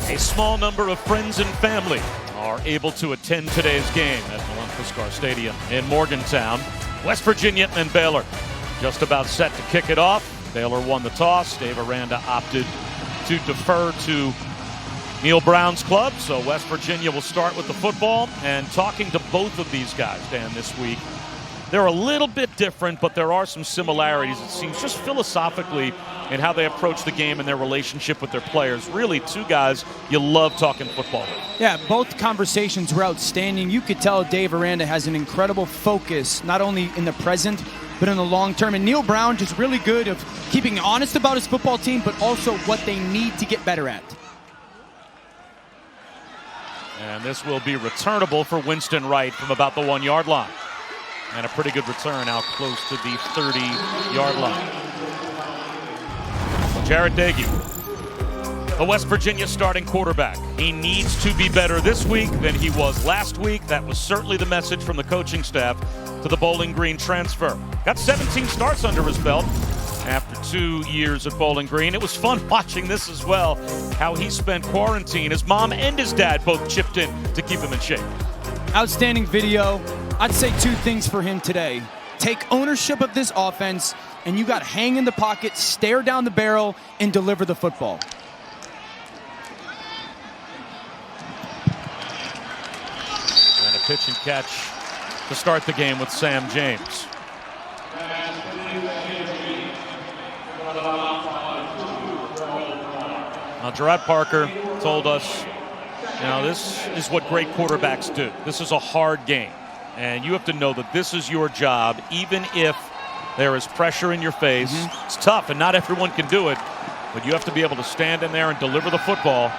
A small number of friends and family are able to attend today's game at Malone Stadium in Morgantown. West Virginia and Baylor just about set to kick it off. Baylor won the toss. Dave Aranda opted to defer to Neil Brown's club, so West Virginia will start with the football. And talking to both of these guys, Dan, this week, they're a little bit different, but there are some similarities, it seems, just philosophically in how they approach the game and their relationship with their players. Really, two guys you love talking football with. Yeah, both conversations were outstanding. You could tell Dave Aranda has an incredible focus, not only in the present, but in the long term. And Neil Brown just really good of keeping honest about his football team, but also what they need to get better at. And this will be returnable for Winston Wright from about the 1-yard line. And a pretty good return out close to the 30-yard line. Jarret Doege, the West Virginia starting quarterback. He needs to be better this week than he was last week. That was certainly the message from the coaching staff to the Bowling Green transfer. Got 17 starts under his belt after 2 years at Bowling Green. It was fun watching this as well, how he spent quarantine. His mom and his dad both chipped in to keep him in shape. Outstanding video. I'd say two things for him today. Take ownership of this offense, and you got to hang in the pocket, stare down the barrel, and deliver the football. And a pitch and catch to start the game with Sam James. Now, Gerard Parker told us, this is what great quarterbacks do. This is a hard game. And you have to know that this is your job, even if there is pressure in your face. It's tough, and not everyone can do it. But you have to be able to stand in there and deliver the football.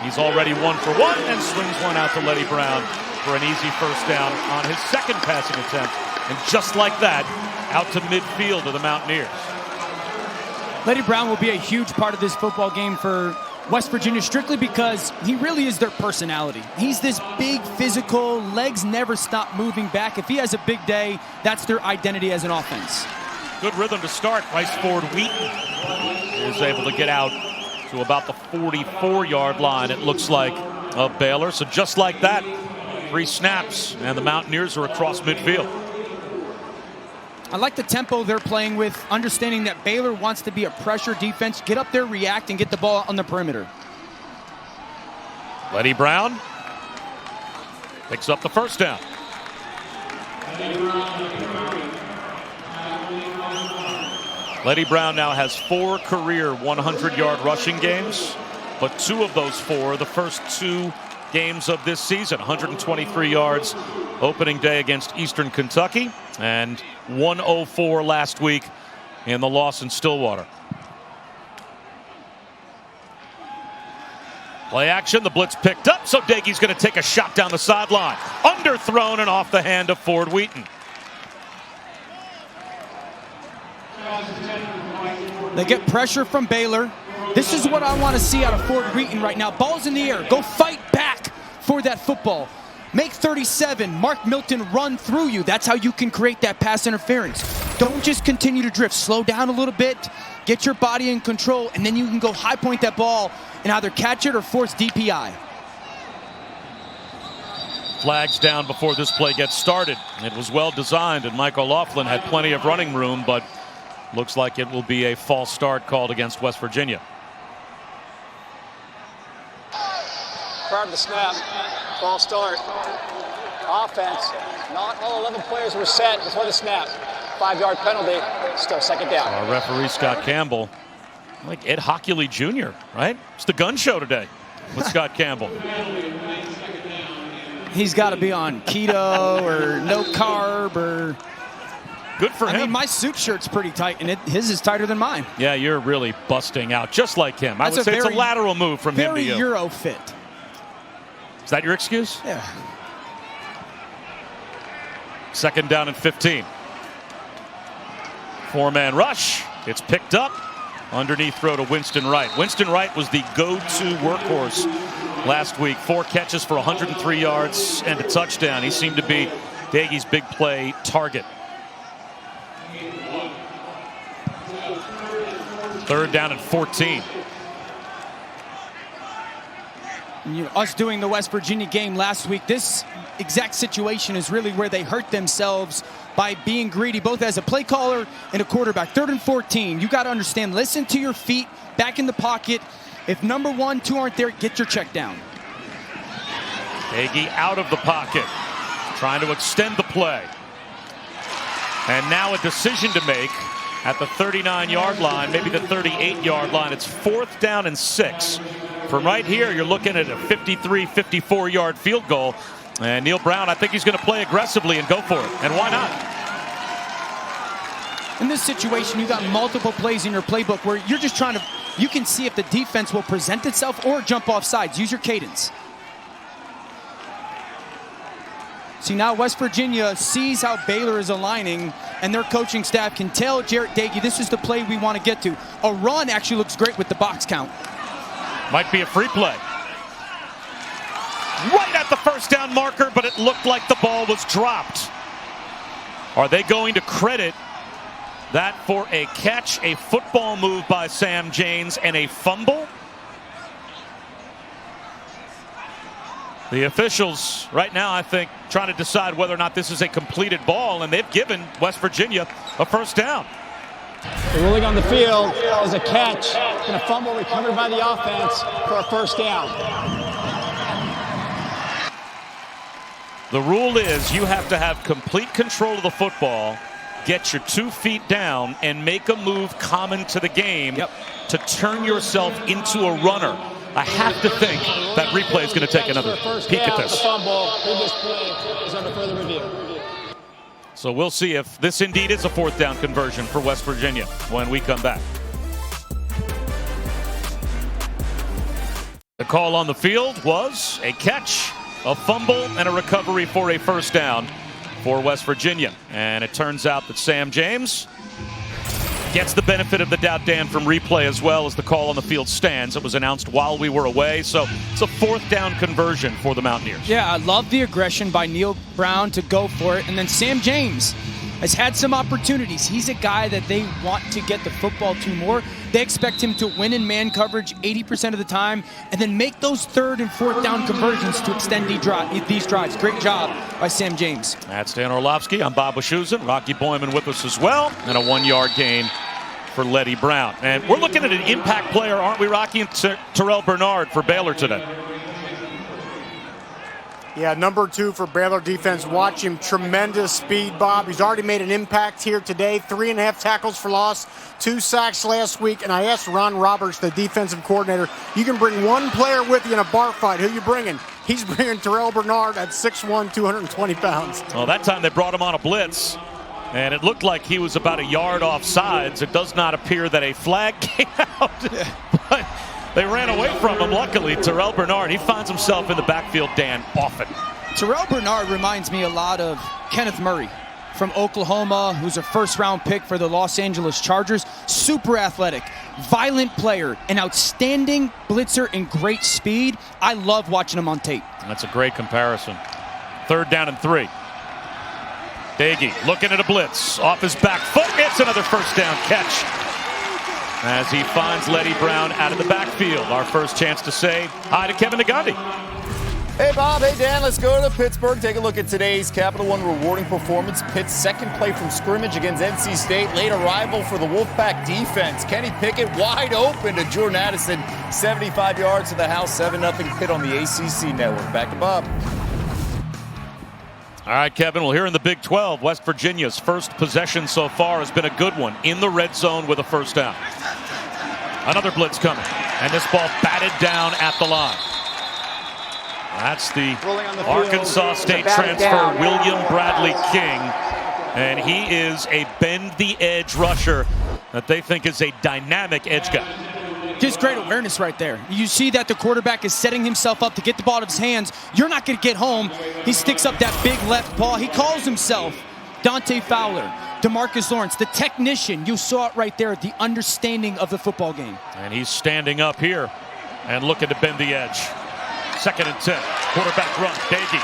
He's already 1 for 1 and swings one out to Letty Brown for an easy first down on his second passing attempt. And just like that, out to midfield of the Mountaineers. Letty Brown will be a huge part of this football game for West Virginia, strictly because he really is their personality. He's this big, physical, legs never stop moving back. If he has a big day, that's their identity as an offense. Good rhythm to start. Rice Ford Wheaton is able to get out to about the 44-yard line, it looks like, of Baylor. So just like that, 3 snaps, and the Mountaineers are across midfield. I like the tempo they're playing with, understanding that Baylor wants to be a pressure defense. Get up there, react, and get the ball on the perimeter. Letty Brown picks up the first down. Letty Brown now has 4 career 100-yard rushing games, but 2 of those 4 are the first 2 games of this season. 123 yards opening day against Eastern Kentucky, and 104 last week in the loss in Stillwater. Play action, the blitz picked up, so Doege's going to take a shot down the sideline. Underthrown and off the hand of Ford Wheaton. They get pressure from Baylor. This is what I want to see out of Ford Wheaton right now. Ball's in the air. Go fight back for that football. Make 37, Mark Milton run through you. That's how you can create that pass interference. Don't just continue to drift. Slow down a little bit, get your body in control, and then you can go high point that ball and either catch it or force DPI. Flags down before this play gets started. It was well designed, and Michael Laughlin had plenty of running room, but looks like it will be a false start called against West Virginia. Prior to the snap, false start. Offense, not all 11 players were set before the snap. 5-yard penalty, still second down. Our referee, Scott Campbell, like Ed Hockley Jr., right? It's the gun show today with Scott Campbell. He's got to be on keto or no carb or... Good for him. I mean, my suit shirt's pretty tight, and his is tighter than mine. Yeah, you're really busting out, just like him. I would say it's a lateral move from him to you. Very Euro fit. Is that your excuse? Yeah. Second down and 15. 4-man rush. It's picked up. Underneath throw to Winston Wright. Winston Wright was the go-to workhorse last week. 4 catches for 103 yards and a touchdown. He seemed to be Doege's big play target. 3rd down and 14. Us doing the West Virginia game last week, this exact situation is really where they hurt themselves by being greedy, both as a play caller and a quarterback. 3rd and 14, you got to understand, listen to your feet, back in the pocket. If number 1, 2 aren't there, get your check down. Nagy out of the pocket, trying to extend the play. And now a decision to make at the 39-yard line, maybe the 38-yard line. It's 4th down and 6. From right here, you're looking at a 53, 54-yard field goal. And Neil Brown, I think he's going to play aggressively and go for it. And why not? In this situation, you got multiple plays in your playbook where you're just trying to, you can see if the defense will present itself or jump off sides. Use your cadence. See, now West Virginia sees how Baylor is aligning, and their coaching staff can tell Jarrett Nagy, this is the play we want to get to. A run actually looks great with the box count. Might be a free play. Right at the first down marker, but it looked like the ball was dropped. Are they going to credit that for a catch, a football move by Sam James, and a fumble? The officials right now, I think, trying to decide whether or not this is a completed ball, and they've given West Virginia a first down. The ruling on the field is a catch and a fumble recovered by the offense for a first down. The rule is you have to have complete control of the football, get your 2 feet down, and make a move common to the game to turn yourself into a runner. I have to think that replay is going to take another peek at this. The fumble, previous play is under further review. So we'll see if this indeed is a 4th down conversion for West Virginia when we come back. The call on the field was a catch, a fumble, and a recovery for a first down for West Virginia. And it turns out that Sam James gets the benefit of the doubt, Dan, from replay as well as the call on the field stands. It was announced while we were away, so it's a 4th down conversion for the Mountaineers. Yeah, I love the aggression by Neil Brown to go for it. And then Sam James has had some opportunities. He's a guy that they want to get the football to more. They expect him to win in man coverage 80% of the time and then make those 3rd and 4th down conversions to extend these drives. Great job by Sam James. That's Dan Orlovsky. I'm Bob Wischusen. Rocky Boyman with us as well. And a 1-yard gain for Letty Brown. And we're looking at an impact player, aren't we, Rocky? And Terrell Bernard for Baylor today. Yeah, number 2 for Baylor defense. Watch him. Tremendous speed, Bob. He's already made an impact here today. 3.5 tackles for loss, 2 sacks last week. And I asked Ron Roberts, the defensive coordinator, you can bring 1 player with you in a bar fight. Who you bringing? He's bringing Terrell Bernard at 6'1", 220 pounds. Well, that time they brought him on a blitz, and it looked like he was about a yard off sides. It does not appear that a flag came out. But they ran away from him. Luckily, Terrell Bernard, he finds himself in the backfield, Dan, often. Terrell Bernard reminds me a lot of Kenneth Murray from Oklahoma, who's a 1st-round pick for the Los Angeles Chargers. Super athletic, violent player, an outstanding blitzer and great speed. I love watching him on tape. That's a great comparison. 3rd down and 3. Nagy looking at a blitz. Off his back foot. It's another first down catch as he finds Letty Brown out of the backfield. Our first chance to say hi to Kevin Nagandi. Hey, Bob. Hey, Dan. Let's go to Pittsburgh. Take a look at today's Capital One rewarding performance. Pitt's 2nd play from scrimmage against NC State. Late arrival for the Wolfpack defense. Kenny Pickett wide open to Jordan Addison. 75 yards to the house. 7-0 Pitt on the ACC network. Back to Bob. All right, Kevin, well, here in the Big 12, West Virginia's first possession so far has been a good one in the red zone with a first down. Another blitz coming, and this ball batted down at the line. That's the Arkansas State transfer, William Bradley King, and he is a bend-the-edge rusher that they think is a dynamic edge guy. Just great awareness right there. You see that the quarterback is setting himself up to get the ball out of his hands. You're not going to get home. He sticks up that big left paw. He calls himself Dante Fowler, DeMarcus Lawrence, the technician. You saw it right there, the understanding of the football game. And he's standing up here and looking to bend the edge. 2nd and 10. Quarterback run. Nagy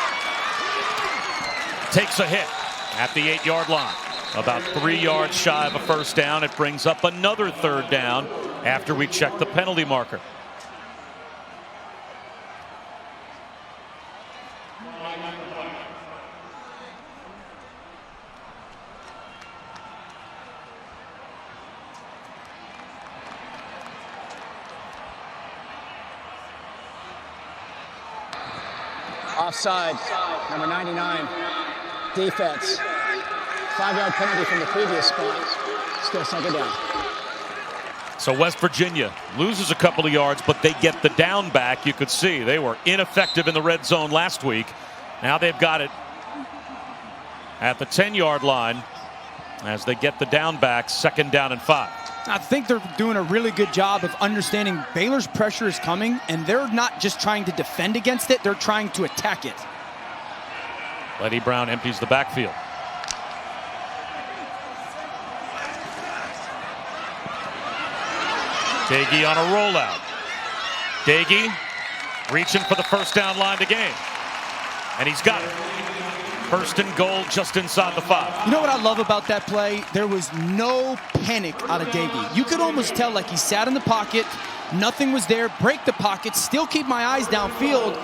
takes a hit at the 8-yard line. About 3 yards shy of a first down. It brings up another 3rd down after we check the penalty marker. Offside, number 99. Defense. 5-yard penalty from the previous spot. Still second down. So West Virginia loses a couple of yards, but they get the down back. You could see they were ineffective in the red zone last week. Now they've got it at the 10-yard line as they get the down back, 2nd down and 5. I think they're doing a really good job of understanding Baylor's pressure is coming, and they're not just trying to defend against it, they're trying to attack it. Letty Brown empties the backfield. Dagey on a rollout. Dagey reaching for the 1st down line to gain. And he's got it. 1st and goal just inside the 5. You know what I love about that play? There was no panic out of Dagey. You could almost tell like he sat in the pocket, nothing was there, break the pocket, still keep my eyes downfield,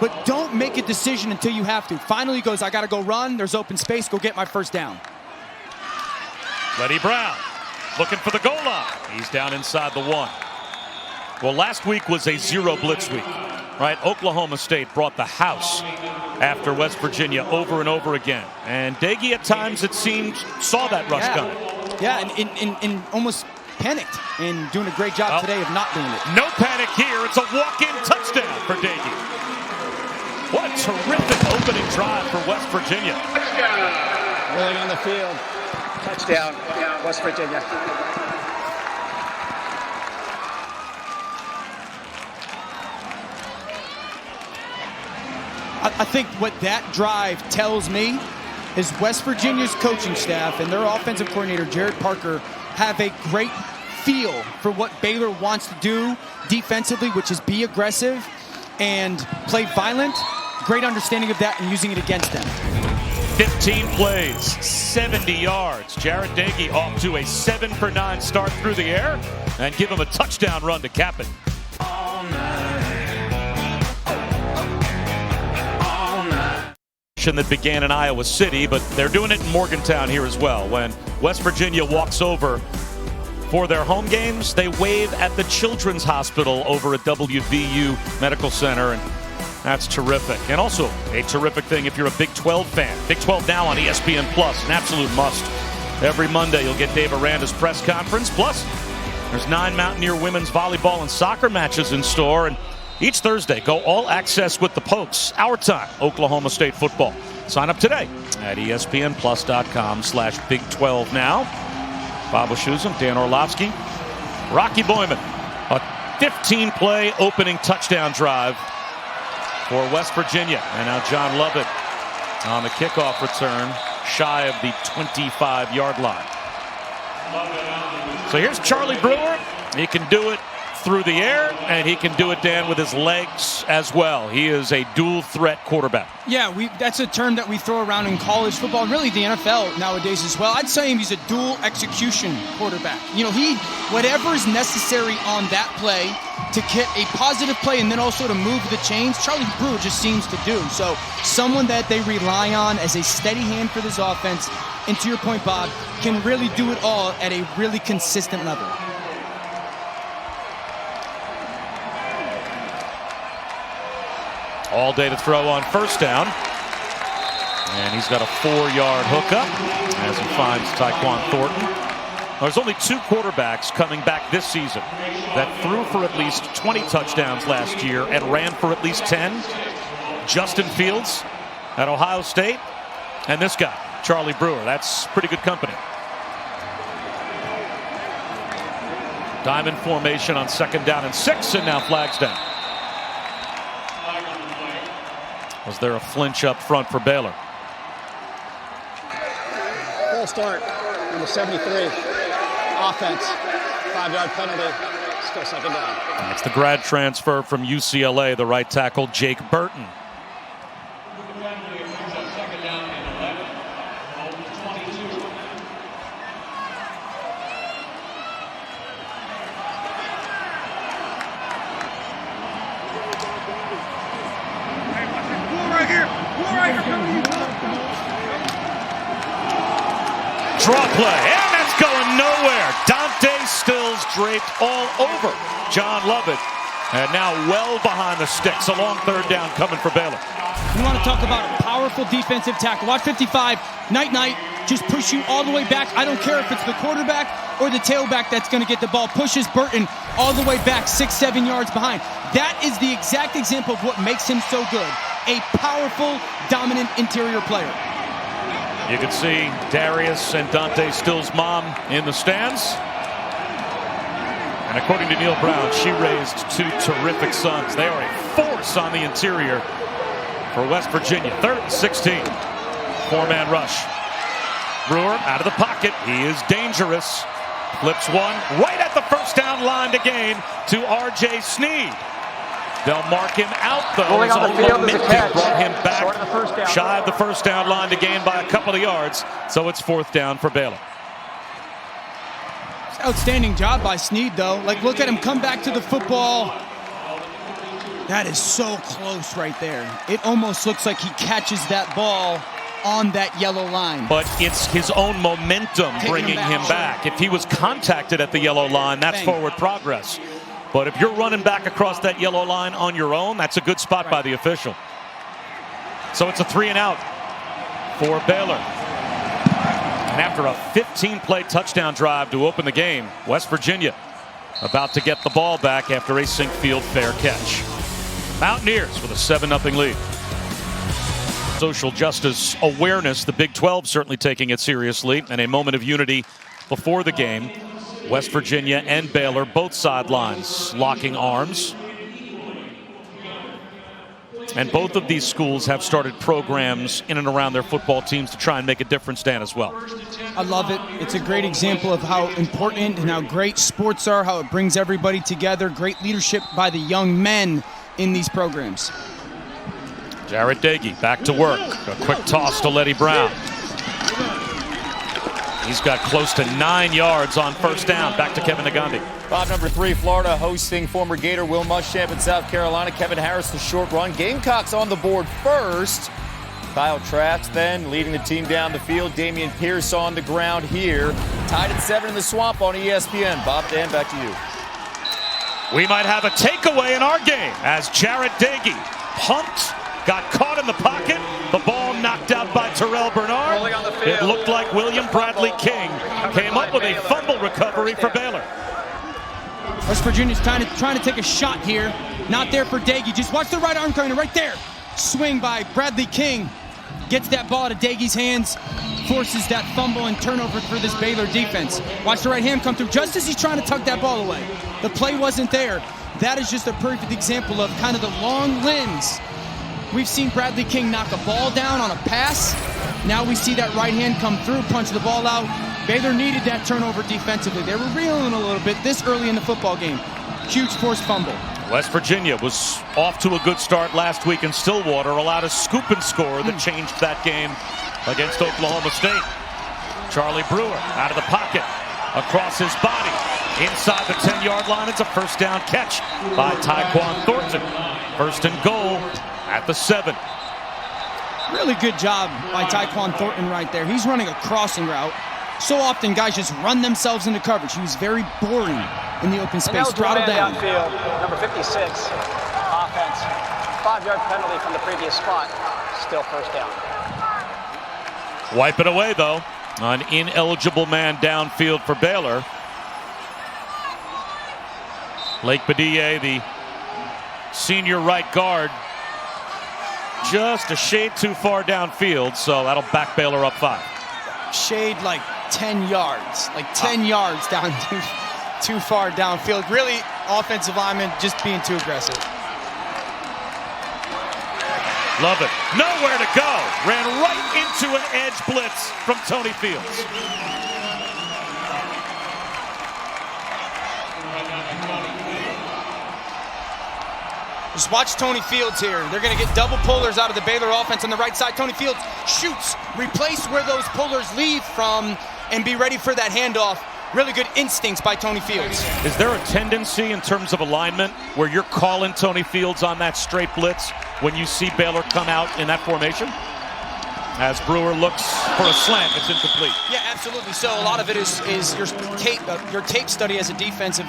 but don't make a decision until you have to. Finally he goes, I gotta go run, there's open space, go get my 1st down. Letty Brown looking for the goal line. He's down inside the 1. Well, last week was a 0 blitz week, right? Oklahoma State brought the house after West Virginia over and over again. And Dagey at times, it seemed, saw that rush coming. Yeah, and almost panicked and doing a great job today of not doing it. No panic here. It's a walk-in touchdown for Dagey. What a terrific opening drive for West Virginia. Rolling on the field. Touchdown, West Virginia. I think what that drive tells me is West Virginia's coaching staff and their offensive coordinator, Jared Parker, have a great feel for what Baylor wants to do defensively, which is be aggressive and play violent. Great understanding of that and using it against them. 15 plays, 70 yards. Jared Dagey off to a 7-for-9 start through the air and give him a touchdown run to cap it. That began in Iowa City, but they're doing it in Morgantown here as well. When West Virginia walks over for their home games, they wave at the Children's Hospital over at WVU Medical Center, and that's terrific. And also a terrific thing if you're a Big 12 fan. Big 12 now on ESPN Plus, an absolute must. Every Monday you'll get Dave Aranda's press conference. Plus, there's 9 Mountaineer women's volleyball and soccer matches in store, and each Thursday, go all access with the Pokes. Our time, Oklahoma State football. Sign up today at ESPNplus.com/Big12 now. Bob Wischusen, Dan Orlovsky, Rocky Boyman. A 15-play opening touchdown drive for West Virginia. And now John Lovett on the kickoff return, shy of the 25-yard line. So here's Charlie Brewer. He can do it through the air, and he can do it, Dan, with his legs as well. He is a dual-threat quarterback. Yeah, that's a term that we throw around in college football, and really the NFL nowadays as well. I'd say he's a dual execution quarterback. You know, whatever is necessary on that play to get a positive play and then also to move the chains, Charlie Brewer just seems to do. So someone that they rely on as a steady hand for this offense, and to your point, Bob, can really do it all at a really consistent level. All day to throw on 1st down. And he's got a 4-yard hookup as he finds Tyquan Thornton. There's only 2 quarterbacks coming back this season that threw for at least 20 touchdowns last year and ran for at least 10. Justin Fields at Ohio State, and this guy, Charlie Brewer. That's pretty good company. Diamond formation on 2nd down and 6, and now flags down. Was there a flinch up front for Baylor? Full start, number 73. Offense, 5-yard penalty, still 2nd down. That's the grad transfer from UCLA, the right tackle, Jake Burton. Draw play, and that's going nowhere. Dante Stills draped all over John Lovett And now well behind the sticks. A long third down coming for Baylor. You want to talk about a powerful defensive tackle. Watch 55, night, just push you all the way back. I don't care if it's the quarterback or the tailback that's going to get the ball. Pushes Burton all the way back, 6-7 yards behind. That is the exact example of what makes him so good. A powerful, dominant interior player. You can see Darius and Dante Still's mom in the stands. And according to Neil Brown, she raised 2 terrific sons. They are a force on the interior for West Virginia. 3rd and 16. 4-man rush. Brewer out of the pocket. He is dangerous. Flips one right at the first down line to gain to R.J. Sneed. They'll mark him out, though. Rolling on the field is a catch. Brought him back Short of the first down. shy of the first down line to gain by a couple of yards. So it's 4th down for Baylor. Outstanding job by Sneed, though. Like, look at him come back to the football. That is so close right there. It almost looks like he catches that ball on that yellow line. But it's his own momentum bringing him back. If he was contacted at the yellow line, that's forward progress. But if you're running back across that yellow line on your own, that's a good spot by the official. So it's a 3-and-out for Baylor. And after a 15-play touchdown drive to open the game, West Virginia about to get the ball back after a sink field fair catch. Mountaineers with a 7-0 lead. Social justice awareness, the Big 12 certainly taking it seriously, and a moment of unity before the game. West Virginia and Baylor, both sidelines locking arms. And both of these schools have started programs in and around their football teams to try and make a difference, Dan, as well. I love it. It's a great example of how important and how great sports are, how it brings everybody together. Great leadership by the young men in these programs. Jarrett Dagey back to work. A quick toss to Letty Brown. He's got close to 9 yards on first down. Back to Kevin Nagandi. Bob, number 3, Florida hosting former Gator Will Muschamp in South Carolina. Kevin Harris, the short run. Gamecocks on the board first. Kyle Trask then leading the team down the field. Damian Pierce on the ground here. Tied at 7 in the Swamp on ESPN. Bob, Dan, back to you. We might have a takeaway in our game as Jarrett Dagey pumped, got caught in the pocket. The ball knocked out by Terrell Bernard. It looked like William Bradley King came up with a fumble recovery for Baylor. West Virginia's trying to take a shot here. Not there for Dagey. Just watch the right arm coming right there. Swing by Bradley King. Gets that ball out of Dagey's hands. Forces that fumble and turnover for this Baylor defense. Watch the right hand come through just as he's trying to tuck that ball away. The play wasn't there. That is just a perfect example of kind of the long limbs. We've seen Bradley King knock a ball down on a pass. Now we see that right hand come through, punch the ball out. Baylor needed that turnover defensively. They were reeling a little bit this early in the football game. Huge forced fumble. West Virginia was off to a good start last week in Stillwater, allowed a scoop and score that changed that game against Oklahoma State. Charlie Brewer out of the pocket, across his body, inside the 10-yard line. It's a first down catch by Tyquan Thornton. First and goal at the 7. Really good job by Tyquan Thornton right there. He's running a crossing route. So often guys just run themselves into coverage. He was very boring in the open space. Throttle down. Downfield, number 56, offense. 5-yard penalty from the previous spot. Still first down. Wipe it away, though. An ineligible man downfield for Baylor. Lake Badie, the senior right guard, just a shade too far downfield, so that'll back Baylor up 5. Shade like 10 yards. Like 10 yards down too far downfield. Really, offensive lineman just being too aggressive. Love it. Nowhere to go. Ran right into an edge blitz from Tony Fields. Just watch Tony Fields here. They're going to get double pullers out of the Baylor offense on the right side. Tony Fields shoots, replace where those pullers leave from, and be ready for that handoff. Really good instincts by Tony Fields. Is there a tendency in terms of alignment where you're calling Tony Fields on that straight blitz when you see Baylor come out in that formation? As Brewer looks for a slant, it's incomplete. Yeah, absolutely. So a lot of it is your tape study as a defensive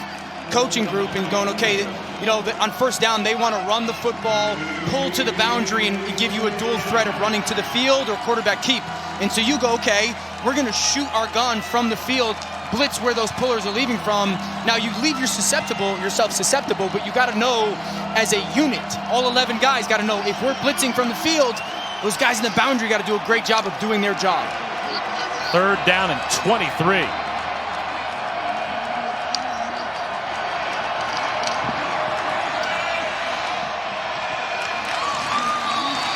coaching group and going, okay, You know, on first down, they want to run the football, pull to the boundary, and give you a dual threat of running to the field or quarterback keep. And so you go, okay, we're going to shoot our gun from the field, blitz where those pullers are leaving from. Now you leave yourself susceptible, but you got to know as a unit, all 11 guys got to know if we're blitzing from the field, those guys in the boundary got to do a great job of doing their job. 3rd down and 23.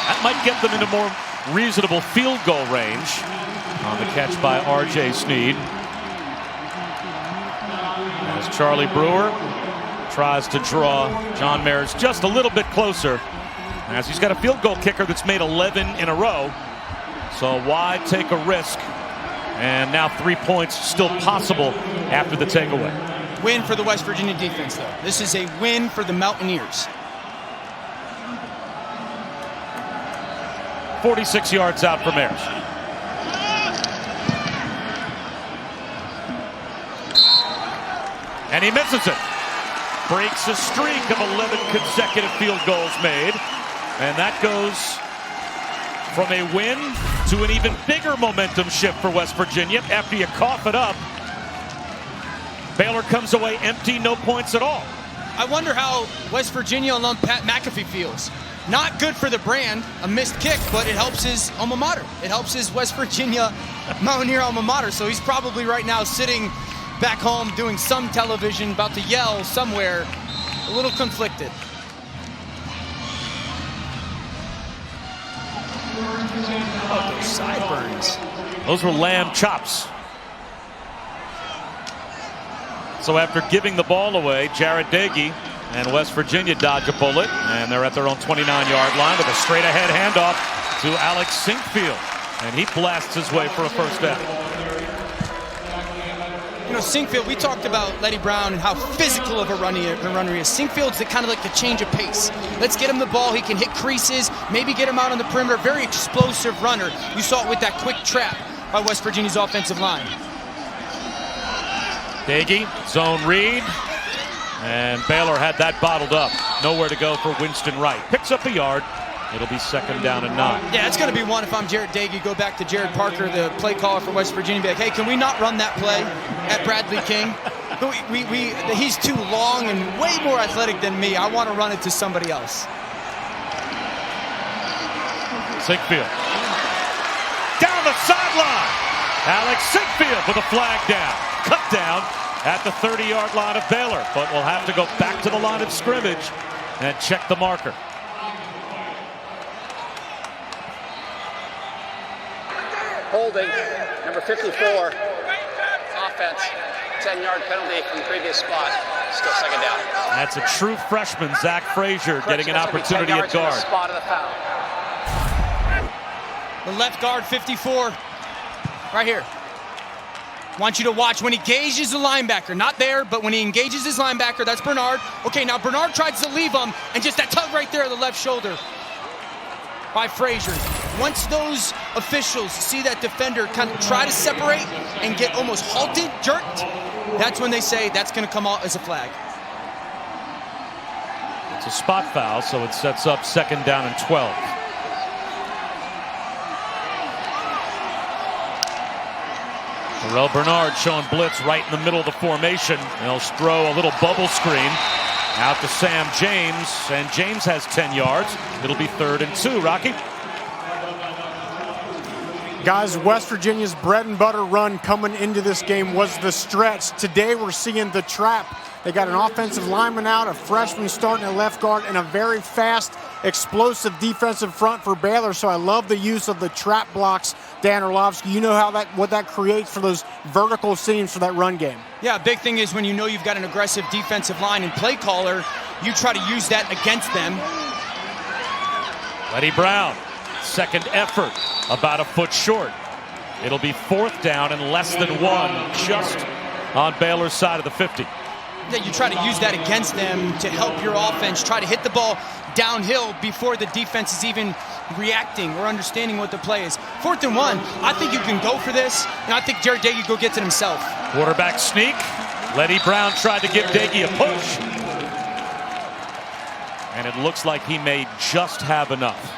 That might get them into more reasonable field goal range on the catch by R.J. Sneed. As Charlie Brewer tries to draw John Mayers just a little bit closer, as he's got a field goal kicker that's made 11 in a row. So why take a risk? And now 3 points still possible after the takeaway. Win for the West Virginia defense, though. This is a win for the Mountaineers. 46 yards out for Mayers. And he misses it. Breaks a streak of 11 consecutive field goals made. And that goes from a win to an even bigger momentum shift for West Virginia. After you cough it up, Baylor comes away empty, no points at all. I wonder how West Virginia alum Pat McAfee feels. Not good for the brand, a missed kick, but it helps his alma mater. It helps his West Virginia Mountaineer alma mater. So he's probably right now sitting back home doing some television, about to yell somewhere, a little conflicted. Oh, those sideburns. Those were lamb chops. So after giving the ball away, Jared Dagey and West Virginia dodge a bullet, and they're at their own 29-yard line with a straight-ahead handoff to Alex Sinkfield, and he blasts his way for a first down. You know, Sinkfield, we talked about Letty Brown and how physical of a runner he is. Sinkfield's kind of like the change of pace. Let's get him the ball. He can hit creases, maybe get him out on the perimeter. Very explosive runner. You saw it with that quick trap by West Virginia's offensive line. Dagey, zone read, and Baylor had that bottled up. Nowhere to go for Winston Wright. Picks up a yard. It'll be 2nd down and 9. Yeah, it's going to be one if I'm Jared Dagey. Go back to Jared Parker, the play caller for West Virginia. Be like, hey, can we not run that play at Bradley King? He's too long and way more athletic than me. I want to run it to somebody else. Sinkfield. Down the sideline. Alex Sinkfield with a flag down. Cut down at the 30-yard line of Baylor. But we'll have to go back to the line of scrimmage and check the marker. Holding, number 54, offense, 10-yard penalty from the previous spot. Still 2nd down. That's a true freshman, Zach Frazier, getting an opportunity at guard. Spot of the foul. The left guard, 54, right here. Want you to watch when he engages the linebacker. Not there, but when he engages his linebacker, that's Bernard. Okay, now Bernard tries to leave him, and just that tug right there of the left shoulder by Frazier. Once those officials see that defender kind of try to separate and get almost halted, jerked, that's when they say that's going to come out as a flag. It's a spot foul, so it sets up 2nd down and 12. Terrell Bernard showing blitz right in the middle of the formation. They'll throw a little bubble screen out to Sam James, and James has 10 yards. It'll be 3rd and 2. Rocky? Guys, West Virginia's bread and butter run coming into this game was the stretch. Today we're seeing the trap. They got an offensive lineman out, a freshman starting at left guard, and a very fast, explosive defensive front for Baylor. So I love the use of the trap blocks, Dan Orlovsky. You know how what that creates for those vertical seams for that run game. Yeah, big thing is when you know you've got an aggressive defensive line and play caller, you try to use that against them. Letty Brown, 2nd effort, about a foot short. It'll be 4th down and less than 1, just on Baylor's side of the 50. That you try to use that against them to help your offense try to hit the ball downhill before the defense is even reacting or understanding what the play is. 4th and 1, I think you can go for this, and I think Jared Dagey go gets it himself. Quarterback sneak. Letty Brown tried to give Dagey a push. And it looks like he may just have enough.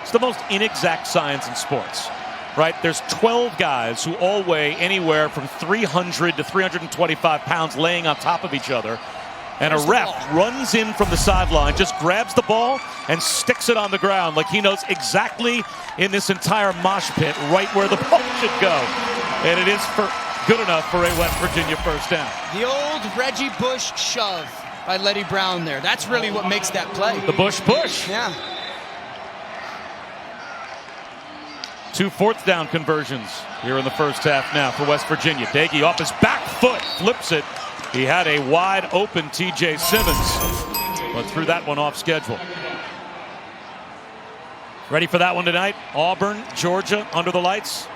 It's the most inexact science in sports, right? There's 12 guys who all weigh anywhere from 300 to 325 pounds laying on top of each other. And a ref runs in from the sideline, just grabs the ball and sticks it on the ground like he knows exactly in this entire mosh pit right where the ball should go. And it is good enough for a West Virginia first down. The old Reggie Bush shove by Letty Brown there. That's really what makes that play. The Bush push. Yeah. 2 fourth-down conversions here in the first half now for West Virginia. Dagey off his back foot, flips it. He had a wide-open T.J. Simmons, but threw that one off schedule. Ready for that one tonight? Auburn, Georgia, under the lights.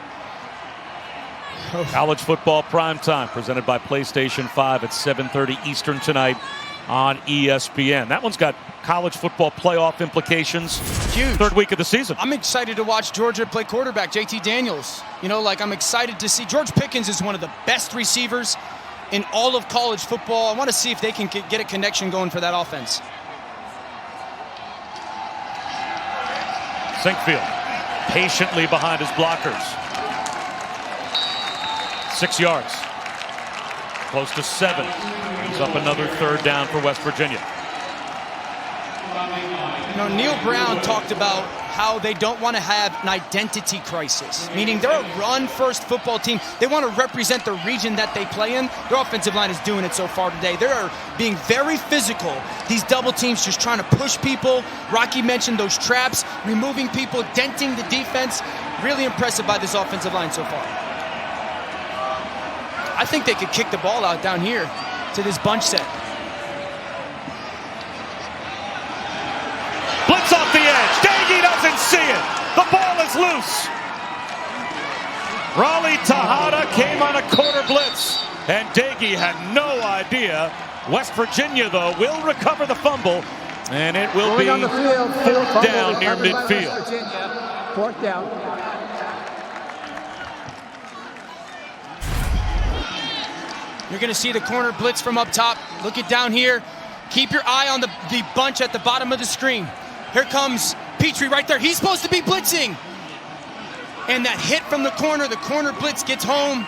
College football primetime, presented by PlayStation 5 at 7:30 Eastern tonight on ESPN. That one's got college football playoff implications. Huge. Third week of the season. I'm excited to watch Georgia play quarterback, JT Daniels. You know, like, I'm excited to see. George Pickens is one of the best receivers in all of college football. I want to see if they can get a connection going for that offense. Sinkfield patiently behind his blockers. 6 yards. Close to 7. He's up another third down for West Virginia. You know, Neil Brown talked about how they don't want to have an identity crisis, meaning they're a run-first football team. They want to represent the region that they play in. Their offensive line is doing it so far today. They are being very physical. These double teams just trying to push people. Rocky mentioned those traps, removing people, denting the defense. Really impressive by this offensive line so far. I think they could kick the ball out down here to this bunch set. Blitz off the edge. Dagey doesn't see it. The ball is loose. Raleigh Tejada came on a quarter blitz, and Dagey had no idea. West Virginia, though, will recover the fumble, and it will be fourth down near midfield. Fourth down. You're going to see the corner blitz from up top. Look it down here. Keep your eye on the bunch at the bottom of the screen. Here comes Petrie right there. He's supposed to be blitzing. And that hit from the corner blitz gets home.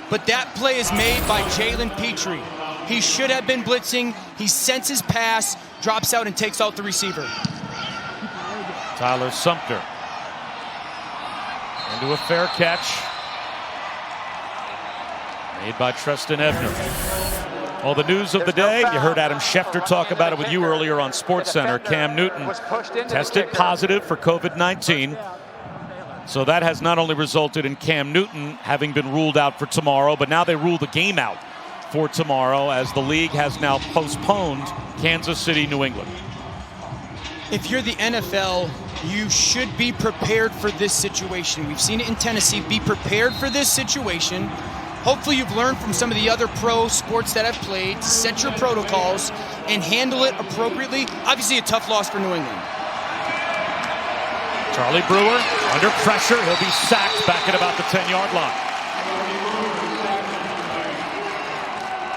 But that play is made by Jalen Petrie. He should have been blitzing. He senses pass, drops out, and takes out the receiver. Tyler Sumter into a fair catch. Made by Treston Ebner. Well, the news of the day, you heard Adam Schefter talk about it with you earlier on SportsCenter. Cam Newton tested positive for COVID-19. So that has not only resulted in Cam Newton having been ruled out for tomorrow, but now they rule the game out for tomorrow as the league has now postponed Kansas City, New England. If you're the NFL, you should be prepared for this situation. We've seen it in Tennessee. Be prepared for this situation. Hopefully you've learned from some of the other pro sports that I've played to set your protocols and handle it appropriately. Obviously a tough loss for New England. Charlie Brewer under pressure. He'll be sacked back at about the 10-yard line.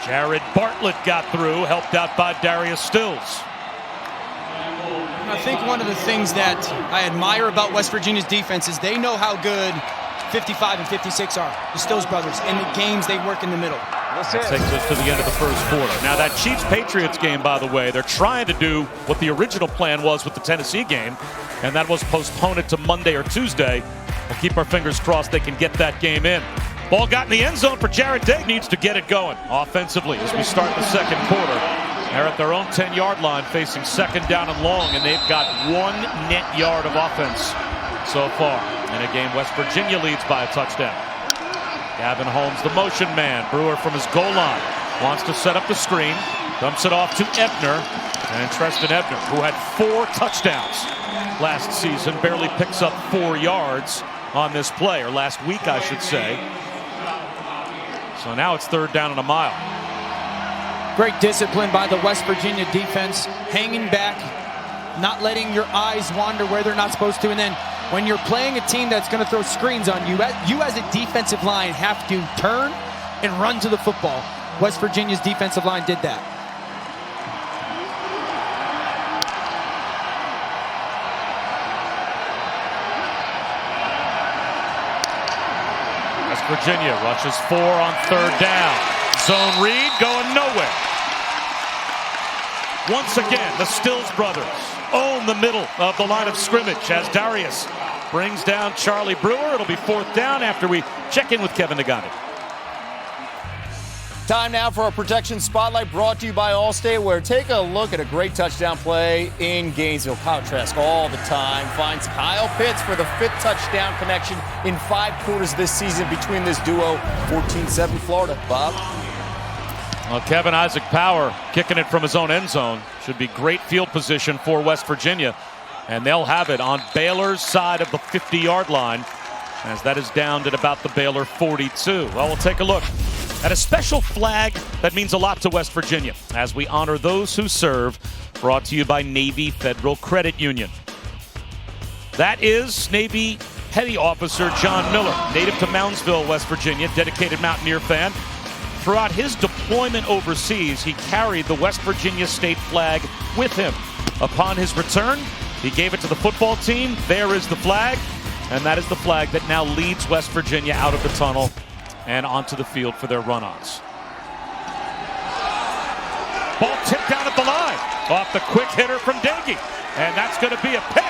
Jared Bartlett got through, helped out by Darius Stills. I think one of the things that I admire about West Virginia's defense is they know how good 55 and 56 are, the Stills brothers. In the games, they work in the middle. That takes us to the end of the first quarter. Now that Chiefs-Patriots game, by the way, they're trying to do what the original plan was with the Tennessee game, and that was postpone it to Monday or Tuesday. We'll keep our fingers crossed they can get that game in. Ball got in the end zone for Jarrett Day. Needs to get it going offensively as we start the second quarter. They're at their own 10-yard line facing second down and long, and they've got 1 net yard of offense so far. In a game, West Virginia leads by a touchdown. Gavin Holmes, the motion man. Brewer from his goal line wants to set up the screen. Dumps it off to Ebner. And Treston Ebner, who had 4 touchdowns last season, barely picks up 4 yards on this play, or last week, I should say. So now it's third down and a mile. Great discipline by the West Virginia defense, hanging back, not letting your eyes wander where they're not supposed to. And then when you're playing a team that's going to throw screens on you, you as a defensive line have to turn and run to the football. West Virginia's defensive line did that. Virginia rushes 4 on 3rd down. Zone read going nowhere. Once again, the Stills brothers own the middle of the line of scrimmage as Darius brings down Charlie Brewer. It'll be 4th down after we check in with Kevin Nagandi. Time now for our protection spotlight, brought to you by Allstate, where take a look at a great touchdown play in Gainesville. Kyle Trask all the time finds Kyle Pitts for the 5th touchdown connection in 5 quarters this season between this duo. 14-7 Florida. Bob? Well, Kevin Isaac Power kicking it from his own end zone. Should be great field position for West Virginia. And they'll have it on Baylor's side of the 50-yard line, as that is down at about the Baylor 42. Well, we'll take a look at a special flag that means a lot to West Virginia as we honor those who serve, brought to you by Navy Federal Credit Union. That is Navy Petty Officer John Miller, native to Moundsville, West Virginia, dedicated Mountaineer fan. Throughout his deployment overseas, he carried the West Virginia state flag with him. Upon his return, he gave it to the football team. There is the flag, and that is the flag that now leads West Virginia out of the tunnel and onto the field for their run-ons. Ball tipped down at the line, off the quick hitter from Dagey, and that's going to be a pick.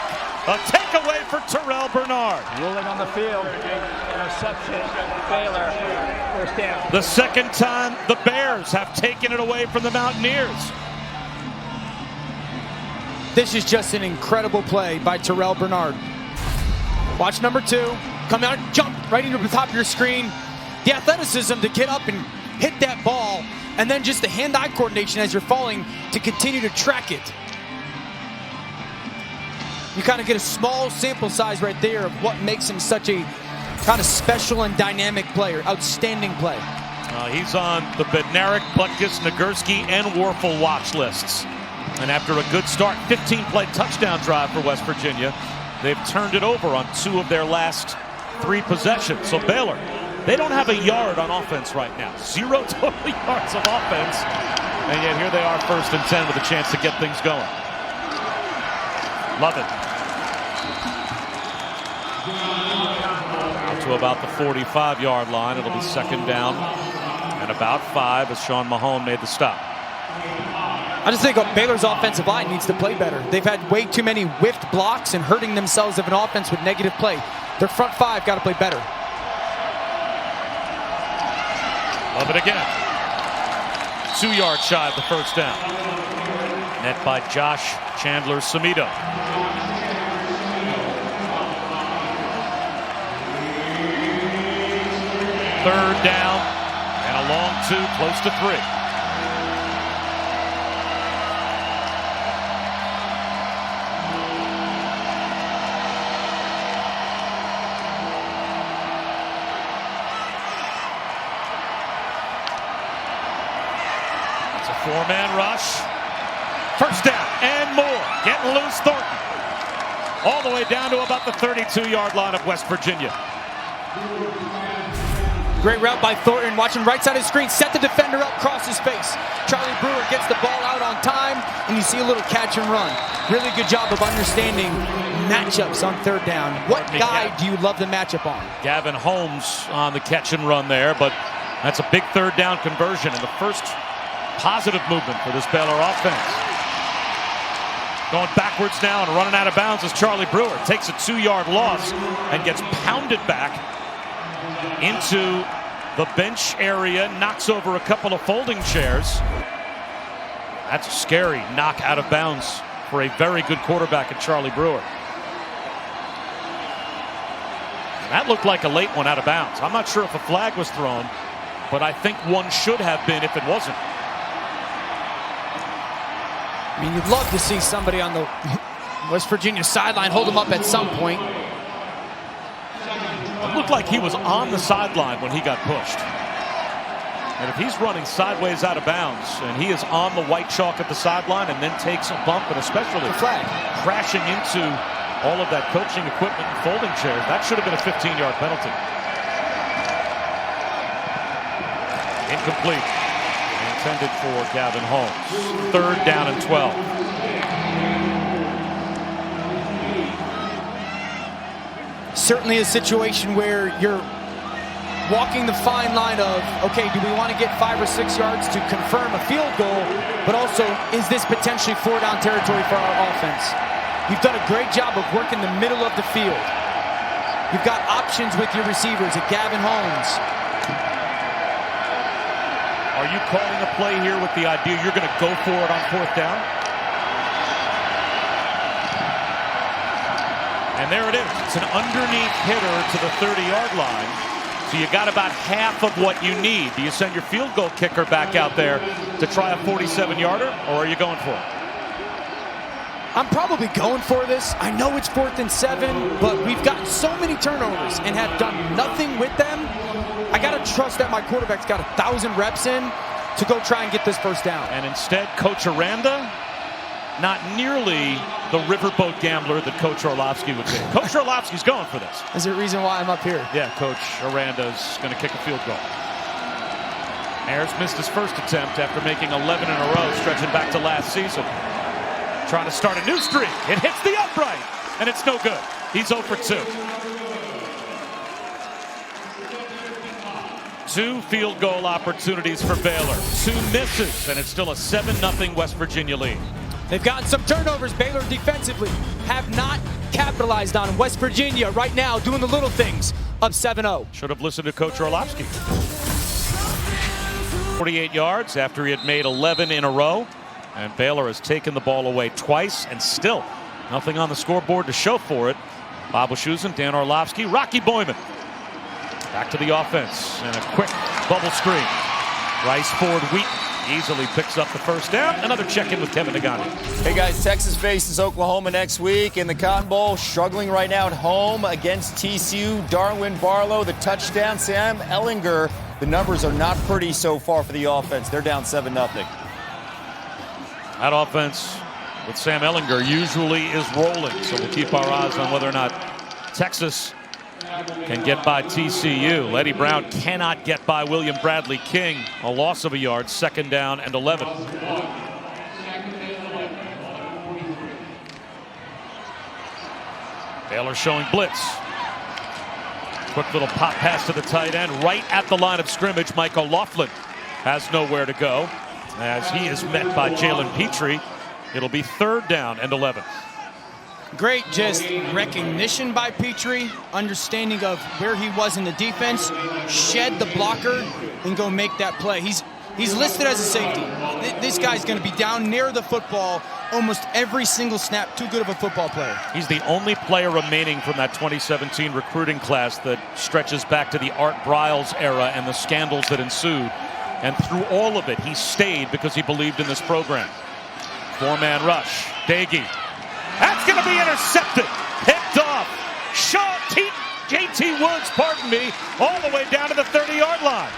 A takeaway for Terrell Bernard. Ruling on the field. Interception. Baylor. 1st down. The second time the Bears have taken it away from the Mountaineers. This is just an incredible play by Terrell Bernard. Watch number 2. Come out, jump right into the top of your screen. The athleticism to get up and hit that ball, and then just the hand-eye coordination as you're falling to continue to track it. You kind of get a small sample size right there of what makes him such a kind of special and dynamic player. Outstanding play. He's on the Bednarik, Butkus, Nagurski, and Warfel watch lists. And after a good start, 15-play touchdown drive for West Virginia, they've turned it over on 2 of their last 3 possessions. So Baylor, they don't have a yard on offense right now. 0 total yards of offense. And yet here they are, 1st and 10 with a chance to get things going. Love it. Out to about the 45-yard line. It'll be 2nd down and about 5 as Sean Mahone made the stop. I just think Baylor's offensive line needs to play better. They've had way too many whiffed blocks and hurting themselves of an offense with negative play. Their front 5 got to play better. Love it again. 2 yards shy of the 1st down. Net by Josh Chandler-Samito. 3rd down and a long 2, close to 3. It's a 4-man rush. 1st down and more. Getting loose, Thornton. All the way down to about the 32-yard line of West Virginia. Great route by Thornton. Watch him right side of the screen. Set the defender up, cross his face. Charlie Brewer gets the ball out on time, and you see a little catch and run. Really good job of understanding matchups on 3rd down. What guy do you love the matchup on? Gavin Holmes on the catch and run there, but that's a big 3rd down conversion and the first positive movement for this Baylor offense. Going backwards now and running out of bounds is Charlie Brewer. Takes a 2-yard loss and gets pounded back into the bench area, knocks over a couple of folding chairs. That's a scary knock out of bounds for a very good quarterback at Charlie Brewer. That looked like a late one out of bounds. I'm not sure if a flag was thrown, but I think one should have been if it wasn't. I mean, you'd love to see somebody on the West Virginia sideline hold him up at some point. It looked like he was on the sideline when he got pushed. And if he's running sideways out of bounds and he is on the white chalk at the sideline and then takes a bump and especially crashing into all of that coaching equipment and folding chairs, that should have been a 15-yard penalty. Incomplete. Intended for Gavin Holmes. 3rd down and 12. Certainly a situation where you're walking the fine line of, okay, do we want to get 5 or 6 yards to confirm a field goal, but also, is this potentially 4-down territory for our offense? You've done a great job of working the middle of the field. You've got options with your receivers at Gavin Holmes. Are you calling a play here with the idea you're going to go for it on 4th down? And there it is. It's an underneath hitter to the 30-yard line. So you got about half of what you need. Do you send your field goal kicker back out there to try a 47-yarder, or are you going for it? I'm probably going for this. I know it's 4th and 7, but we've gotten so many turnovers and have done nothing with them. I got to trust that my quarterback's got 1,000 reps in to go try and get this first down. And instead, Coach Aranda, not nearly the riverboat gambler that Coach Orlovsky would be. Coach Orlovsky's going for this. There's a reason why I'm up here. Yeah, Coach Aranda's going to kick a field goal. Ayers missed his first attempt after making 11 in a row, stretching back to last season. Trying to start a new streak. It hits the upright, and it's no good. He's 0 for 2. 2 field goal opportunities for Baylor. 2 misses, and it's still a 7-0 West Virginia lead. They've gotten some turnovers. Baylor defensively have not capitalized on West Virginia right now doing the little things, up 7-0. Should have listened to Coach Orlovsky. 48 yards after he had made 11 in a row. And Baylor has taken the ball away twice and still nothing on the scoreboard to show for it. Bob Wischusen, Dan Orlovsky, Rocky Boyman. Back to the offense and a quick bubble screen. Rice Ford Wheaton easily picks up the first down. Another check-in with Kevin Nagani. Hey guys, Texas faces Oklahoma next week in the Cotton Bowl. Struggling right now at home against TCU. Darwin Barlow, the touchdown. Sam Ehlinger. The numbers are not pretty so far for the offense. They're down 7-0. That offense with Sam Ehlinger usually is rolling, so we'll keep our eyes on whether or not Texas can get by TCU. Eddie Brown cannot get by William Bradley King. A loss of a yard, 2nd down and 11. Baylor showing blitz. Quick little pop pass to the tight end right at the line of scrimmage. Michael Laughlin has nowhere to go as he is met by Jalen Petrie. It'll be 3rd down and 11. Great just recognition by Petrie, understanding of where he was in the defense, shed the blocker, and go make that play. He's listed as a safety. This guy's going to be down near the football almost every single snap. Too good of a football player. He's the only player remaining from that 2017 recruiting class that stretches back to the Art Briles era and the scandals that ensued. And through all of it, he stayed because he believed in this program. 4-man rush. Dagey. That's going to be intercepted. Picked off. JT Woods, pardon me, all the way down to the 30-yard line.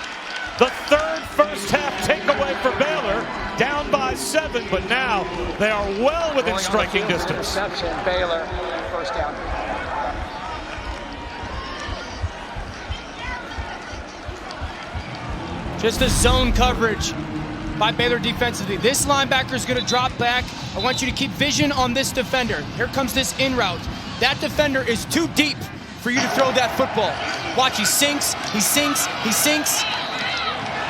The 3rd first-half takeaway for Baylor. Down by 7, but now they are well within striking distance. Interception, Baylor, first down. Just a zone coverage by Baylor defensively. This linebacker is going to drop back. I want you to keep vision on this defender. Here comes this in route. That defender is too deep for you to throw that football. Watch, he sinks, he sinks, he sinks.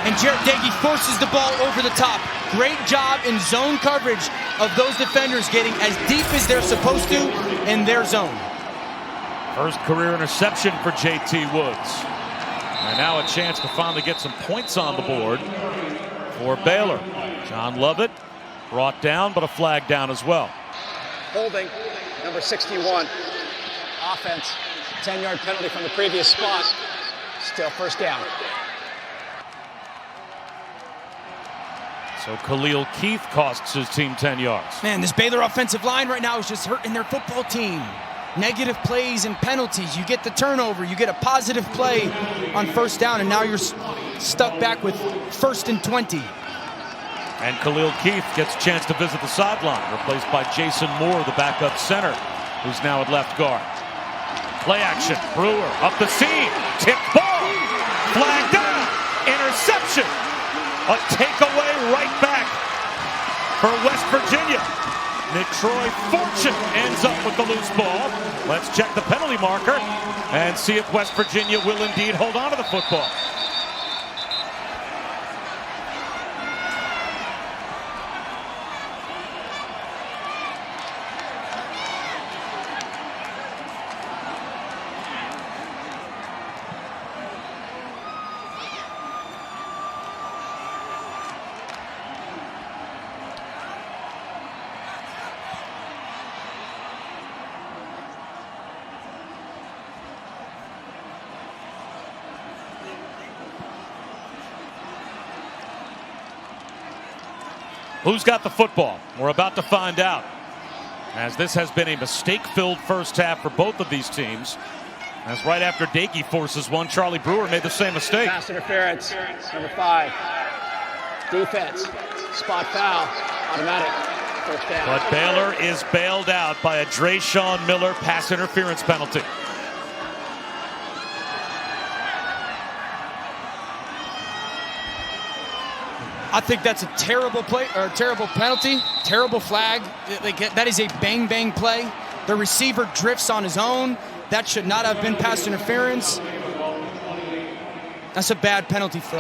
And Jarrett Dagey forces the ball over the top. Great job in zone coverage of those defenders getting as deep as they're supposed to in their zone. First career interception for JT Woods. And now a chance to finally get some points on the board for Baylor. John Lovett brought down, but a flag down as well. Holding, number 61. Offense, 10-yard penalty from the previous spot. Still first down. So Khalil Keith costs his team 10 yards. Man, this Baylor offensive line right now is just hurting their football team. Negative plays and penalties. You get the turnover, you get a positive play on first down, and now you're stuck back with 1st and 20. And Khalil Keith gets a chance to visit the sideline, replaced by Jason Moore, the backup center, who's now at left guard. Play action, Brewer up the seam, tipped ball, flag down, interception. A takeaway right back for West Virginia. Nick Troy Fortune ends up with the loose ball. Let's check the penalty marker and see if West Virginia will indeed hold on to the football. Who's got the football? We're about to find out, as this has been a mistake-filled first half for both of these teams. As right after Dakey forces one, Charlie Brewer made the same mistake. Pass interference, number 5. Defense, spot foul, automatic, first down. But Baylor is bailed out by a Drayshawn Miller pass interference penalty. I think that's a terrible play, or a terrible penalty, terrible flag. That is a bang-bang play. The receiver drifts on his own. That should not have been pass interference. That's a bad penalty throw.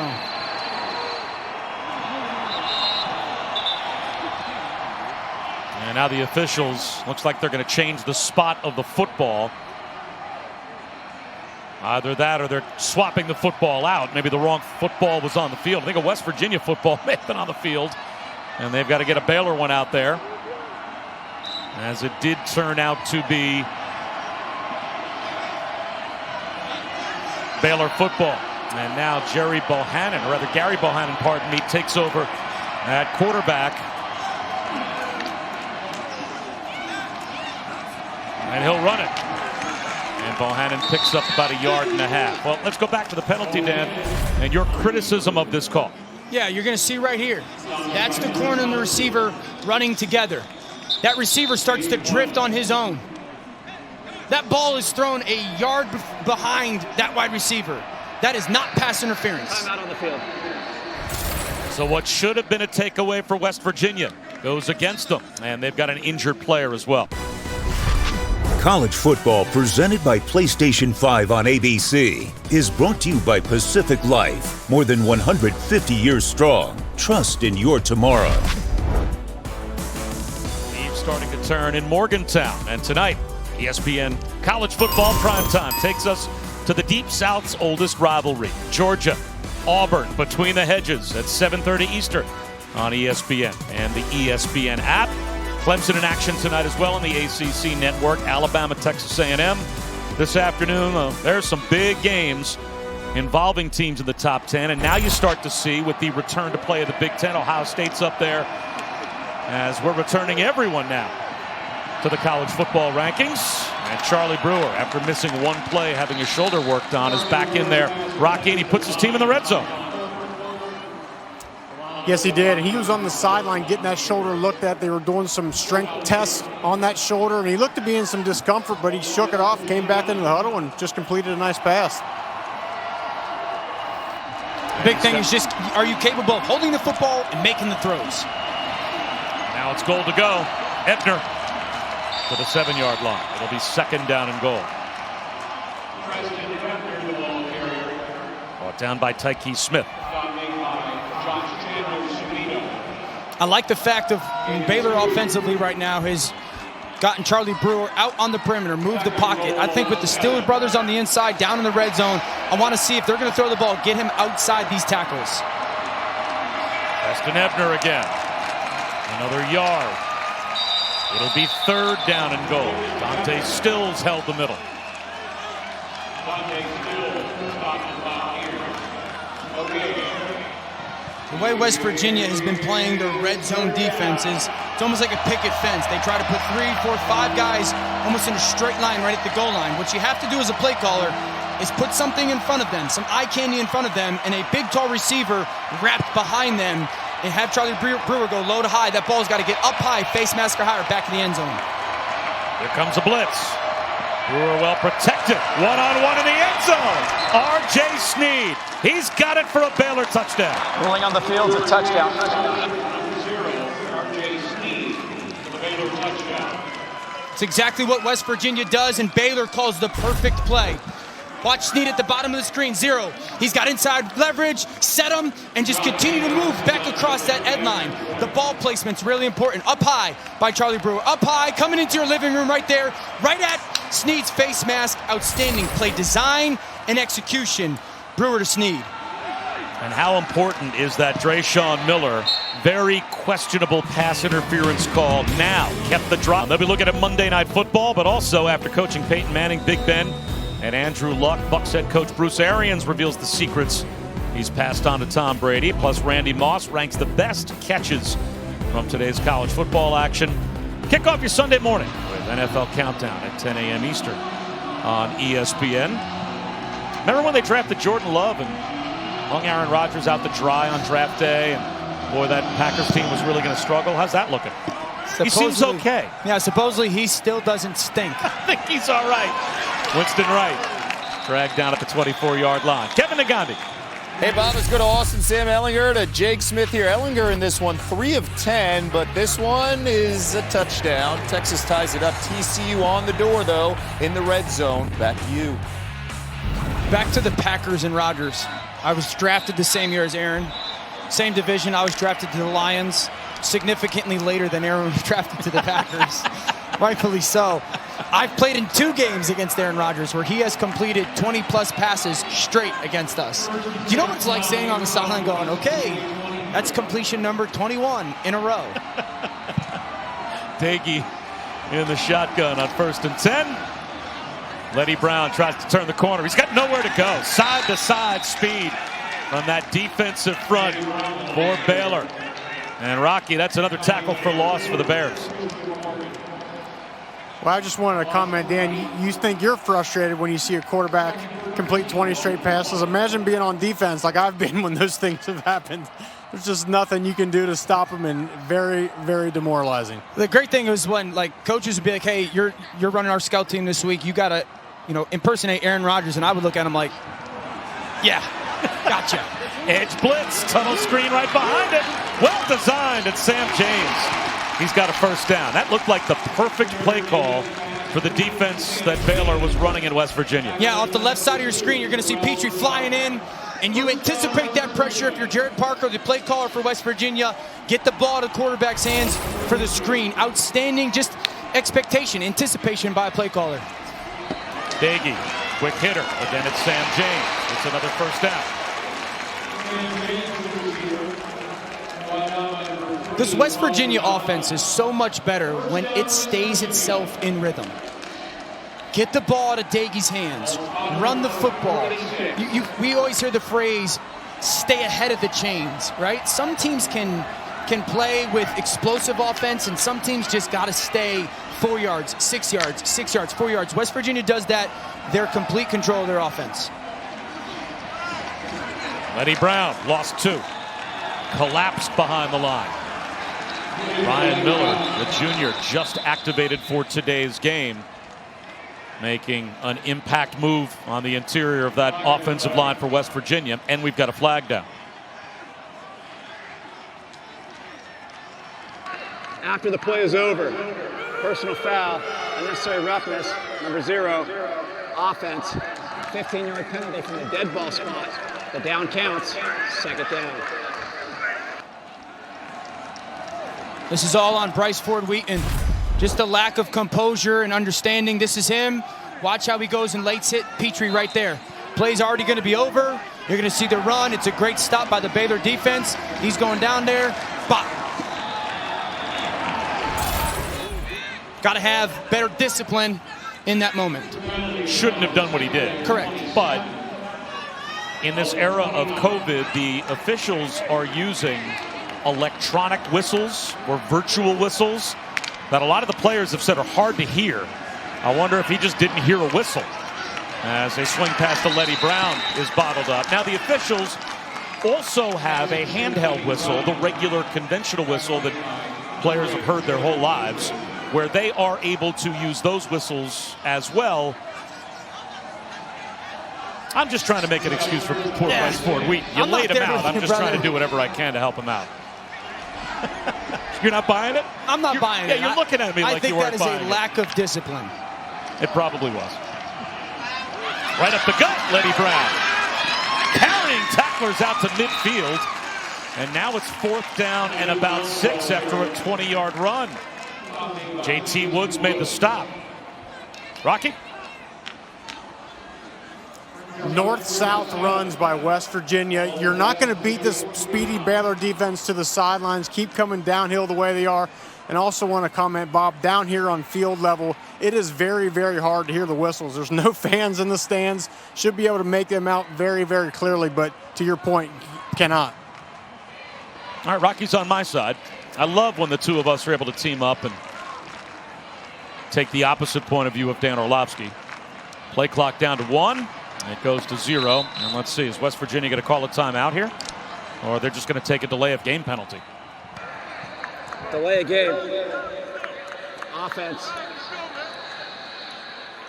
And now the officials, looks like they're going to change the spot of the football. Either that or they're swapping the football out. Maybe the wrong football was on the field. I think a West Virginia football may have been on the field. And they've got to get a Baylor one out there, as it did turn out to be Baylor football. And now Gary Bohannon, pardon me, takes over at quarterback. And he'll run it. And Bohannon picks up about 1.5 yards. Well, let's go back to the penalty, Dan, and your criticism of this call. Yeah, you're going to see right here. That's the corner and the receiver running together. That receiver starts to drift on his own. That ball is thrown 1 yard behind that wide receiver. That is not pass interference. Timeout on the field. So what should have been a takeaway for West Virginia goes against them, and they've got an injured player as well. College football, presented by PlayStation 5 on ABC, is brought to you by Pacific Life. More than 150 years strong. Trust in your tomorrow. Leaves starting to turn in Morgantown. And tonight, ESPN College Football Primetime takes us to the Deep South's oldest rivalry, Georgia, Auburn, between the hedges at 7:30 Eastern on ESPN and the ESPN app. Clemson in action tonight as well on the ACC network. Alabama, Texas A&M this afternoon. There's some big games involving teams in the top 10. And now you start to see, with the return to play of the Big Ten, Ohio State's up there, as we're returning everyone now to the college football rankings. And Charlie Brewer, after missing one play, having his shoulder worked on, is back in there. Rocky, and he puts his team in the red zone. Yes, he did. He was on the sideline getting that shoulder looked at. They were doing some strength tests on that shoulder, and he looked to be in some discomfort, but he shook it off, came back into the huddle, and just completed a nice pass. The big thing is just, are you capable of holding the football and making the throws? Now it's goal to go. Ebner to the 7-yard line. It'll be second down and goal. Brought down by Tyke Smith. I like the fact of Baylor offensively right now has gotten Charlie Brewer out on the perimeter, moved the pocket. I think with the Stiller brothers on the inside, down in the red zone, I want to see if they're going to throw the ball, get him outside these tackles. Preston Ebner again. Another yard. It'll be third down and goal. Dante Stills held the middle. The way West Virginia has been playing their red zone defenses, it's almost like a picket fence. They try to put 3, 4, 5 guys almost in a straight line right at the goal line. What you have to do as a play caller is put something in front of them, some eye candy in front of them, and a big, tall receiver wrapped behind them, and have Charlie Brewer go low to high. That ball's got to get up high, face mask or higher, back in the end zone. Here comes a blitz. Brewer well protected. One-on-one in the end zone. R.J. Sneed. He's got it for a Baylor touchdown. Ruling on the field, a touchdown. It's exactly what West Virginia does, and Baylor calls the perfect play. Watch Snead at the bottom of the screen, 0. He's got inside leverage, set him, and just continue to move back across that end line. The ball placement's really important. Up high by Charlie Brewer. Up high, coming into your living room right there, right at Snead's face mask. Outstanding play design and execution. Brewer to Snead. And how important is that Drayshawn Miller? Very questionable pass interference call now. Kept the drop. They'll be looking at Monday Night Football, but also after coaching Peyton Manning, Big Ben, and Andrew Luck, Bucs head coach Bruce Arians reveals the secrets he's passed on to Tom Brady. Plus, Randy Moss ranks the best catches from today's college football action. Kick off your Sunday morning with NFL Countdown at 10 a.m. Eastern on ESPN. Remember when they drafted Jordan Love and hung Aaron Rodgers out to dry on draft day? And boy, that Packers team was really going to struggle. How's that looking? He seems okay. Yeah, supposedly he still doesn't stink. I think he's all right. Winston Wright dragged down at the 24-yard line. Kevin Nagandi. Hey, Bob, let's go to Austin. Sam Ellinger to Jake Smith here. Ellinger in this one, 3 of 10, but this one is a touchdown. Texas ties it up. TCU on the door, though, in the red zone. Back to you. Back to the Packers and Rodgers. I was drafted the same year as Aaron. Same division. I was drafted to the Lions significantly later than Aaron was drafted to the Packers. Rightfully so. I've played in 2 games against Aaron Rodgers where he has completed 20-plus passes straight against us. Do you know what it's like standing on the sideline going, okay, that's completion number 21 in a row. Dagey in the shotgun on 1st and 10. Letty Brown tries to turn the corner. He's got nowhere to go. Side-to-side speed from that defensive front for Baylor. And Rocky, that's another tackle for loss for the Bears. Well, I just wanted to comment, Dan, you think you're frustrated when you see a quarterback complete 20 straight passes. Imagine being on defense like I've been when those things have happened. There's just nothing you can do to stop them, and very, very demoralizing. The great thing is when coaches would be like, hey, you're running our scout team this week. You got to, impersonate Aaron Rodgers. And I would look at him like, yeah, gotcha. Edge blitz, tunnel screen right behind it. Well designed, it's Sam James. He's got a first down. That looked like the perfect play call for the defense that Baylor was running in West Virginia. Yeah, off the left side of your screen, you're going to see Petrie flying in, and you anticipate that pressure if you're Jared Parker, the play caller for West Virginia. Get the ball to the quarterback's hands for the screen. Outstanding, just expectation, anticipation by a play caller. Dagey, quick hitter. Again, it's Sam James. It's another first down. This West Virginia offense is so much better when it stays itself in rhythm. Get the ball out of Dagey's hands. Run the football. We always hear the phrase, stay ahead of the chains, right? Some teams can play with explosive offense, and some teams just got to stay 4 yards, 6 yards, 6 yards, 4 yards. West Virginia does that. They're complete control of their offense. Letty Brown lost 2. Collapsed behind the line. Ryan Miller, the junior, just activated for today's game, making an impact move on the interior of that offensive line for West Virginia, and we've got a flag down. After the play is over, personal foul, unnecessary roughness, number 0, offense, 15-yard penalty from the dead ball spot. The down counts, 2nd down. This is all on Bryce Ford Wheaton. Just a lack of composure and understanding. This is him. Watch how he goes and late hit Petrie right there. Play's already going to be over. You're going to see the run. It's a great stop by the Baylor defense. He's going down there. Bop. Got to have better discipline in that moment. Shouldn't have done what he did. Correct. But in this era of COVID, the officials are using electronic whistles or virtual whistles that a lot of the players have said are hard to hear. I wonder if he just didn't hear a whistle as a swing pass to Letty Brown is bottled up. Now the officials also have a handheld whistle, the regular conventional whistle that players have heard their whole lives, where they are able to use those whistles as well. I'm just trying to make an excuse for poor Bryce Ford Wheaton. You laid him out. I'm just trying to do whatever I can to help him out. You're not buying it? I'm not buying it. Yeah, you're looking at me like you weren't buying it. I think that is a lack of discipline. It probably was. Right up the gut, Letty Brown. Carrying tacklers out to midfield. And now it's 4th down and about 6 after a 20-yard run. J.T. Woods made the stop. Rocky? North-south runs by West Virginia. You're not going to beat this speedy Baylor defense to the sidelines. Keep coming downhill the way they are. And also want to comment, Bob, down here on field level, it is very, very hard to hear the whistles. There's no fans in the stands. Should be able to make them out very, very clearly, but to your point, cannot. All right, Rocky's on my side. I love when the two of us are able to team up and take the opposite point of view of Dan Orlovsky. Play clock down to 1. It goes to 0. And let's see, is West Virginia going to call a timeout here? Or they're just going to take a delay of game penalty? Delay of game. Offense.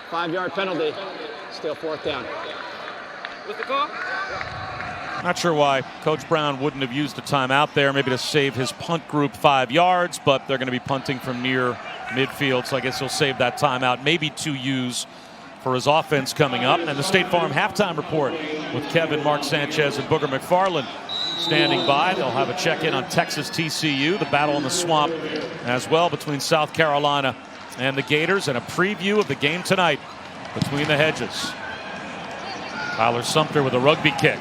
5-yard penalty. Still 4th down. What's the call? Not sure why Coach Brown wouldn't have used a timeout there, maybe to save his punt group 5 yards, but they're going to be punting from near midfield, so I guess he'll save that timeout, maybe to use for his offense coming up. And the State Farm halftime report with Kevin, Mark Sanchez, and Booger McFarland standing by. They'll have a check-in on Texas TCU, the battle in the swamp as well between South Carolina and the Gators, and a preview of the game tonight between the hedges. Tyler Sumter with a rugby kick.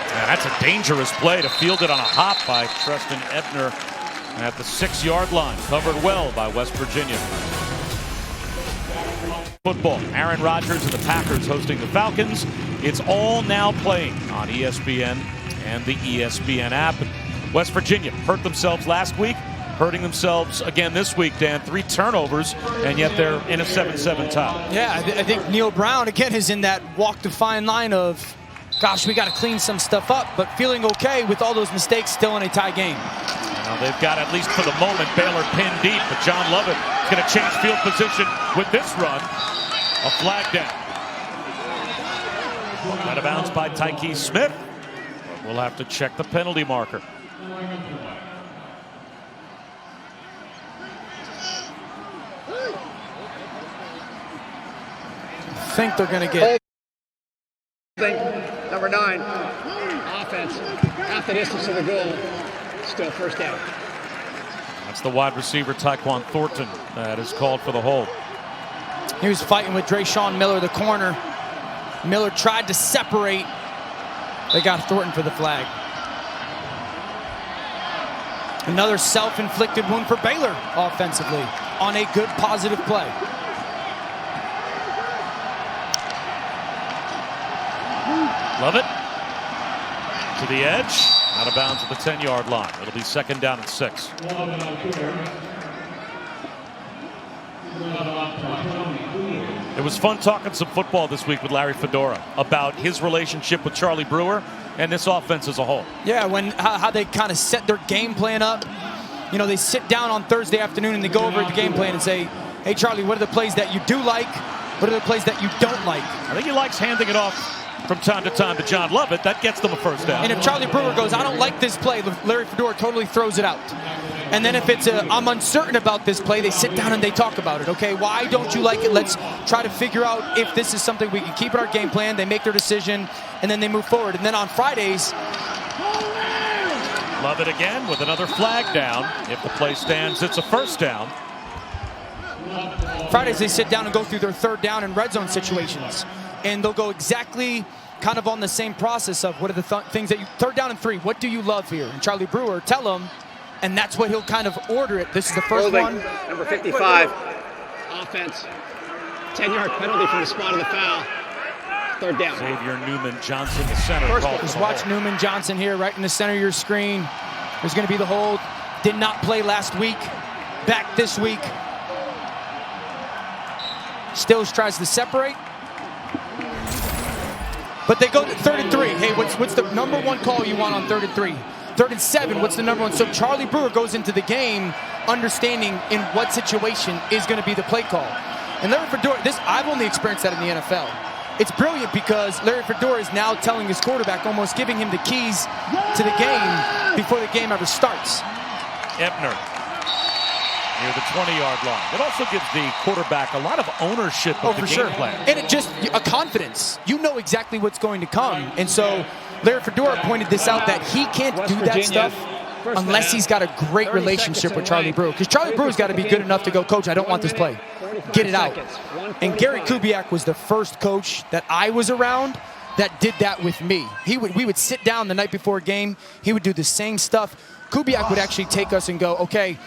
And that's a dangerous play to field it on a hop by Treston Ebner at the 6-yard line. Covered well by West Virginia. Football. Aaron Rodgers and the Packers hosting the Falcons. It's all now playing on ESPN and the ESPN app. West Virginia hurt themselves last week, hurting themselves again this week, Dan. 3 turnovers, and yet they're in a 7-7 tie. Yeah, I think Neil Brown, again, is in that walk the fine line of, gosh, we got to clean some stuff up, but feeling okay with all those mistakes still in a tie game. Now they've got, at least for the moment, Baylor pinned deep, but John Lovett is going to change field position with this run. A flag down. Out of bounds by Tyke Smith. We'll have to check the penalty marker. I think they're going to get... Number 9, offense, half the distance of the goal, still 1st down. That's the wide receiver, Tyquan Thornton, that is called for the hold. He was fighting with Drayshawn Miller, the corner. Miller tried to separate. They got Thornton for the flag. Another self-inflicted wound for Baylor offensively on a good, positive play. Love it. To the edge. Out of bounds at the 10-yard line. It'll be 2nd down and 6. It was fun talking some football this week with Larry Fedora about his relationship with Charlie Brewer and this offense as a whole. Yeah, how they kind of set their game plan up. You know, they sit down on Thursday afternoon and they go over the game plan and say, hey, Charlie, what are the plays that you do like? What are the plays that you don't like? I think he likes handing it off from time to time to John Lovett. That gets them a 1st down. And if Charlie Brewer goes, I don't like this play, Larry Fedora totally throws it out. And then if it's I'm uncertain about this play, they sit down and they talk about it. Okay, why don't you like it? Let's try to figure out if this is something we can keep in our game plan. They make their decision, and then they move forward. And then on Fridays... Lovett again with another flag down. If the play stands, it's a 1st down. Fridays, they sit down and go through their 3rd down and red zone situations. And they'll go exactly kind of on the same process of what are the things that you... 3rd down and 3, what do you love here? And Charlie Brewer, tell him, and that's what he'll kind of order it. This is the first one. Number 55, offense, 10-yard penalty from the spot of the foul. 3rd down. Xavier Newman-Johnson, the center. Just watch Newman-Johnson here right in the center of your screen. There's going to be the hold. Did not play last week. Back this week. Stills tries to separate. But they go to 3rd and 3. Hey, what's the number 1 call you want on 3rd and 3? 3rd and 7, what's the number 1? So Charlie Brewer goes into the game understanding in what situation is going to be the play call. And Larry Fedora, I've only experienced that in the NFL. It's brilliant because Larry Fedora is now telling his quarterback, almost giving him the keys to the game before the game ever starts. Ebner near the 20-yard line. It also gives the quarterback a lot of ownership of the game plan. And it just a confidence. You know exactly what's going to come. And so Larry Fedora pointed this out, that he can't do that stuff unless he's got a great relationship with Charlie Brewer. Because Charlie Brewer's got to be good enough to go, coach, I don't want this play. Get it out. And Gary Kubiak was the first coach that I was around that did that with me. We would sit down the night before a game. He would do the same stuff. Kubiak would actually take us and go, okay,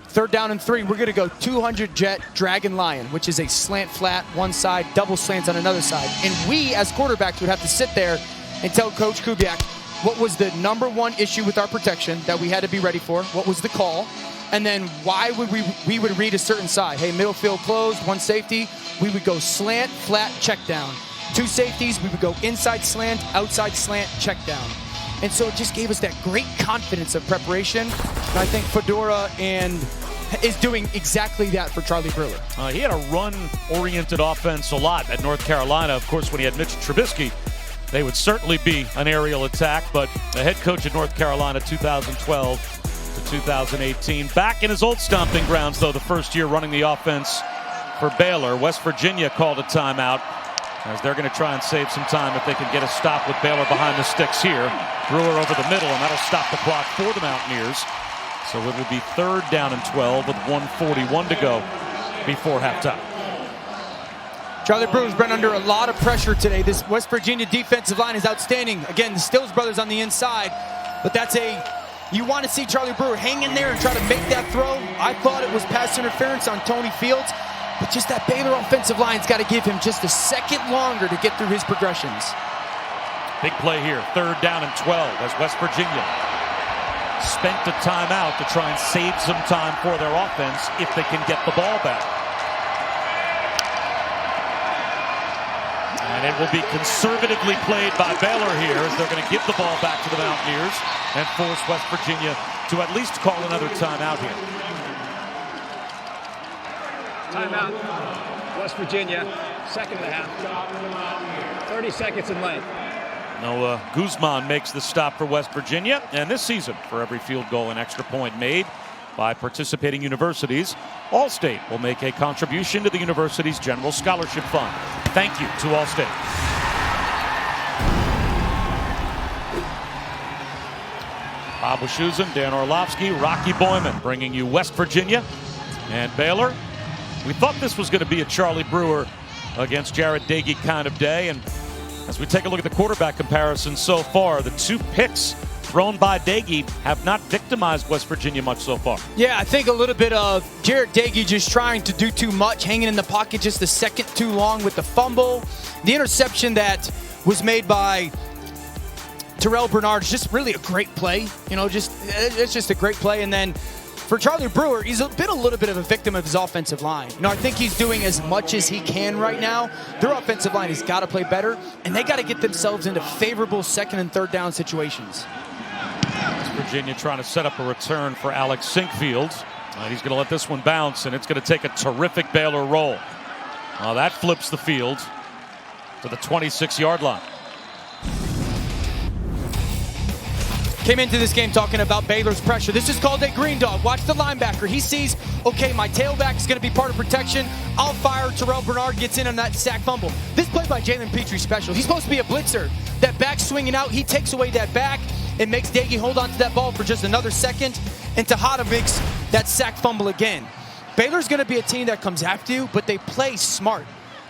3rd down and 3, we're going to go 200 jet dragon lion, which is a slant flat one side, double slants on another side. And we as quarterbacks would have to sit there and tell Coach Kubiak what was the #1 issue with our protection that we had to be ready for, what was the call, and then why would we would read a certain side. Hey, middle field closed, 1 safety, we would go slant, flat, check down. 2 safeties, we would go inside slant, outside slant, check down. And so it just gave us that great confidence of preparation. And I think Fedora is doing exactly that for Charlie Brewer. He had a run-oriented offense a lot at North Carolina. Of course, when he had Mitch Trubisky, they would certainly be an aerial attack. But the head coach at North Carolina, 2012 to 2018. Back in his old stomping grounds, though, the first year running the offense for Baylor. West Virginia called a timeout, as they're going to try and save some time if they can get a stop with Baylor behind the sticks here. Brewer over the middle, and that'll stop the clock for the Mountaineers. So it will be 3rd down and 12 with 1:41 to go before halftime. Charlie Brewer's been under a lot of pressure today. This West Virginia defensive line is outstanding. Again, the Stills brothers on the inside, but you want to see Charlie Brewer hang in there and try to make that throw. I thought it was pass interference on Tony Fields, but just that Baylor offensive line's got to give him just a second longer to get through his progressions. Big play here, 3rd down and 12 as West Virginia spent a timeout to try and save some time for their offense if they can get the ball back. And it will be conservatively played by Baylor here, as they're going to give the ball back to the Mountaineers and force West Virginia to at least call another timeout here. Timeout, West Virginia, 2nd of the half. 30 seconds in length. Noah Guzman makes the stop for West Virginia. And this season, for every field goal and extra point made by participating universities, Allstate will make a contribution to the university's general scholarship fund. Thank you to Allstate. Bob Wischusen, Dan Orlovsky, Rocky Boyman bringing you West Virginia and Baylor. We thought this was going to be a Charlie Brewer against Jared Dagey kind of day, and as we take a look at the quarterback comparison so far, the 2 picks thrown by Dagey have not victimized West Virginia much so far. Yeah, I think a little bit of Jared Dagey just trying to do too much, hanging in the pocket just a second too long with the fumble. The interception that was made by Terrell Bernard is just really a great play. It's just a great play. And then for Charlie Brewer, he's been a little bit of a victim of his offensive line. I think he's doing as much as he can right now. Their offensive line has got to play better, and they got to get themselves into favorable 2nd and 3rd down situations. West Virginia trying to set up a return for Alex Sinkfield. He's going to let this one bounce, and it's going to take a terrific Baylor roll. That flips the field to the 26-yard line. Came into this game talking about Baylor's pressure. This is called a green dog. Watch the linebacker. He sees, okay, my tailback is going to be part of protection. I'll fire. Terrell Bernard gets in on that sack fumble. This play by Jalen Petrie special. He's supposed to be a blitzer. That back swinging out, he takes away that back and makes Dagey hold on to that ball for just another second. And Tejada makes that sack fumble again. Baylor's going to be a team that comes after you, but they play smart.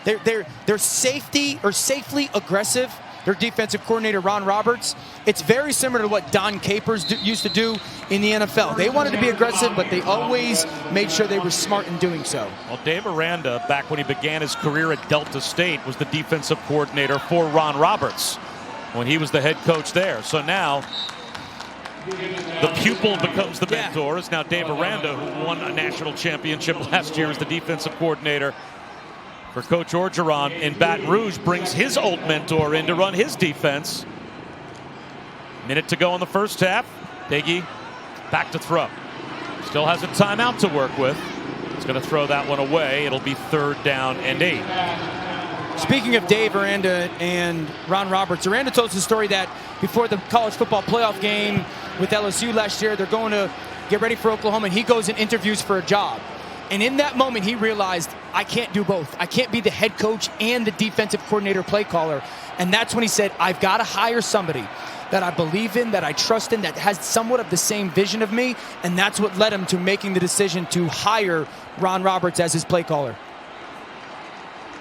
They're safely aggressive. Their defensive coordinator, Ron Roberts, it's very similar to what Don Capers used to do in the NFL. They wanted to be aggressive, but they always made sure they were smart in doing so. Well, Dave Aranda, back when he began his career at Delta State, was the defensive coordinator for Ron Roberts when he was the head coach there. So now the pupil becomes the mentor. It's now Dave Aranda, who won a national championship last year as the defensive coordinator for Coach Orgeron in Baton Rouge, brings his old mentor in to run his defense. Minute to go in the first half. Dagey back to throw. Still has a timeout to work with. He's going to throw that one away. It'll be 3rd down and 8. Speaking of Dave Aranda and Ron Roberts, Aranda told us the story that before the college football playoff game with LSU last year, they're going to get ready for Oklahoma, and he goes and interviews for a job. And in that moment, he realized, I can't do both. I can't be the head coach and the defensive coordinator play caller. And that's when he said, I've got to hire somebody that I believe in, that I trust in, that has somewhat of the same vision of me. And that's what led him to making the decision to hire Ron Roberts as his play caller.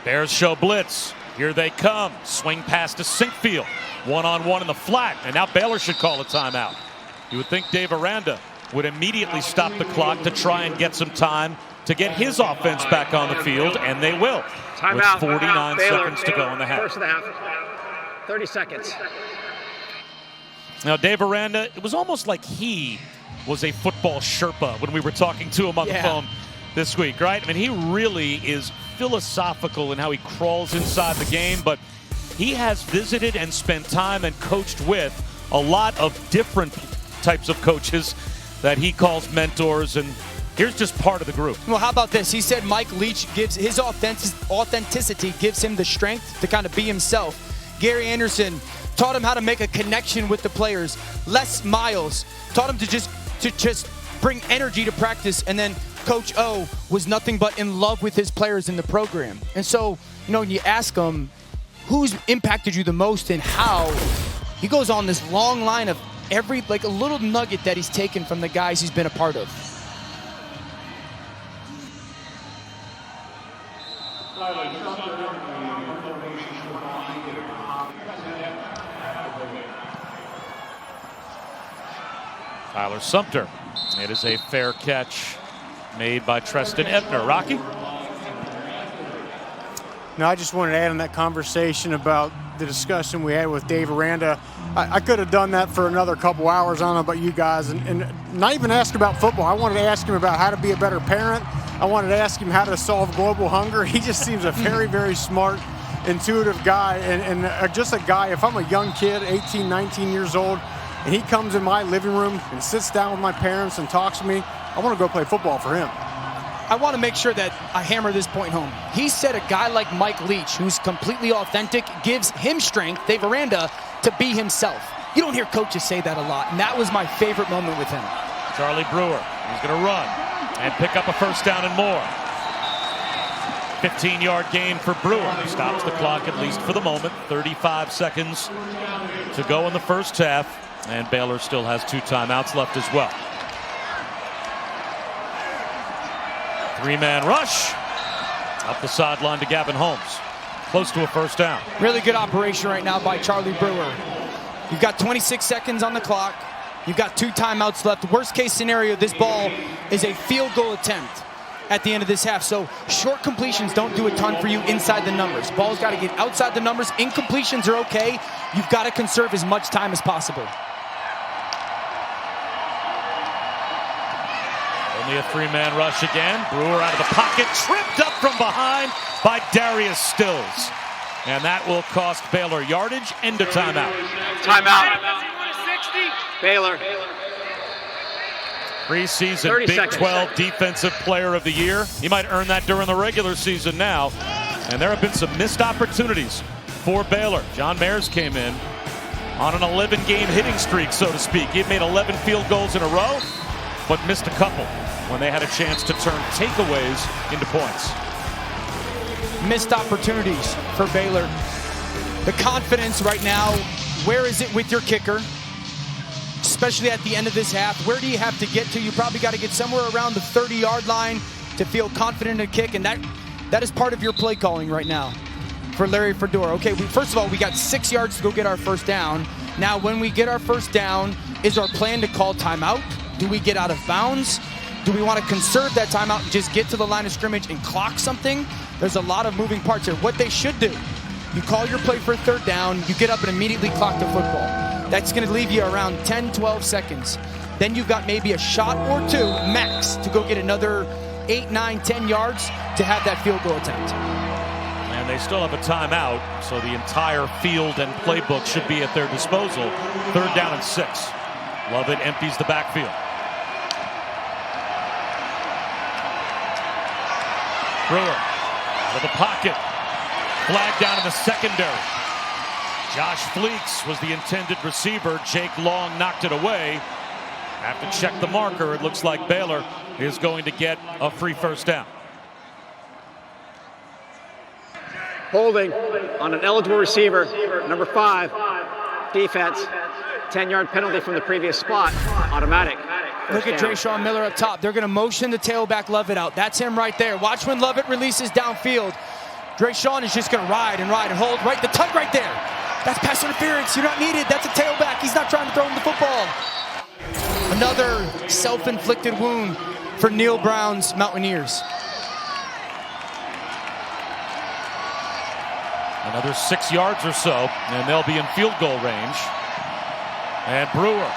Bears show blitz. Here they come. Swing pass to Sinkfield. One-on-one in the flat. And now Baylor should call a timeout. You would think Dave Aranda would immediately stop the clock to try and get some time to get his offense back on the field, and they will. Timeout. With 49 Baylor, seconds to go in the half. First of the half. 30 seconds. Now, Dave Aranda, it was almost like he was a football Sherpa when we were talking to him on the phone this week, right? I mean, he really is philosophical in how he crawls inside the game, but he has visited and spent time and coached with a lot of different types of coaches that he calls mentors, and here's just part of the group. Well, how about this? He said Mike Leach gives his authenticity, gives him the strength to kind of be himself. Gary Anderson taught him how to make a connection with the players. Les Miles taught him to just bring energy to practice, and then Coach O was nothing but in love with his players in the program. And so, you know, when you ask him who's impacted you the most and how, he goes on this long line of a little nugget that he's taken from the guys he's been a part of. Tyler Sumter. It is a fair catch made by Treston Ebner. Rocky? No, I just wanted to add on that conversation about the discussion we had with Dave Aranda. I could have done that for another couple hours. I don't know about you guys, and not even ask about football. I wanted to ask him about how to be a better parent. I wanted to ask him how to solve global hunger. He just seems a very, very smart, intuitive guy, and just a guy, if I'm a young kid, 18, 19 years old, and he comes in my living room and sits down with my parents and talks to me, I want to go play football for him. I want to make sure that I hammer this point home. He said a guy like Mike Leach, who's completely authentic, gives him strength, Dave Aranda, to be himself. You don't hear coaches say that a lot, and that was my favorite moment with him. Charlie Brewer, he's going to run and pick up a first down and more. 15-yard gain for Brewer. He stops the clock, at least for the moment. 35 seconds to go in the first half, and Baylor still has 2 timeouts left as well. 3-man rush up the sideline to Gavin Holmes. Close to a first down. Really good operation right now by Charlie Brewer. You've got 26 seconds on the clock. You've got 2 timeouts left. Worst case scenario, this ball is a field goal attempt at the end of this half. So short completions don't do a ton for you inside the numbers. Ball's got to get outside the numbers. Incompletions are okay. You've got to conserve as much time as possible. Only a 3-man rush again. Brewer out of the pocket, tripped up from behind by Darius Stills. And that will cost Baylor yardage. End of timeout. Timeout. Baylor. Preseason 30 Big seconds. 12 Defensive Player of the Year. He might earn that during the regular season now. And there have been some missed opportunities for Baylor. John Mayers came in on an 11-game hitting streak, so to speak. He had made 11 field goals in a row, but missed a couple when they had a chance to turn takeaways into points. Missed opportunities for Baylor. The confidence right now, where is it with your kicker? Especially at the end of this half, where do you have to get to? You probably got to get somewhere around the 30-yard line to feel confident in a kick, and that is part of your play calling right now for Larry Fedora. Okay, first of all, we got 6 yards to go get our first down. Now, when we get our first down, is our plan to call timeout? Do we get out of bounds? Do we want to conserve that timeout and just get to the line of scrimmage and clock something? There's a lot of moving parts here. What they should do, you call your play for a third down, you get up and immediately clock the football. That's going to leave you around 10, 12 seconds. Then you've got maybe a shot or 2 max to go get another 8, 9, 10 yards to have that field goal attempt. And they still have a timeout, so the entire field and playbook should be at their disposal. 3rd down and 6. Lovett empties the backfield. Brewer out of the pocket. Flag down in the secondary. Josh Fleeks was the intended receiver. Jake Long knocked it away. Have to check the marker. It looks like Baylor is going to get a free first down. Holding on an eligible receiver, number 5, defense. 10-yard penalty from the previous spot, automatic. Look at Drayshawn Miller up top. They're going to motion the tailback Lovett out. That's him right there. Watch when Lovett releases downfield. Drayshawn is just going to ride and hold right the tug right there. That's pass interference. You're not needed. That's a tailback. He's not trying to throw him the football. Another self-inflicted wound for Neil Brown's Mountaineers. Another 6 yards or so, and they'll be in field goal range. And Brewer,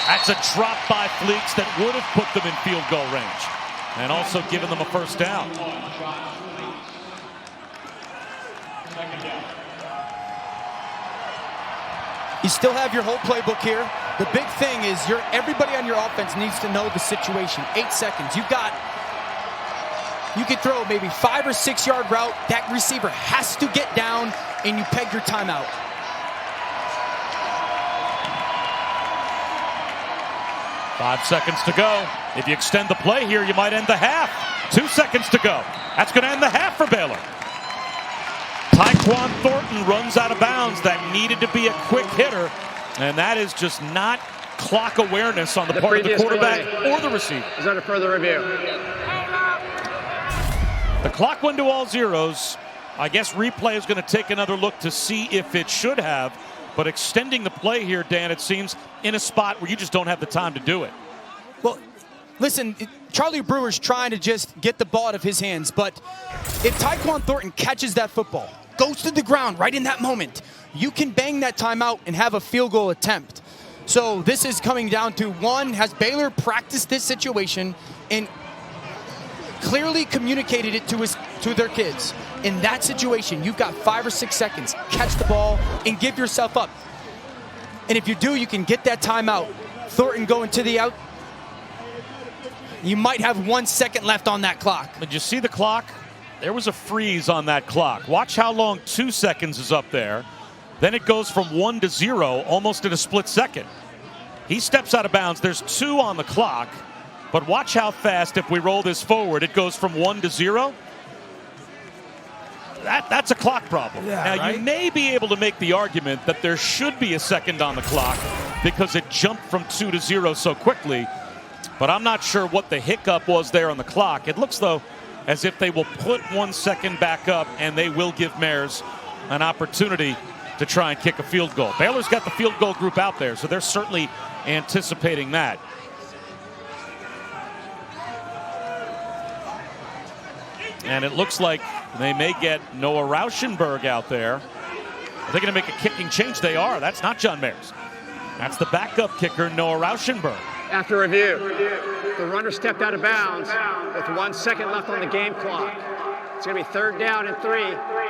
that's a drop by Fleeks that would have put them in field goal range and also given them a first down. You still have your whole playbook here. The big thing is everybody on your offense needs to know the situation. 8 seconds. You could throw maybe 5 or 6 yard route. That receiver has to get down and you peg your timeout. Five seconds to go. If you extend the play here, you might end the half. 2 seconds to go. That's going to end the half for Baylor. Tyquan Thornton runs out of bounds. That needed to be a quick hitter, and that is just not clock awareness on the part of the quarterback or the receiver. Is that a further review? The clock went to all zeros. I guess replay is going to take another look to see if it should have. But extending the play here, Dan, it seems, in a spot where you just don't have the time to do it. Well, listen, Charlie Brewer's trying to just get the ball out of his hands. But if Tyquan Thornton catches that football, goes to the ground right in that moment, you can bang that timeout and have a field goal attempt. So this is coming down to, one, has Baylor practiced this situation and clearly communicated it to their kids? In that situation, you've got 5 or 6 seconds. Catch the ball and give yourself up. And if you do, you can get that timeout. Thornton going to the out. You might have 1 second left on that clock. Did you see the clock? There was a freeze on that clock. Watch how long 2 seconds is up there. Then it goes from 1 to 0 almost in a split second. He steps out of bounds. There's 2 on the clock. But watch how fast, if we roll this forward, it goes from 1 to 0. That's a clock problem. Yeah, now, right? You may be able to make the argument that there should be a second on the clock because it jumped from 2 to 0 so quickly. But I'm not sure what the hiccup was there on the clock. It looks, though, as if they will put 1 second back up, and they will give Mares an opportunity to try and kick a field goal. Baylor's got the field goal group out there, so they're certainly anticipating that. And it looks like they may get Noah Rauschenberg out there. Are they going to make a kicking change? They are. That's not John Mares. That's the backup kicker, Noah Rauschenberg. After review, the runner stepped out of bounds with 1 second left on the game clock. It's going to be 3rd down and 3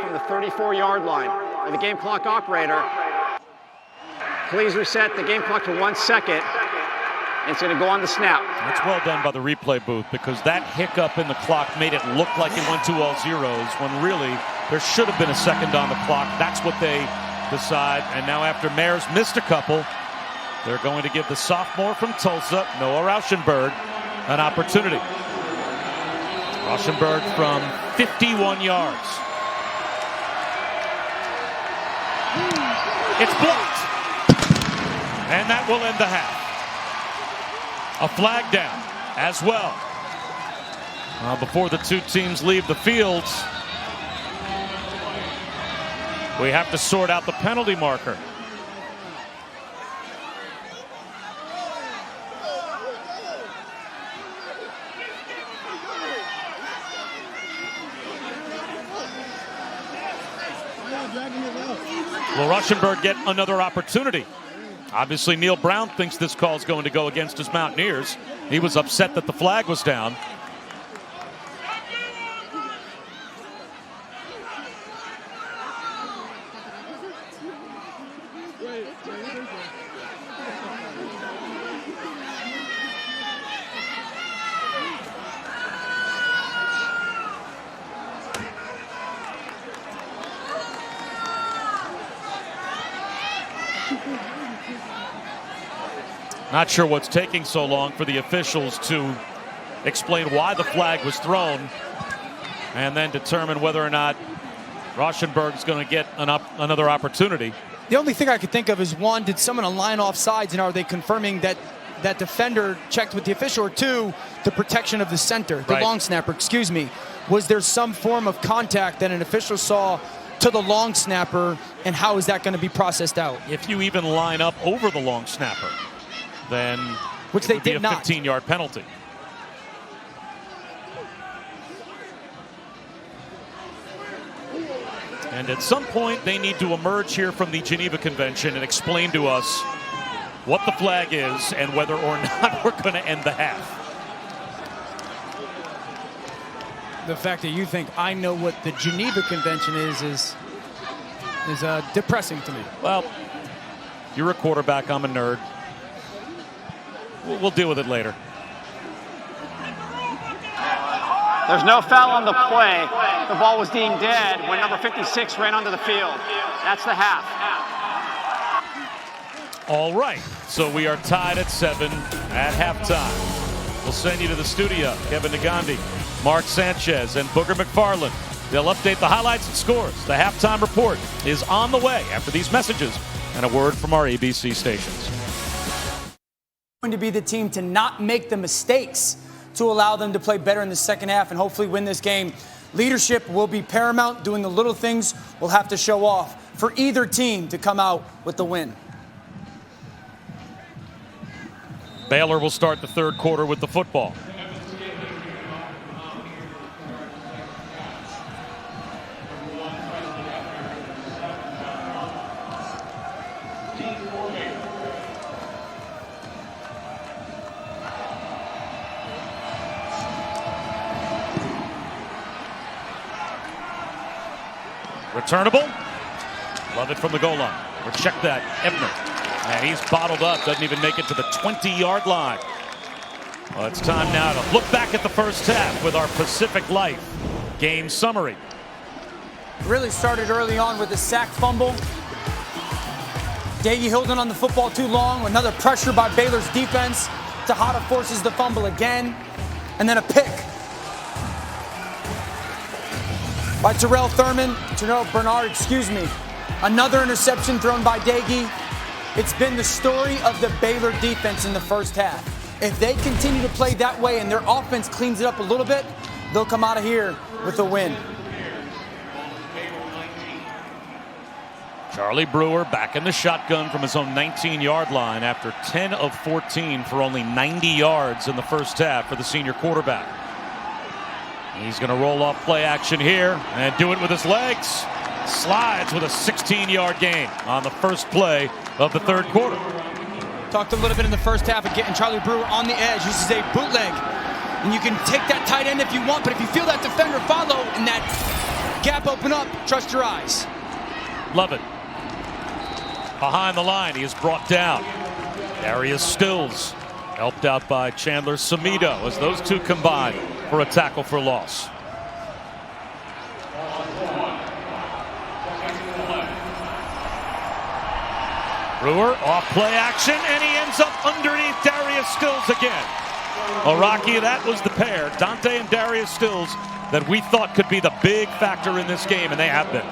from the 34-yard line. And the game clock operator, please reset the game clock to 1 second. It's going to go on the snap. That's well done by the replay booth, because that hiccup in the clock made it look like it went to all zeros when really there should have been a second on the clock. That's what they decide. And now after Mares missed a couple, they're going to give the sophomore from Tulsa, Noah Rauschenberg, an opportunity. Rauschenberg from 51 yards. It's blocked. And that will end the half. A flag down as well. Before the two teams leave the fields, we have to sort out the penalty marker. Will Rauschenberg get another opportunity? Obviously, Neil Brown thinks this call is going to go against his Mountaineers. He was upset that the flag was down. Not sure what's taking so long for the officials to explain why the flag was thrown and then determine whether or not Rauschenberg's going to get another opportunity. The only thing I could think of is, one, did someone align off sides, and are they confirming that that defender checked with the official? Or two, the protection of the center, the long snapper, excuse me. Was there some form of contact that an official saw to the long snapper, and how is that going to be processed out? If you even line up over the long snapper, then which it they would be did a not. 15-yard penalty. And at some point, they need to emerge here from the Geneva Convention and explain to us what the flag is and whether or not we're going to end the half. The fact that you think I know what the Geneva Convention is depressing to me. Well, you're a quarterback. I'm a nerd. We'll deal with it later. There's no foul on the play. The ball was deemed dead when number 56 ran onto the field. That's the half. All right, so we are tied at 7 at halftime. We'll send you to the studio. Kevin Negandhi, Mark Sanchez, and Booger McFarland. They'll update the highlights and scores. The halftime report is on the way after these messages and a word from our ABC stations. Going to be the team to not make the mistakes to allow them to play better in the second half and hopefully win this game. Leadership will be paramount. Doing the little things we'll have to show off for either team to come out with the win. Baylor will start the third quarter with the football. Returnable. Love it from the goal line. Or check that, Ebner. And he's bottled up. Doesn't even make it to the 20-yard line. Well, it's time now to look back at the first half with our Pacific Life game summary. Really started early on with a sack fumble. Daggy holding on the football too long. Another pressure by Baylor's defense. Tejada forces the fumble again. And then a pick by Terrell Bernard, Another interception thrown by Daggy. It's been the story of the Baylor defense in the first half. If they continue to play that way and their offense cleans it up a little bit, they'll come out of here with a win. Charlie Brewer back in the shotgun from his own 19-yard line after 10 of 14 for only 90 yards in the first half for the senior quarterback. He's going to roll off play action here and do it with his legs. Slides with a 16-yard gain on the first play of the third quarter. Talked a little bit in the first half of getting Charlie Brewer on the edge. This is a bootleg. And you can take that tight end if you want, but if you feel that defender follow and that gap open up, trust your eyes. Love it. Behind the line, he is brought down. Darius Stills helped out by Chandler Samido as those two combine for a tackle for loss. Brewer off play action, and he ends up underneath Darius Stills again. Rocky, that was the pair, Dante and Darius Stills, that we thought could be the big factor in this game, and they have been.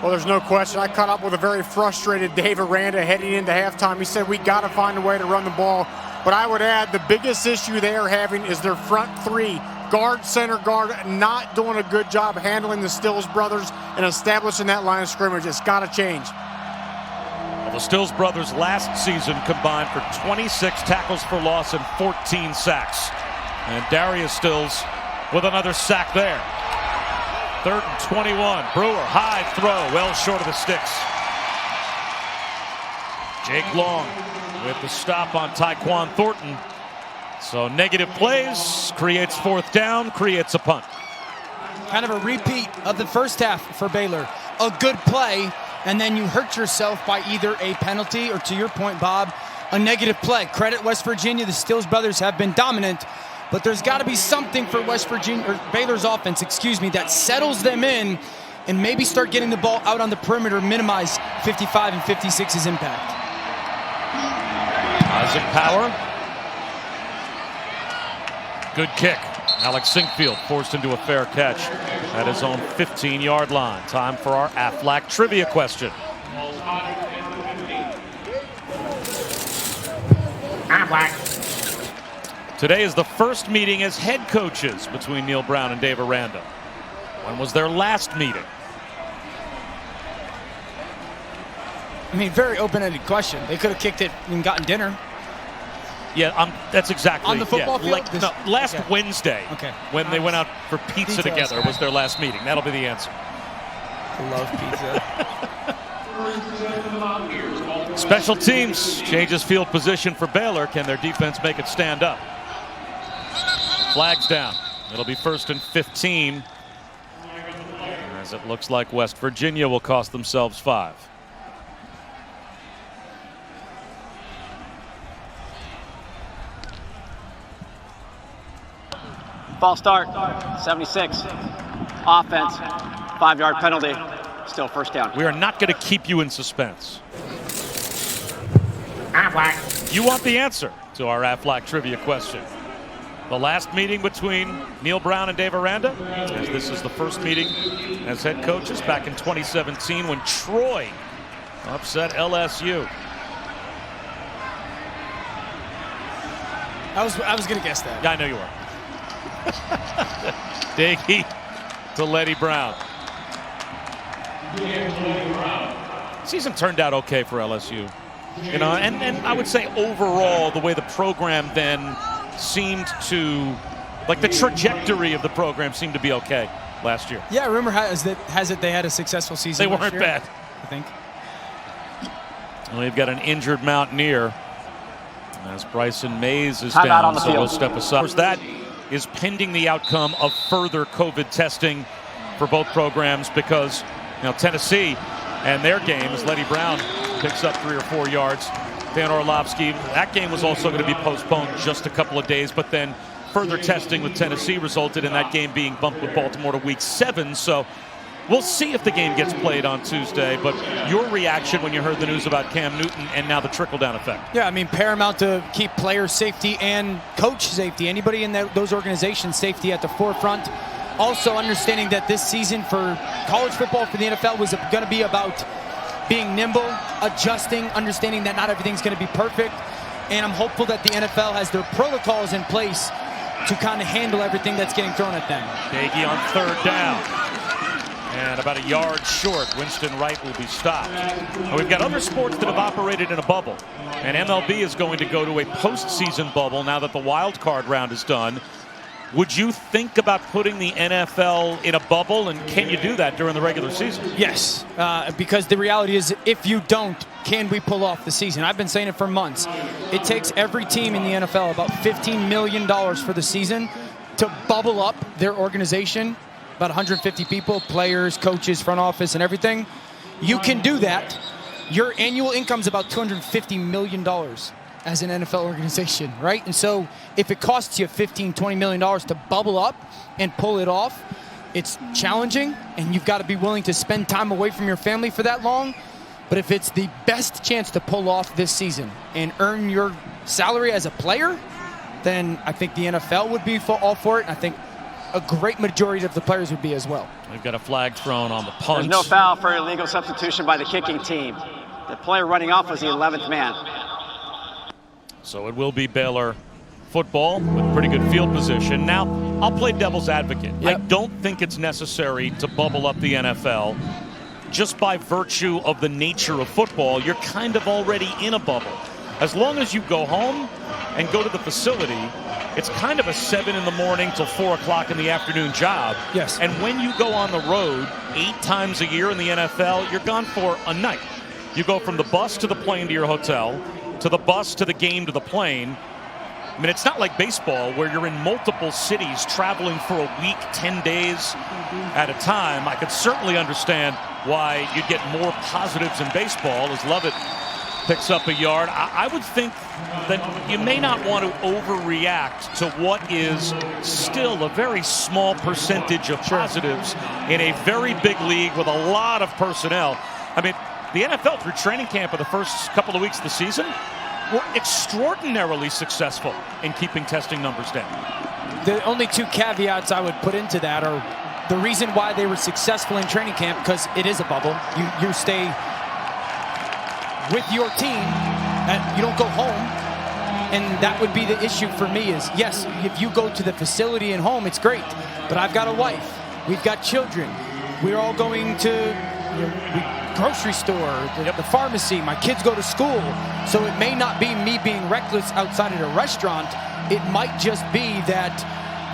Well, there's no question. I caught up with a very frustrated Dave Aranda heading into halftime. He said, we got to find a way to run the ball. But I would add the biggest issue they are having is their front three. Guard, center guard, not doing a good job handling the Stills brothers and establishing that line of scrimmage. It's got to change. Well, the Stills brothers last season combined for 26 tackles for loss and 14 sacks. And Darius Stills with another sack there. 3rd and 21. Brewer, high throw, well short of the sticks. Jake Long with the stop on Tyquan Thornton. So negative plays, creates 4th down, creates a punt. Kind of a repeat of the first half for Baylor. A good play, and then you hurt yourself by either a penalty or, to your point, Bob, a negative play. Credit West Virginia. The Stills brothers have been dominant. But there's got to be something for Baylor's offense, that settles them in and maybe start getting the ball out on the perimeter, minimize 55 and 56's impact. Passing power. Good kick. Alex Sinkfield forced into a fair catch at his own 15-yard line. Time for our Aflac trivia question. Today is the first meeting as head coaches between Neil Brown and Dave Aranda. When was their last meeting? I mean, very open-ended question. They could have kicked it and gotten dinner. Yeah, that's exactly. On the football field? Last Wednesday, when they went out for pizza together, was their last meeting. That'll be the answer. I love pizza. Special teams changes field position for Baylor. Can their defense make it stand up? Flags down. It'll be 1st and 15. As it looks like West Virginia will cost themselves 5. False start, 76. Offense, 5-yard penalty. Still first down. We are not going to keep you in suspense. You want the answer to our Aflac trivia question. The last meeting between Neil Brown and Dave Aranda, as this is the first meeting as head coaches back in 2017 when Troy upset LSU. I was going to guess that. Yeah, I know you were. Diggy to Letty Brown. Season turned out okay for LSU. You know, and I would say overall the way the program then seemed to, like the trajectory of the program seemed to be okay last year. Yeah, rumor has it they had a successful season. They weren't bad. I think. Well, they've got an injured Mountaineer as Bryson Mays is Timeout down, on the so field. we'll step aside. That is pending the outcome of further COVID testing for both programs because, you know, Tennessee and their game as Letty Brown picks up 3 or 4 yards. Dan Orlovsky, that game was also going to be postponed just a couple of days, but then further testing with Tennessee resulted in that game being bumped with Baltimore to week 7. So we'll see if the game gets played on Tuesday, but your reaction when you heard the news about Cam Newton and now the trickle-down effect? Yeah, I mean, paramount to keep player safety and coach safety. Anybody in those organizations' safety at the forefront. Also understanding that this season for college football for the NFL was going to be about being nimble, adjusting, understanding that not everything's going to be perfect. And I'm hopeful that the NFL has their protocols in place to kind of handle everything that's getting thrown at them. Nagy on 3rd down. And about a yard short, Winston Wright will be stopped. Now, we've got other sports that have operated in a bubble. And MLB is going to go to a postseason bubble now that the wild card round is done. Would you think about putting the NFL in a bubble, and can you do that during the regular season? Yes, because the reality is if you don't, can we pull off the season? I've been saying it for months. It takes every team in the NFL about $15 million for the season to bubble up their organization, about 150 people, players, coaches, front office, and everything. You can do that. Your annual income is about $250 million. As an NFL organization, right? And so if it costs you $15, $20 million to bubble up and pull it off, it's challenging, and you've got to be willing to spend time away from your family for that long. But if it's the best chance to pull off this season and earn your salary as a player, then I think the NFL would be all for it. And I think a great majority of the players would be as well. We've got a flag thrown on the punt. There's no foul for illegal substitution by the kicking team. The player running off was the 11th man. So it will be Baylor football with pretty good field position. Now, I'll play devil's advocate. Yep. I don't think it's necessary to bubble up the NFL. Just by virtue of the nature of football, you're kind of already in a bubble. As long as you go home and go to the facility, it's kind of a 7 in the morning till 4 o'clock in the afternoon job. Yes. And when you go on the road 8 times a year in the NFL, you're gone for a night. You go from the bus to the plane to your hotel, to the bus, to the game, to the plane. I mean, it's not like baseball where you're in multiple cities traveling for a week, 10 days at a time. I could certainly understand why you'd get more positives in baseball as Lovett picks up a yard. I would think that you may not want to overreact to what is still a very small percentage of positives in a very big league with a lot of personnel. I mean, the NFL through training camp of the first couple of weeks of the season, were extraordinarily successful in keeping testing numbers down. The only two caveats I would put into that are the reason why they were successful in training camp, because it is a bubble. You stay with your team and you don't go home. And that would be the issue for me is, yes, if you go to the facility and home, it's great. But I've got a wife. We've got children. We're all going to grocery store, the pharmacy. My kids go to school. So it may not be me being reckless outside at a restaurant. It might just be that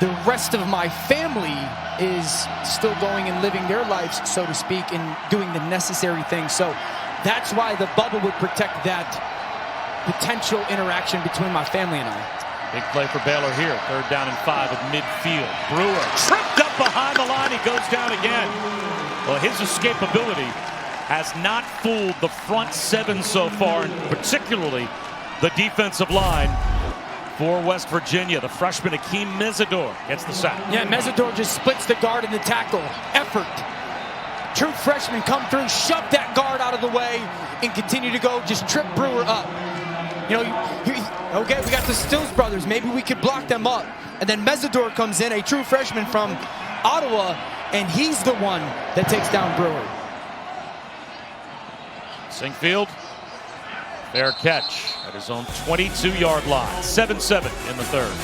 the rest of my family is still going and living their lives, so to speak, and doing the necessary things. So that's why the bubble would protect that potential interaction between my family and I. Big play for Baylor here. 3rd down and 5 at midfield. Brewer tripped up behind the line. He goes down again. Well, his escapability has not fooled the front 7 so far, and particularly the defensive line for West Virginia. The freshman Akeem Mesidor gets the sack. Yeah, Mesidor just splits the guard and the tackle. Effort. True freshman come through, shove that guard out of the way, and continue to go, just trip Brewer up. You know, okay, we got the Stills brothers. Maybe we could block them up. And then Mesidor comes in, a true freshman from Ottawa, and he's the one that takes down Brewer. Sinkfield, fair catch at his own 22-yard line. 7-7 in the 3rd.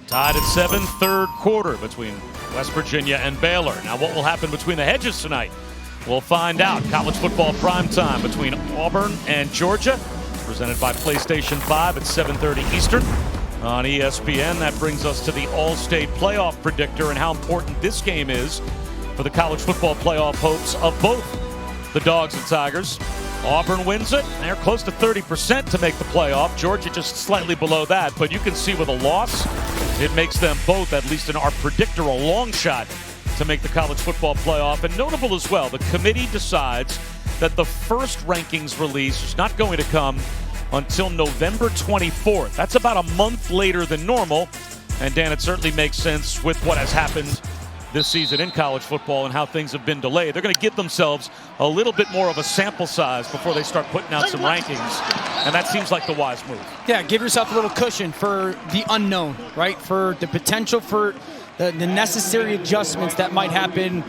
Tied at 7, 3rd quarter between West Virginia and Baylor. Now what will happen between the hedges tonight? We'll find out. College football primetime between Auburn and Georgia, presented by PlayStation 5 at 7:30 Eastern on ESPN. That brings us to the All-State Playoff predictor and how important this game is for the college football playoff hopes of both the Dogs and Tigers. Auburn wins it. They're close to 30% to make the playoff. Georgia just slightly below that, but you can see with a loss, it makes them both, at least in our predictor, a long shot to make the college football playoff. And notable as well, the committee decides that the first rankings release is not going to come until November 24th. That's about a month later than normal. And Dan, it certainly makes sense with what has happened this season in college football and how things have been delayed. They're going to give themselves a little bit more of a sample size before they start putting out some rankings. And that seems like the wise move. Yeah, give yourself a little cushion for the unknown, right? For the potential for the necessary adjustments that might happen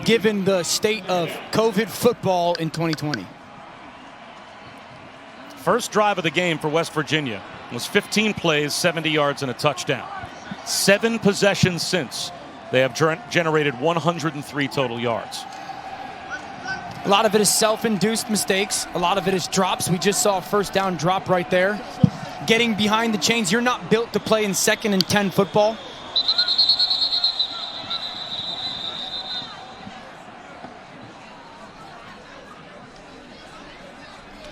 given the state of COVID football in 2020. First drive of the game for West Virginia was 15 plays, 70 yards, and a touchdown. 7 possessions since. They have generated 103 total yards. A lot of it is self-induced mistakes. A lot of it is drops. We just saw a 1st down drop right there. Getting behind the chains. You're not built to play in 2nd and 10 football.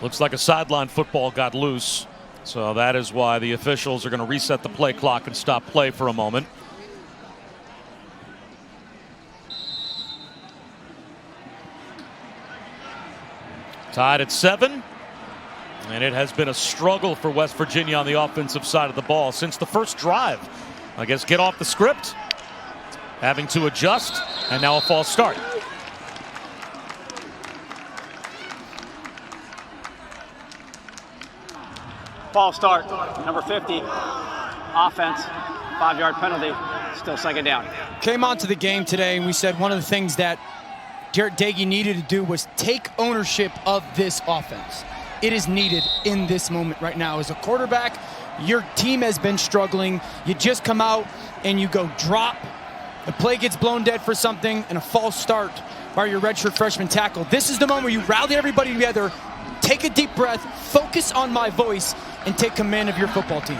Looks like a sideline football got loose. So that is why the officials are going to reset the play clock and stop play for a moment. Tied at 7. And it has been a struggle for West Virginia on the offensive side of the ball since the first drive. I guess get off the script. Having to adjust. And now a false start. False start, number 50, offense, 5-yard penalty, still 2nd down. Came onto the game today and we said one of the things that Jarrett Doege needed to do was take ownership of this offense. It is needed in this moment right now. As a quarterback, your team has been struggling. You just come out and you go drop. The play gets blown dead for something and a false start by your redshirt freshman tackle. This is the moment where you rally everybody together, take a deep breath, focus on my voice, and take command of your football team.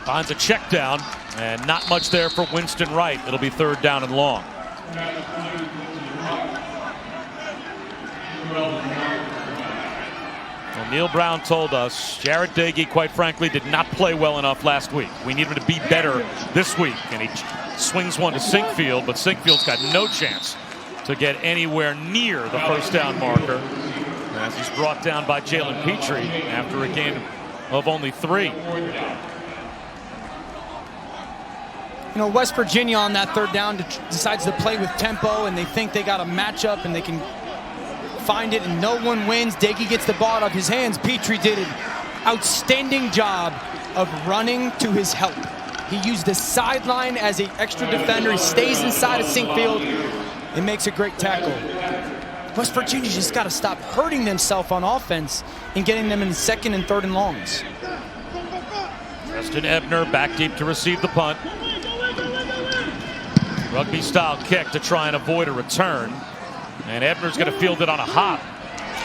Finds a check down, and not much there for Winston Wright. It'll be 3rd down and long. Well, Neil Brown told us Jarrett Doege, quite frankly, did not play well enough last week. We need him to be better this week. And he swings one to Sinkfield, but Sinkfield's got no chance to get anywhere near the 1st down marker as he's brought down by Jalen Petrie after a game of only 3. You know, West Virginia on that third down decides to play with tempo, and they think they got a matchup and they can find it, and no one wins. Daggy gets the ball out of his hands. Petrie did an outstanding job of running to his help. He used the sideline as an extra defender. He stays inside of Sinkfield and makes a great tackle. West Virginia just got to stop hurting themselves on offense and getting them in 2nd and 3rd and longs. Preston Ebner back deep to receive the punt. Rugby-style kick to try and avoid a return. And Ebner's going to field it on a hop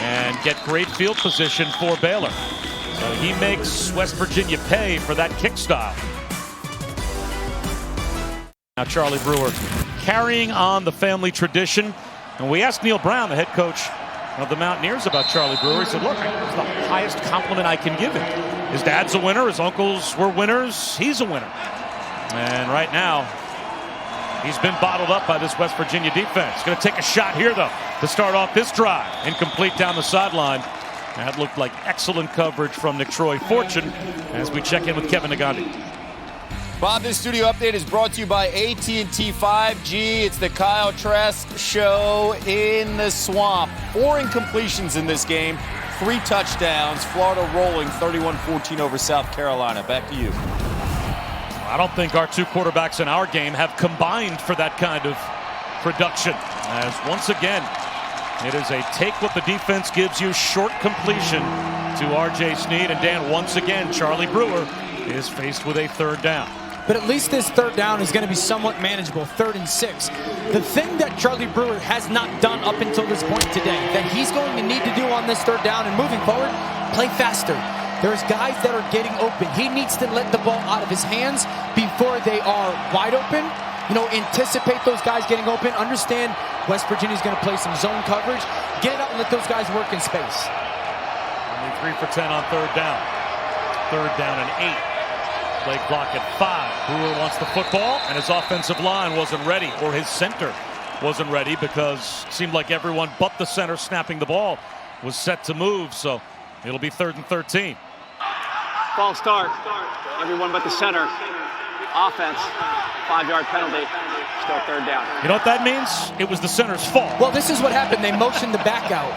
and get great field position for Baylor. So he makes West Virginia pay for that kick style. Now Charlie Brewer carrying on the family tradition. And we asked Neil Brown, the head coach of the Mountaineers, about Charlie Brewer. He said, look, it's the highest compliment I can give him. His dad's a winner. His uncles were winners. He's a winner. And right now, he's been bottled up by this West Virginia defense. Going to take a shot here, though, to start off this drive. Incomplete down the sideline. That looked like excellent coverage from Nick Troy Fortune as we check in with Kevin Nagandi. Bob, this studio update is brought to you by AT&T 5G. It's the Kyle Trask Show in the swamp. 4 incompletions in this game, 3 touchdowns. Florida rolling 31-14 over South Carolina. Back to you. I don't think our 2 quarterbacks in our game have combined for that kind of production. As once again, it is a take what the defense gives you, short completion to R.J. Sneed. And Dan, once again, Charlie Brewer is faced with a 3rd down. But at least this 3rd down is going to be somewhat manageable, 3rd and 6. The thing that Charlie Brewer has not done up until this point today, that he's going to need to do on this 3rd down and moving forward, play faster. There's guys that are getting open. He needs to let the ball out of his hands before they are wide open. You know, anticipate those guys getting open. Understand West Virginia's going to play some zone coverage. Get it out and let those guys work in space. Only 3 for 10 on 3rd down. 3rd down and 8. Play clock at 5. Brewer wants the football, and his offensive line wasn't ready, or his center wasn't ready, because it seemed like everyone but the center snapping the ball was set to move. So it'll be 3rd and 13. False start. Everyone but the center. Offense. 5-yard penalty. Still 3rd down. You know what that means? It was the center's fault. Well, this is what happened. They motioned the back out.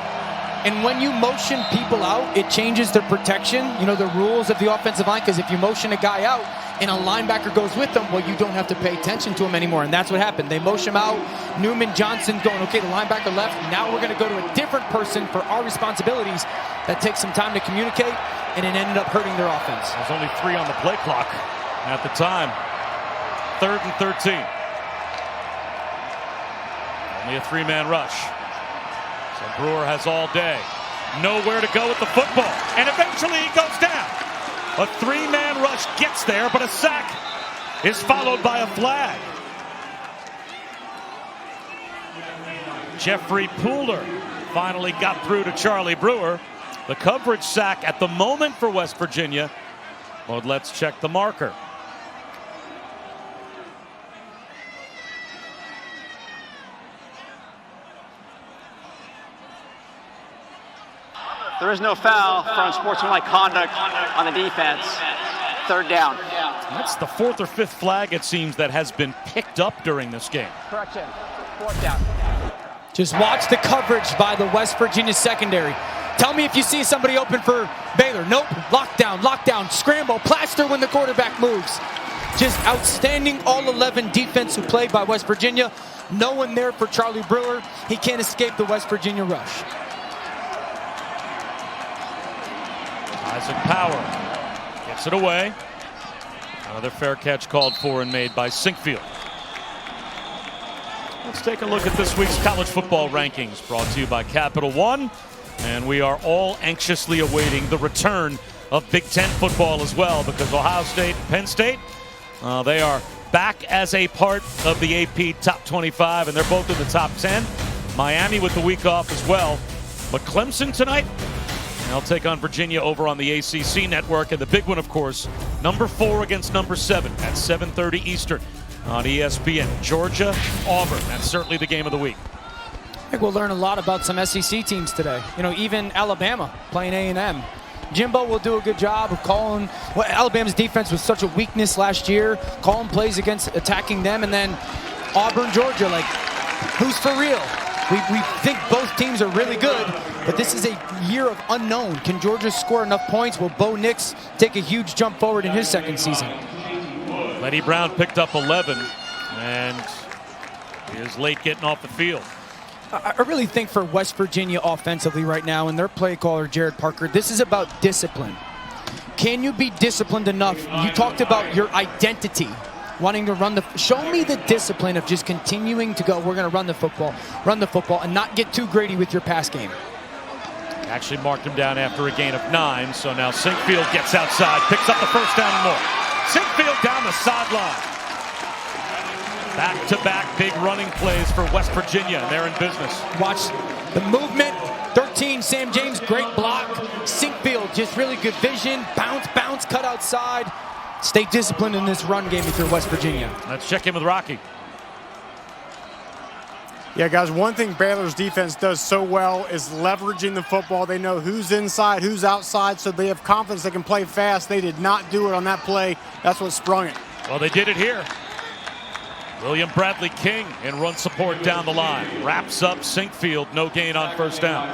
And when you motion people out, it changes their protection, you know, the rules of the offensive line, because if you motion a guy out and a linebacker goes with them, well, you don't have to pay attention to him anymore. And that's what happened. They motion him out. Newman Johnson going, okay, the linebacker left. Now we're going to go to a different person for our responsibilities. That takes some time to communicate, and it ended up hurting their offense. There's only 3 on the play clock at the time. 3rd and 13. Only a 3-man rush. So Brewer has all day. Nowhere to go with the football. And eventually he goes down. A 3-man rush gets there, but a sack is followed by a flag. Jeffrey Pooler finally got through to Charlie Brewer. The coverage sack at the moment for West Virginia. Well, let's check the marker. There is no foul for unsportsmanlike conduct on the defense. 3rd down. That's the 4th or 5th flag, it seems, that has been picked up during this game. Correction. 4th down. Just watch the coverage by the West Virginia secondary. Tell me if you see somebody open for Baylor. Nope. Lockdown, scramble, plaster when the quarterback moves. Just outstanding all-11 defensive play by West Virginia. No one there for Charlie Brewer. He can't escape the West Virginia rush. Isaac Power gets it away. Another fair catch called for and made by Sinkfield. Let's take a look at this week's college football rankings, brought to you by Capital One. And we are all anxiously awaiting the return of Big Ten football as well, because Ohio State and Penn State, they are back as a part of the AP Top 25, and they're both in the top 10. Miami with the week off as well. But Clemson tonight, they'll take on Virginia over on the ACC network. And the big one, of course, number 4 against number 7 at 7:30 Eastern on ESPN. Georgia, Auburn. That's certainly the game of the week. I think we'll learn a lot about some SEC teams today. You know, even Alabama playing A&M. Jimbo will do a good job of calling. Well, Alabama's defense was such a weakness last year, calling plays against attacking them, and then Auburn, Georgia, like, who's for real? We think both teams are really good, but this is a year of unknown. Can Georgia score enough points? Will Bo Nix take a huge jump forward in his second season? Letty Brown picked up 11, and he is late getting off the field. I really think for West Virginia offensively right now, and their play caller, Jared Parker, this is about discipline. Can you be disciplined enough? You talked about your identity, wanting to run the, show me the discipline of just continuing to go, we're going to run the football, and not get too greedy with your pass game. Actually marked him down after a gain of 9, so now Sinkfield gets outside, picks up the first down and more. Sinkfield down the sideline. Back-to-back big running plays for West Virginia, and they're in business. Watch the movement. 13, Sam James, great block. Sinkfield, just really good vision. Bounce, cut outside. Stay disciplined in this run game if you're West Virginia. Let's check in with Rocky. Yeah, guys, one thing Baylor's defense does so well is leveraging the football. They know who's inside, who's outside, so they have confidence they can play fast. They did not do it on that play. That's what sprung it. Well, they did it here. William Bradley King in run support down the line. Wraps up Sinkfield, no gain on first down.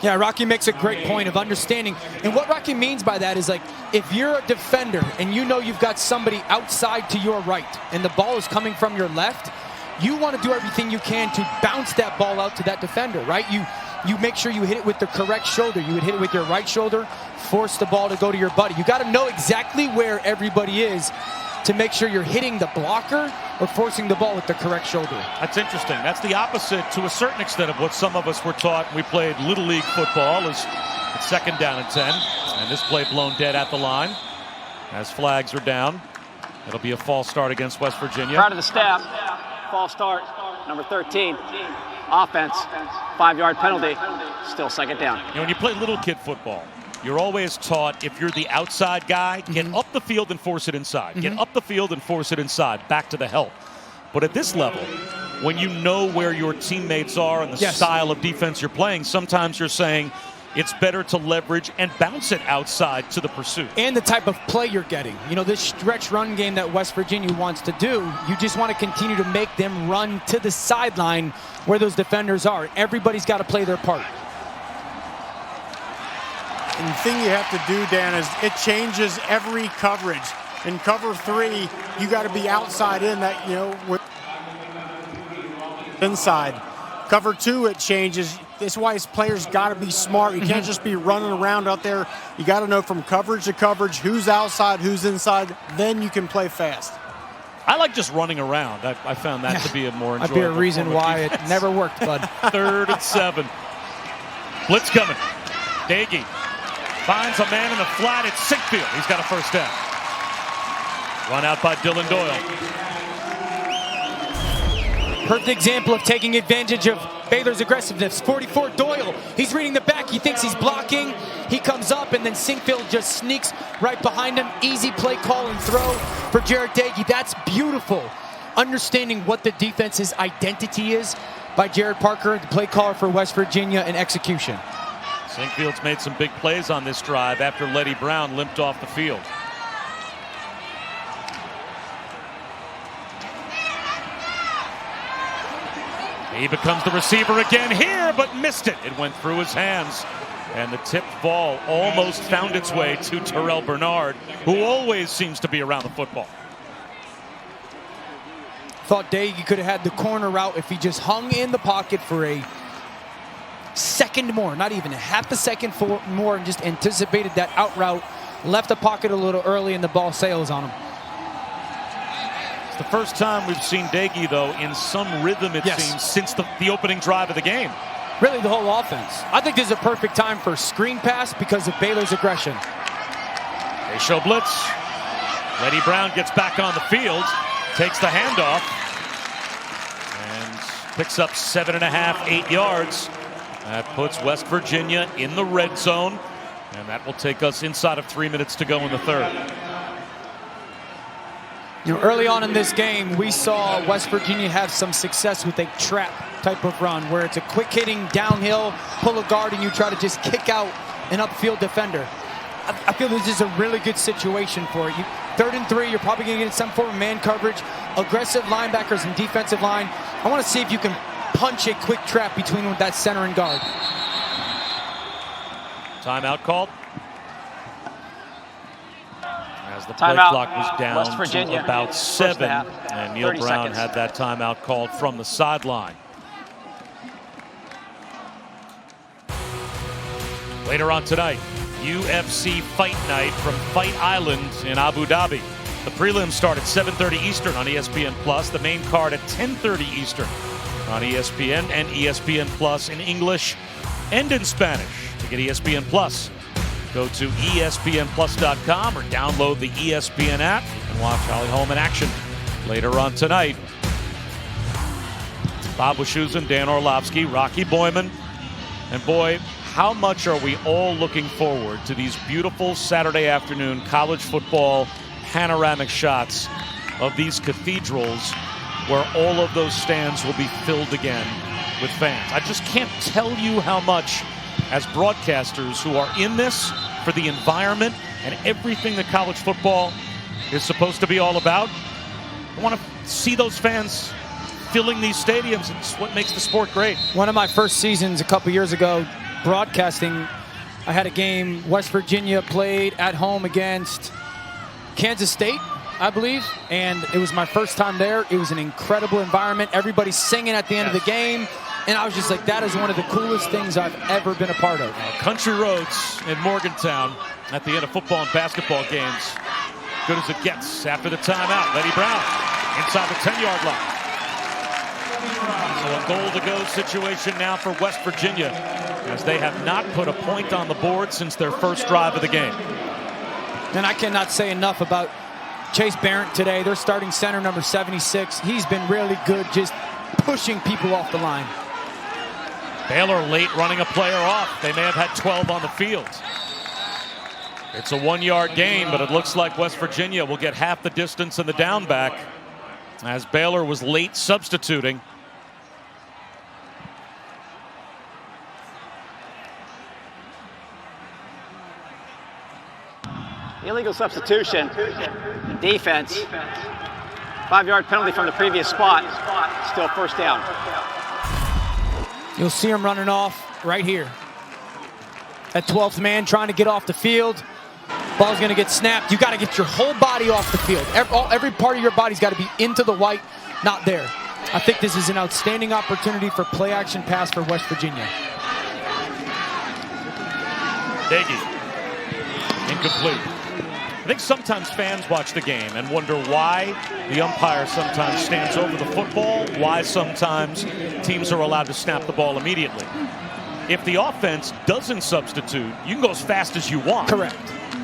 Yeah, Rocky makes a great point of understanding. And what Rocky means by that is, like, if you're a defender and you know you've got somebody outside to your right and the ball is coming from your left, you want to do everything you can to bounce that ball out to that defender, right? You make sure you hit it with the correct shoulder. You would hit it with your right shoulder, force the ball to go to your buddy. You got to know exactly where everybody is to make sure you're hitting the blocker or forcing the ball with the correct shoulder. That's interesting. That's the opposite to a certain extent of what some of us were taught when we played Little League football. Is it's second down and 10. And this play blown dead at the line as flags are down. It'll be a false start against West Virginia. Proud of the staff. False start, number 13. Offense, 5-yard penalty. Still second down. You know, when you play little kid football, you're always taught if you're the outside guy, get up the field and force it inside. Get up the field and force it inside, back to the help. But at this level, when you know where your teammates are and the style of defense you're playing, sometimes you're saying it's better to leverage and bounce it outside to the pursuit. And the type of play you're getting. You know, this stretch run game that West Virginia wants to do, you just want to continue to make them run to the sideline where those defenders are. Everybody's got to play their part. And the thing you have to do, Dan, is it changes every coverage. In cover 3, you got to be outside in that, you know, with inside. Cover 2, it changes. That's why his players got to be smart. You can't just be running around out there. You got to know from coverage to coverage who's outside, who's inside. Then you can play fast. I like just running around. I found that to be a more enjoyable. Might be a reason why it never worked, bud. 3rd and 7. Blitz coming. Dagey finds a man in the flat. It's Sinkfield. He's got a first down. Run out by Dylan Doyle. Perfect example of taking advantage of Baylor's aggressiveness. 44, Doyle. He's reading the back. He thinks he's blocking. He comes up, and then Sinkfield just sneaks right behind him. Easy play call and throw for Jared Dagey. That's beautiful. Understanding what the defense's identity is by Jared Parker, the play caller for West Virginia, and execution. Sinkfield's made some big plays on this drive after Letty Brown limped off the field. He becomes the receiver again here, but missed it. It went through his hands. And the tipped ball almost found its way to Terrell Bernard, who always seems to be around the football. Thought Dagey could have had the corner route if he just hung in the pocket for a second more, not even a half a second more, and just anticipated that out route. Left the pocket a little early, and the ball sails on him. It's the first time we've seen Dagey, though, in some rhythm, it seems, since the opening drive of the game. Really, the whole offense. I think this is a perfect time for screen pass because of Baylor's aggression. They show blitz. Letty Brown gets back on the field, takes the handoff, and picks up 7.5, 8 yards. That puts West Virginia in the red zone, and that will take us inside of 3 minutes to go in the 3rd. You know, early on in this game, we saw West Virginia have some success with a trap type of run where it's a quick hitting downhill, pull a guard, and you try to just kick out an upfield defender. I feel this is a really good situation for it. 3rd and 3, you're probably going to get some form of man coverage, aggressive linebackers and defensive line. I want to see if you can punch a quick trap between that center and guard. Timeout called. As the play clock was down to about 7, and Neil Brown had that timeout called from the sideline. Later on tonight, UFC Fight Night from Fight Island in Abu Dhabi. The prelims start at 7:30 Eastern on ESPN Plus. The main card at 10:30 Eastern on ESPN and ESPN Plus in English and in Spanish. To get ESPN Plus, go to ESPNplus.com or download the ESPN app and watch Holly Holm in action later on tonight. Bob Wischusen, Dan Orlovsky, Rocky Boyman, and boy, how much are we all looking forward to these beautiful Saturday afternoon college football panoramic shots of these cathedrals where all of those stands will be filled again with fans. I just can't tell you how much, as broadcasters who are in this for the environment and everything that college football is supposed to be all about, I want to see those fans filling these stadiums. It's what makes the sport great. One of my first seasons a couple years ago, broadcasting, I had a game, West Virginia played at home against Kansas State, I believe, and it was my first time there. It was an incredible environment. Everybody's singing at the end of the game, and I was just like, that is one of the coolest things I've ever been a part of. Country roads in Morgantown at the end of football and basketball games. Good as it gets after the timeout. Letty Brown inside the 10-yard line. So a goal-to-go situation now for West Virginia, as they have not put a point on the board since their first drive of the game. And I cannot say enough about Chase Barrett today. Their starting center, number 76. He's been really good just pushing people off the line. Baylor late running a player off. They may have had 12 on the field. It's a 1-yard gain, but it looks like West Virginia will get half the distance in the down back, as Baylor was late substituting. Illegal substitution. Defense. 5-yard penalty from the previous spot. Still first down. You'll see him running off right here. That 12th man trying to get off the field. Ball's going to get snapped. You got to get your whole body off the field. Every part of your body's got to be into the white, not there. I think this is an outstanding opportunity for play action pass for West Virginia. Daggy. Incomplete. I think sometimes fans watch the game and wonder why the umpire sometimes stands over the football, why sometimes teams are allowed to snap the ball immediately. If the offense doesn't substitute, you can go as fast as you want. Correct.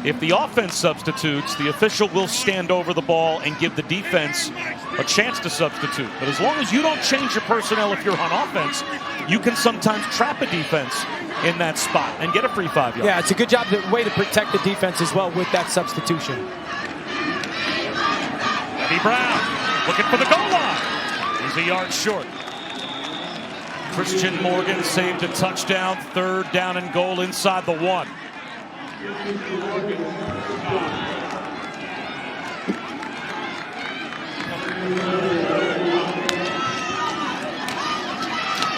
If the offense substitutes, the official will stand over the ball and give the defense a chance to substitute. But as long as you don't change your personnel if you're on offense, you can sometimes trap a defense in that spot and get a free 5 yards. Yeah, it's a good job, the way to protect the defense as well with that substitution. Letty Brown looking for the goal line. He's a yard short. Christian Morgan saved a touchdown, 3rd down and goal inside the 1.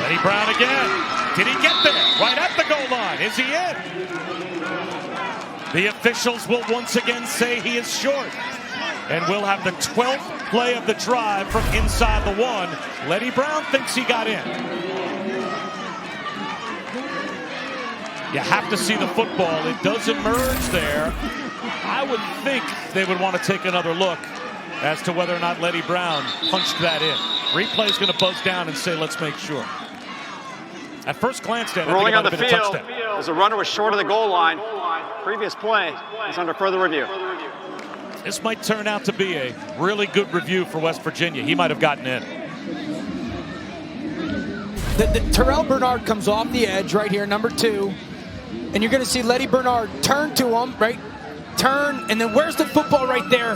Letty Brown again. Did he get there? Right at the goal line. Is he in? The officials will once again say he is short. And we'll have the 12th play of the drive from inside the 1. Letty Brown thinks he got in. You have to see the football. It does emerge there. I would think they would want to take another look as to whether or not Letty Brown punched that in. Replay's going to buzz down and say, let's make sure. At first glance, Dan, rolling on the field as the runner was short of the goal line. Previous play is under further review. This might turn out to be a really good review for West Virginia. He might have gotten in. Terrell Bernard comes off the edge right here, number 2. And you're going to see Letty Bernard turn to him, right? Turn, and then where's the football right there?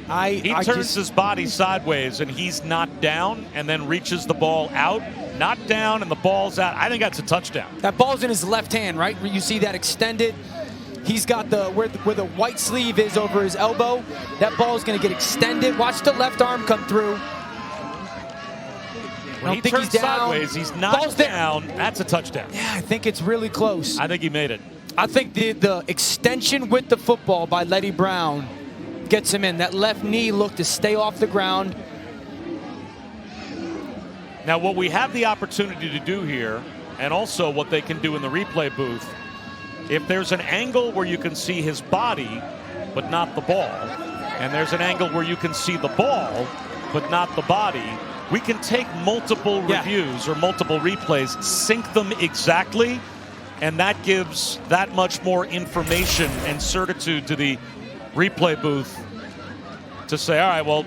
He turns his body sideways, and he's not down, and then reaches the ball out. Not down, and the ball's out. I think that's a touchdown. That ball's in his left hand, right? You see that extended. He's got where the white sleeve is over his elbow. That ball's going to get extended. Watch the left arm come through. When he turns sideways, he's not down. That's a touchdown. Yeah, I think it's really close. I think he made it. I think the extension with the football by Letty Brown gets him in. That left knee looked to stay off the ground. Now, what we have the opportunity to do here, and also what they can do in the replay booth, if there's an angle where you can see his body but not the ball, and there's an angle where you can see the ball but not the body, we can take multiple reviews or multiple replays, sync them exactly, and that gives that much more information and certitude to the replay booth to say, all right, well,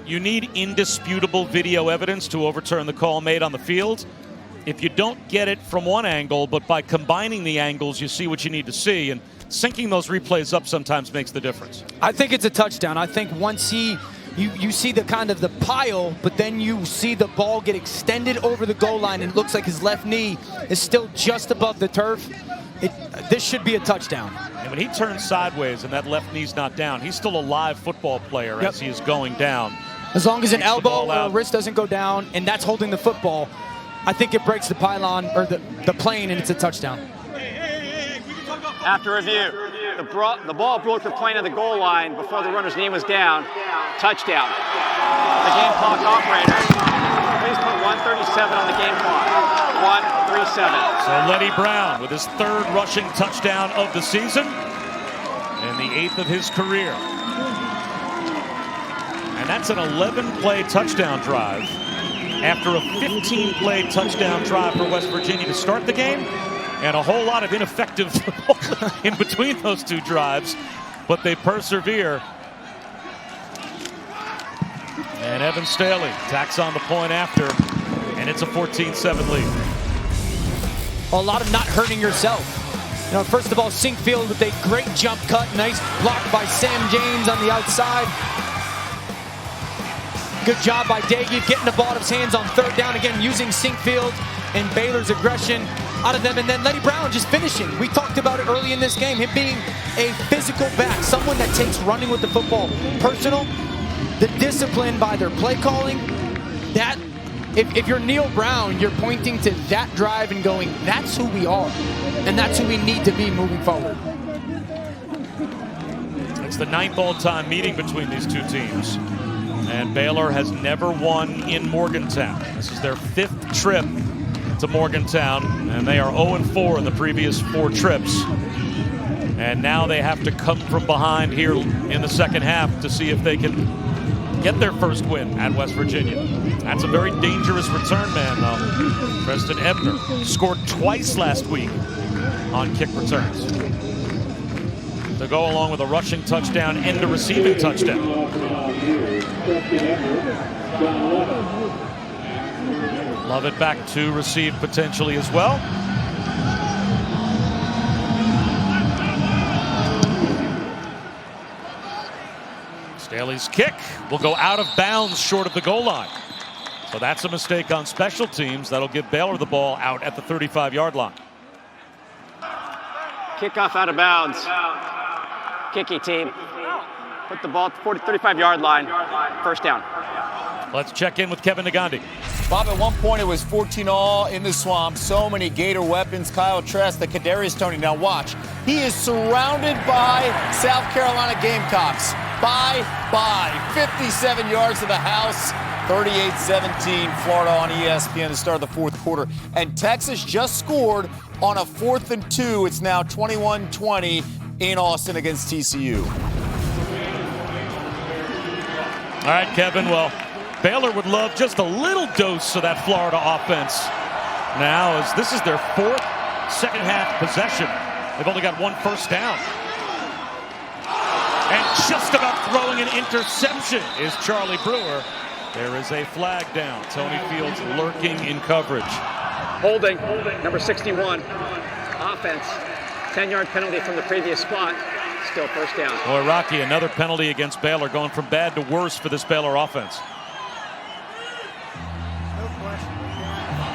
you need indisputable video evidence to overturn the call made on the field. If you don't get it from one angle, but by combining the angles, you see what you need to see, and syncing those replays up sometimes makes the difference. I think it's a touchdown. I think once you see the kind of the pile, but then you see the ball get extended over the goal line, and it looks like his left knee is still just above the turf. This should be a touchdown. And when he turns sideways and that left knee's not down, he's still a live football player as he is going down. As long as an elbow or a wrist doesn't go down, and that's holding the football, I think it breaks the pylon or the plane, and it's a touchdown. After review, the ball broke the plane of the goal line before the runner's knee was down. Touchdown. The game clock operator, please put 137 on the game clock. 137. So Letty Brown with his third rushing touchdown of the season and the 8th of his career. And that's an 11-play touchdown drive after a 15-play touchdown drive for West Virginia to start the game, and a whole lot of ineffective football in between those two drives, but they persevere. And Evan Staley tacks on the point after, and it's a 14-7 lead. A lot of not hurting yourself. You know, first of all, Sinkfield with a great jump cut, nice block by Sam James on the outside. Good job by Daggy getting the ball out of his hands on third down, again using Sinkfield and Baylor's aggression out of them, and then Letty Brown just finishing. We talked about it early in this game, him being a physical back, someone that takes running with the football personal. The discipline by their play calling, that if you're Neil Brown, you're pointing to that drive and going, that's who we are, and that's who we need to be moving forward. It's the 9th all-time meeting between these two teams. And Baylor has never won in Morgantown. This is their 5th trip to Morgantown, and they are 0-4 in the previous 4 trips. And now they have to come from behind here in the second half to see if they can get their first win at West Virginia. That's a very dangerous return man, though. Preston Ebner scored twice last week on kick returns to go along with a rushing touchdown and a receiving touchdown. Love it back to receive potentially as well. Staley's kick will go out of bounds short of the goal line. So that's a mistake on special teams. That'll give Baylor the ball out at the 35-yard line. Kickoff out of bounds. Kicky team. Put the ball at the 35-yard line. First down. Let's check in with Kevin Nagandi. Bob, at one point it was 14-all in the swamp. So many Gator weapons. Kyle Trask, the Kadarius Toney. Now watch. He is surrounded by South Carolina Gamecocks. Bye. 57 yards to the house. 38-17 Florida on ESPN to start the fourth quarter. And Texas just scored on a 4th and 2. It's now 21-20 in Austin against TCU. All right, Kevin. Well, Baylor would love just a little dose of that Florida offense now, as this is their 4th second-half possession. They've only got 1 first down. And just about throwing an interception is Charlie Brewer. There is a flag down. Tony Fields lurking in coverage. Holding, number 61. Offense, 10-yard penalty from the previous spot. Still first down. Boy, Rocky, another penalty against Baylor, going from bad to worse for this Baylor offense.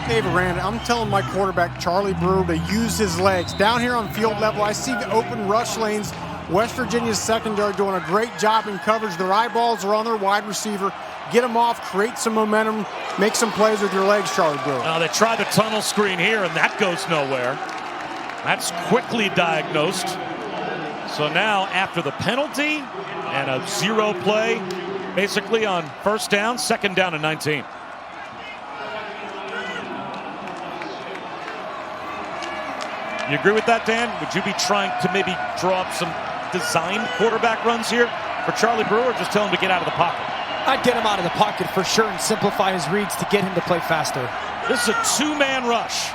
David Rand, I'm telling my quarterback, Charlie Brewer, to use his legs. Down here on field level, I see the open rush lanes. West Virginia's secondary doing a great job in coverage. Their eyeballs are on their wide receiver. Get them off, create some momentum, make some plays with your legs, Charlie Brewer. Now they try the tunnel screen here, and that goes nowhere. That's quickly diagnosed. So now, after the penalty and a 0 play, basically on first down, second down and 19. You agree with that, Dan? Would you be trying to maybe draw up some designed quarterback runs here for Charlie Brewer, or just tell him to get out of the pocket? I'd get him out of the pocket for sure and simplify his reads to get him to play faster. This is a two-man rush.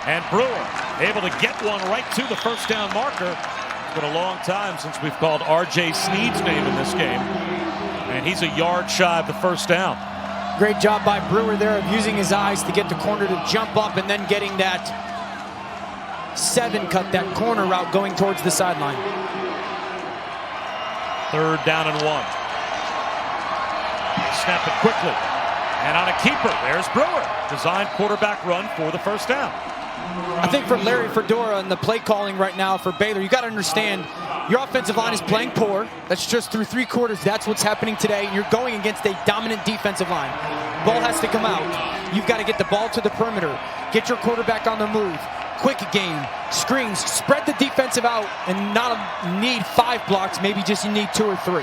And Brewer able to get one right to the first down marker. It's been a long time since we've called R.J. Sneed's name in this game. And he's a yard shy of the first down. Great job by Brewer there of using his eyes to get the corner to jump up and then getting that 7 cut, that corner route going towards the sideline. Third down and 1. Snap it quickly. And on a keeper, there's Brewer. Designed quarterback run for the first down. I think for Larry Fedora and the play calling right now for Baylor, you got to understand your offensive line is playing poor. That's just through 3 quarters. That's what's happening today. You're going against a dominant defensive line. Ball has to come out. You've got to get the ball to the perimeter. Get your quarterback on the move. Quick game, screens, spread the defensive out, and not need 5 blocks. Maybe just you need 2 or 3.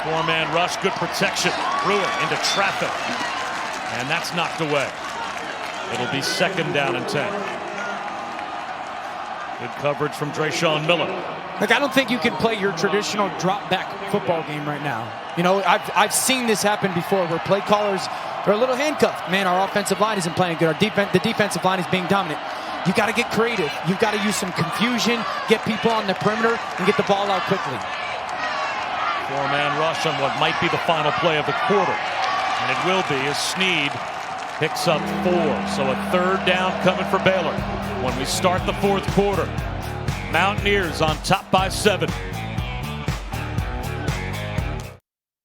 4-man rush, good protection. Brewer into traffic. And that's knocked away. It'll be second down and 10. Good coverage from Drayshawn Miller. Look, I don't think you can play your traditional drop-back football game right now. You know, I've seen this happen before where play callers are a little handcuffed. Man, our offensive line isn't playing good. The defensive line is being dominant. You've got to get creative. You've got to use some confusion, get people on the perimeter, and get the ball out quickly. 4-man rush on what might be the final play of the quarter. And it will be as Sneed picks up 4. So a third down coming for Baylor when we start the fourth quarter. Mountaineers on top by 7.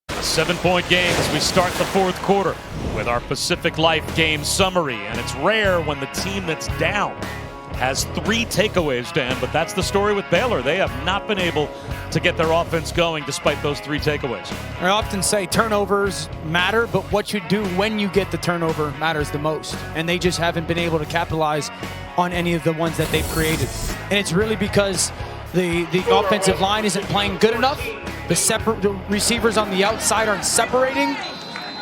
A 7-point game as we start the fourth quarter with our Pacific Life game summary. And it's rare when the team that's down has 3 takeaways, Dan, but that's the story with Baylor. They have not been able to get their offense going despite those 3 takeaways. I often say turnovers matter, but what you do when you get the turnover matters the most. And they just haven't been able to capitalize on any of the ones that they've created. And it's really because the offensive line isn't playing good enough. The receivers on the outside aren't separating.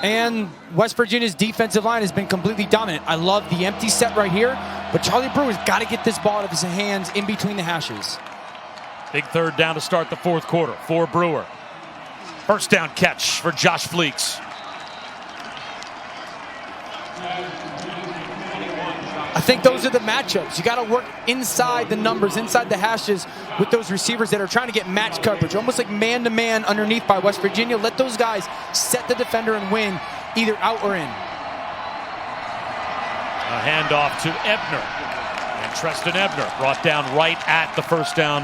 And West Virginia's defensive line has been completely dominant. I love the empty set right here, but Charlie Brewer's got to get this ball out of his hands in between the hashes. Big third down to start the fourth quarter for Brewer. First down catch for Josh Fleeks. I think those are the matchups. You got to work inside the numbers, inside the hashes with those receivers that are trying to get match coverage, almost like man-to-man underneath by West Virginia. Let those guys set the defender and win either out or in. A handoff to Ebner. And Treston Ebner brought down right at the first down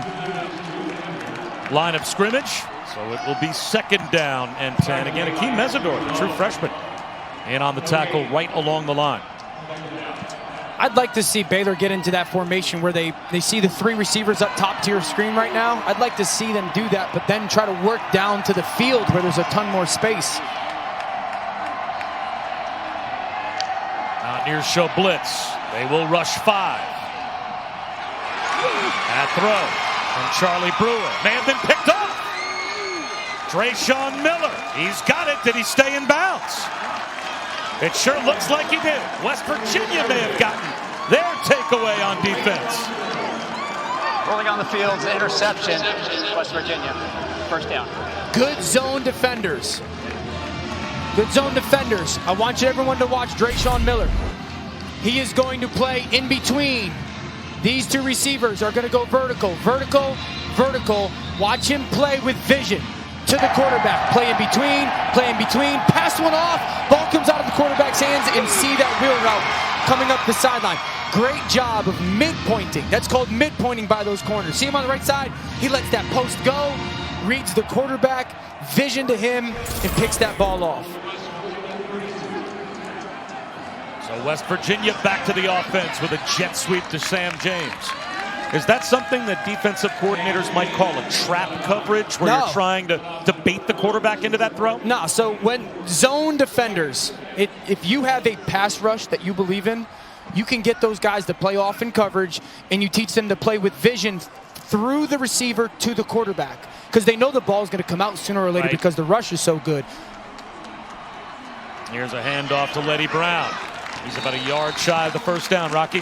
line of scrimmage. So it will be second down and 10. Again, Akeem Mesidor, the true freshman, in on the tackle right along the line. I'd like to see Baylor get into that formation where they see the 3 receivers up top to your screen right now. I'd like to see them do that, but then try to work down to the field where there's a ton more space. Mountaineers show blitz. They will rush 5. That throw from Charlie Brewer may have been picked off. Drayshawn Miller, he's got it. Did he stay in bounds? It sure looks like he did. West Virginia may have gotten their takeaway on defense. Rolling on the field, interception. West Virginia, first down. Good zone defenders. Good zone defenders. I want everyone to watch Drayshawn Miller. He is going to play in between. These 2 receivers are going to go vertical, vertical, vertical. Watch him play with vision. To the quarterback, play in between, pass one off, ball comes out of the quarterback's hands, and see that wheel route coming up the sideline. Great job of midpointing. That's called midpointing by those corners. See him on the right side? He lets that post go, reads the quarterback, vision to him, and picks that ball off. So West Virginia back to the offense with a jet sweep to Sam James. Is that something that defensive coordinators might call a trap coverage, where you're trying to bait the quarterback into that throw? No, so when zone defenders, if you have a pass rush that you believe in, you can get those guys to play off in coverage, and you teach them to play with vision through the receiver to the quarterback, because they know the ball is going to come out sooner or later because the rush is so good. Here's a handoff to Letty Brown. He's about a yard shy of the first down, Rocky.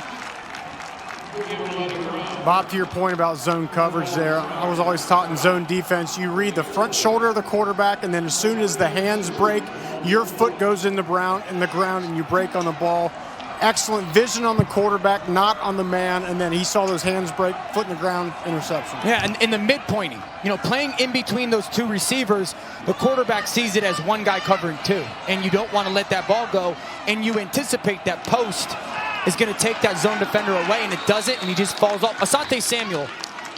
Bob, to your point about zone coverage there, I was always taught in zone defense, you read the front shoulder of the quarterback, and then as soon as the hands break, your foot goes in the ground, and you break on the ball. Excellent vision on the quarterback, not on the man, and then he saw those hands break, foot in the ground, interception. Yeah, and in the midpointing, playing in between those two receivers, the quarterback sees it as one guy covering two, and you don't want to let that ball go, and you anticipate that post is going to take that zone defender away, and it doesn't, and he just falls off. Asante Samuel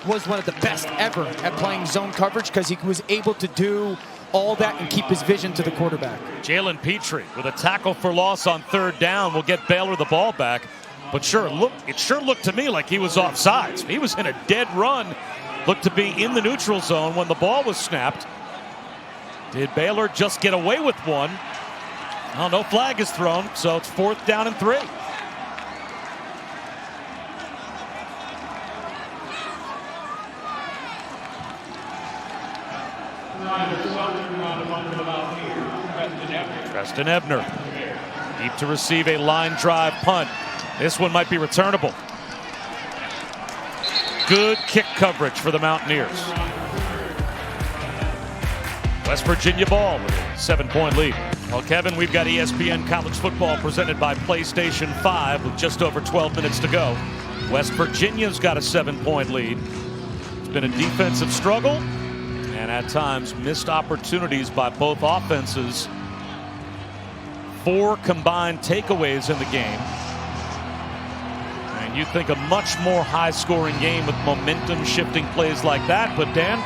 was one of the best ever at playing zone coverage, because he was able to do all that and keep his vision to the quarterback. Jalen Petrie with a tackle for loss on third down will get Baylor the ball back. But it sure looked to me like he was offsides. He was in a dead run, looked to be in the neutral zone when the ball was snapped. Did Baylor just get away with one? Well, no flag is thrown, so it's 4th down and 3. Preston Ebner, deep to receive a line drive punt. This one might be returnable. Good kick coverage for the Mountaineers. West Virginia ball with a 7-point lead. Well, Kevin, we've got ESPN College Football presented by PlayStation 5 with just over 12 minutes to go. West Virginia's got a 7-point lead. It's been a defensive struggle, and at times missed opportunities by both offenses. 4 combined takeaways in the game. And you'd think a much more high-scoring game with momentum-shifting plays like that. But, Dan,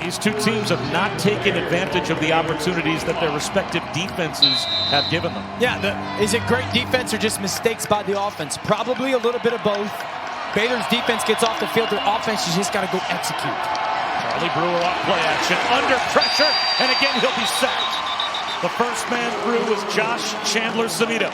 these two teams have not taken advantage of the opportunities that their respective defenses have given them. Yeah, is it great defense or just mistakes by the offense? Probably a little bit of both. Baylor's defense gets off the field. Their offense, you just got to go execute. Charlie Brewer off play action, under pressure, and again he'll be sacked. The first man through was Josh Chandler-Samito.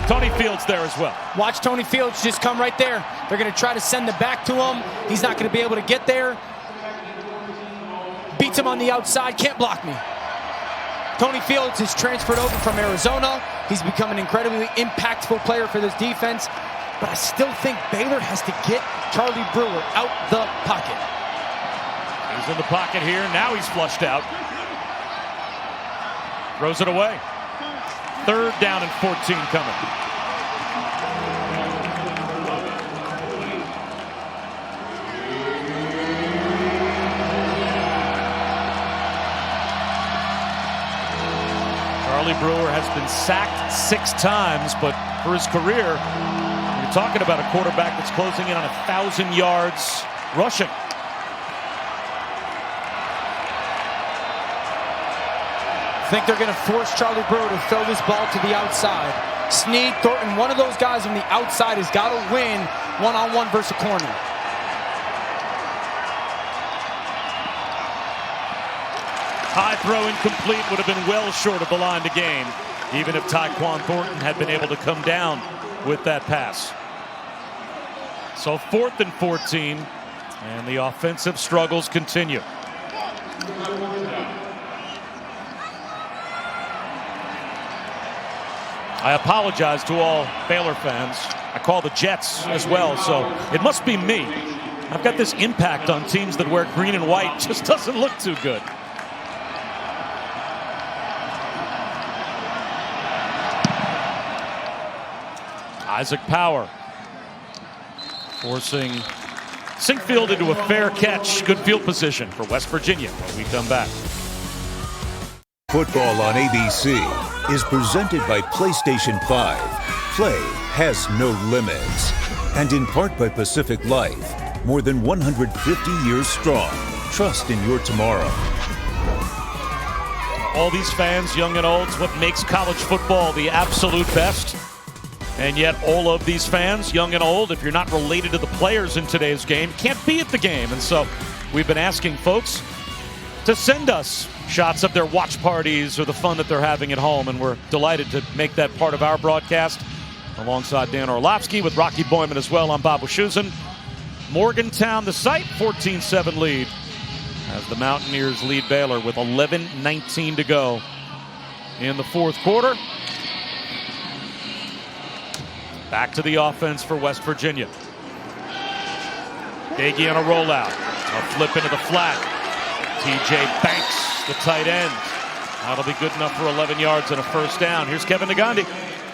Tony Fields there as well. Watch Tony Fields just come right there. They're going to try to send it back to him. He's not going to be able to get there. Beats him on the outside. Can't block me. Tony Fields is transferred over from Arizona. He's become an incredibly impactful player for this defense. But I still think Baylor has to get Charlie Brewer out the pocket. He's in the pocket here. Now he's flushed out. Throws it away. 3rd down and 14 coming. Charlie Brewer has been sacked 6 times, but for his career, you're talking about a quarterback that's closing in on 1,000 yards rushing. I think they're going to force Charlie Brewer to throw this ball to the outside. Snead, Thornton, one of those guys on the outside has got to win one-on-one versus a corner. High throw incomplete, would have been well short of the line to gain, even if Tyquan Thornton had been able to come down with that pass. So 4th and 14, and the offensive struggles continue. I apologize to all Baylor fans. I call the Jets as well, so it must be me. I've got this impact on teams that wear green and white. Just doesn't look too good. Isaac Power forcing Sinkfield into a fair catch. Good field position for West Virginia when we come back. Football on ABC is presented by PlayStation 5. Play has no limits. And in part by Pacific Life. More than 150 years strong. Trust in your tomorrow. All these fans, young and old, is what makes college football the absolute best. And yet all of these fans, young and old, if you're not related to the players in today's game, can't be at the game. And so we've been asking folks to send us shots of their watch parties or the fun that they're having at home. And we're delighted to make that part of our broadcast. Alongside Dan Orlovsky with Rocky Boyman as well. I'm Bob Wischusen. Morgantown, the site, 14-7 lead as the Mountaineers lead Baylor with 11:19 to go in the fourth quarter. Back to the offense for West Virginia. Dagey on a rollout. A flip into the flat. TJ Banks, the tight end. That'll be good enough for 11 yards and a first down. Here's Kevin Nagandi.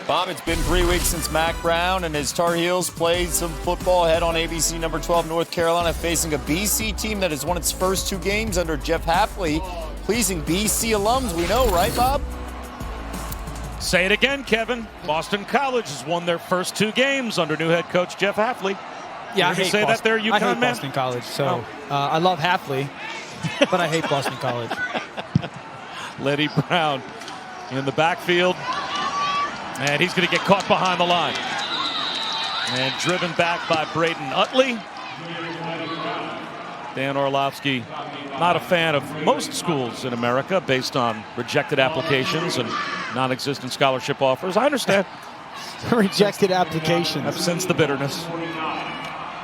Bob, it's been 3 weeks since Mac Brown and his Tar Heels played some football ahead on ABC number 12, North Carolina, facing a BC team that has won its first 2 games under Jeff Hafley. Pleasing BC alums, we know, right, Bob? Say it again, Kevin. Boston College has won their first 2 games under new head coach Jeff Hafley. Yeah, I Did you hate say Boston. that there, UConn I hate man? Boston College, so I love Hafley, but I hate Boston College. Letty Brown in the backfield. And he's going to get caught behind the line. And driven back by Braden Utley. Dan Orlovsky, not a fan of most schools in America based on rejected applications and non-existent scholarship offers. I understand. Rejected applications. I've sensed the bitterness.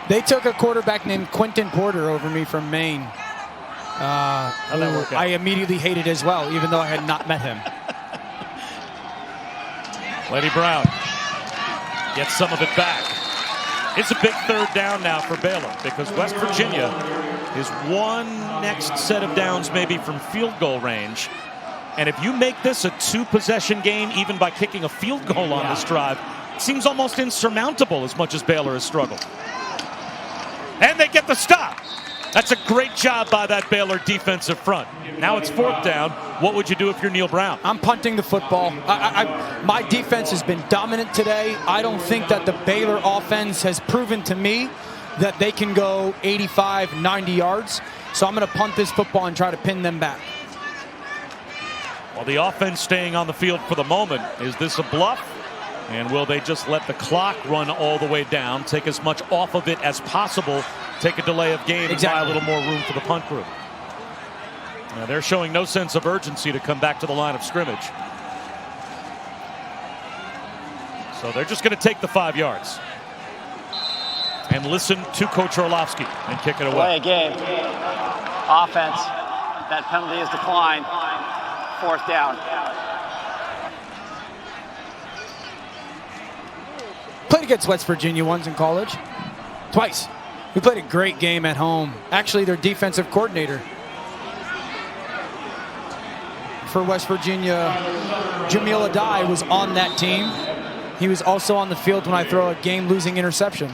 They took a quarterback named Quentin Porter over me from Maine. How'd that work out? I immediately hated as well, even though I had not met him. Letty Brown gets some of it back. It's a big third down now for Baylor because West Virginia is one next set of downs maybe from field goal range. And if you make this a 2-possession game, even by kicking a field goal on this drive, it seems almost insurmountable as much as Baylor has struggled. And they get the stop. That's a great job by that Baylor defensive front. Now it's 4th down. What would you do if you're Neil Brown? I'm punting the football. My defense has been dominant today. I don't think that the Baylor offense has proven to me that they can go 85, 90 yards. So I'm going to punt this football and try to pin them back. Well, the offense staying on the field for the moment. Is this a bluff? And will they just let the clock run all the way down, take as much off of it as possible, take a delay of game, and buy a little more room for the punt crew? Now, they're showing no sense of urgency to come back to the line of scrimmage. So they're just going to take the 5 yards. And listen to Coach Orlovsky and kick it away. Play a game. Offense. That penalty is declined. 4th down. Played against West Virginia once in college. Twice. We played a great game at home. Actually, their defensive coordinator for West Virginia, Jamil Adai, was on that team. He was also on the field when I throw a game-losing interception.